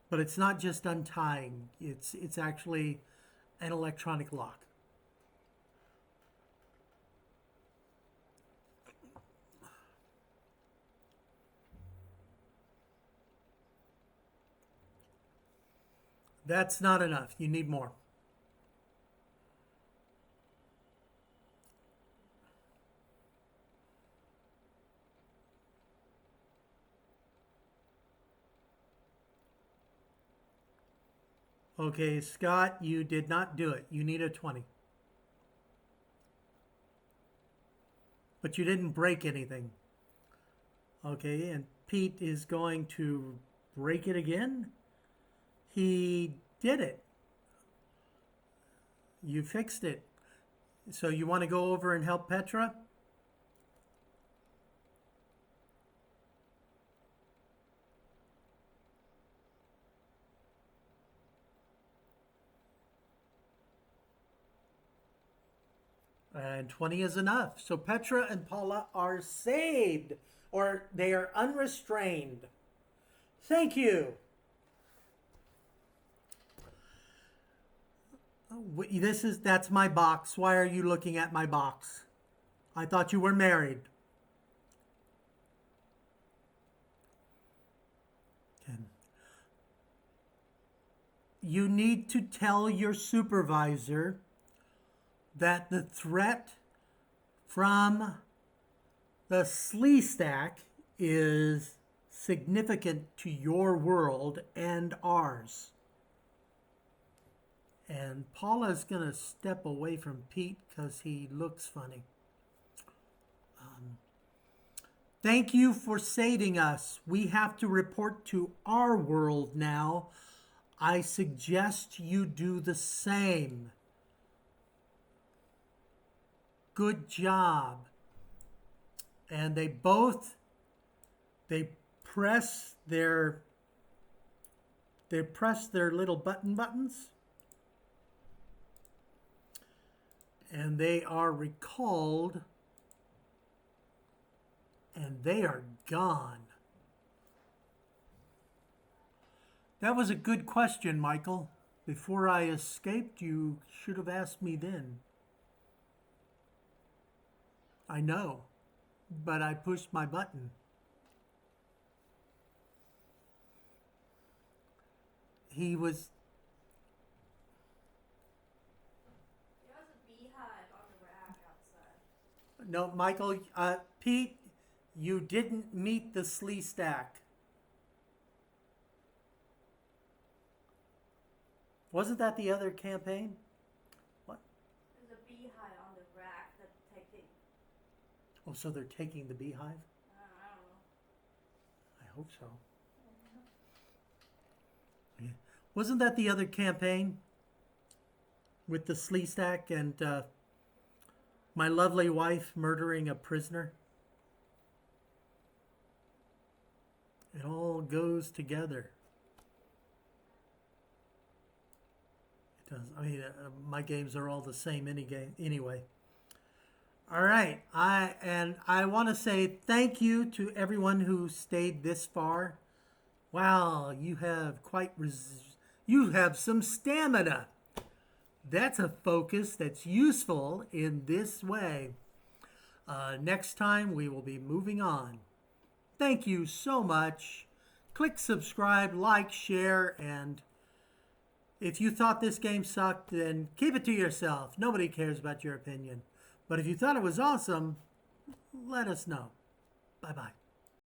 But it's not just untying. It's actually an electronic lock. That's not enough. You need more. Okay, Scott, you did not do it. You need a 20. But you didn't break anything. Okay, and Pete is going to break it again. He did it. You fixed it. So you want to go over and help Petra? And 20 is enough. So Petra and Paula are saved, or they are unrestrained. Thank you. That's my box. Why are you looking at my box? I thought you were married. Okay. You need to tell your supervisor that the threat from the SLE stack is significant to your world and ours. And Paula's going to step away from Pete because he looks funny. Thank you for saving us. We have to report to our world now. I suggest you do the same. Good job. And they press their little buttons, and they are recalled, and they are gone. That was a good question, Michael. Before I escaped, you should have asked me then. I know, but I pushed my button. He was... There was a beehive on the rack outside. No, Michael, Pete, you didn't meet the SLE stack. Wasn't that the other campaign? What? There's a beehive on the rack that's taking. Oh, so they're taking the beehive? I don't know. I hope so. Yeah. Wasn't that the other campaign with the SLE stack and my lovely wife murdering a prisoner? It all goes together. It does. I mean, my games are all the same anyway. All right, I want to say thank you to everyone who stayed this far. Wow, you have you have some stamina. That's a focus that's useful in this way. Next time we will be moving on. Thank you so much. Click subscribe, like, share, and if you thought this game sucked, then keep it to yourself. Nobody cares about your opinion. But if you thought it was awesome, let us know. Bye-bye.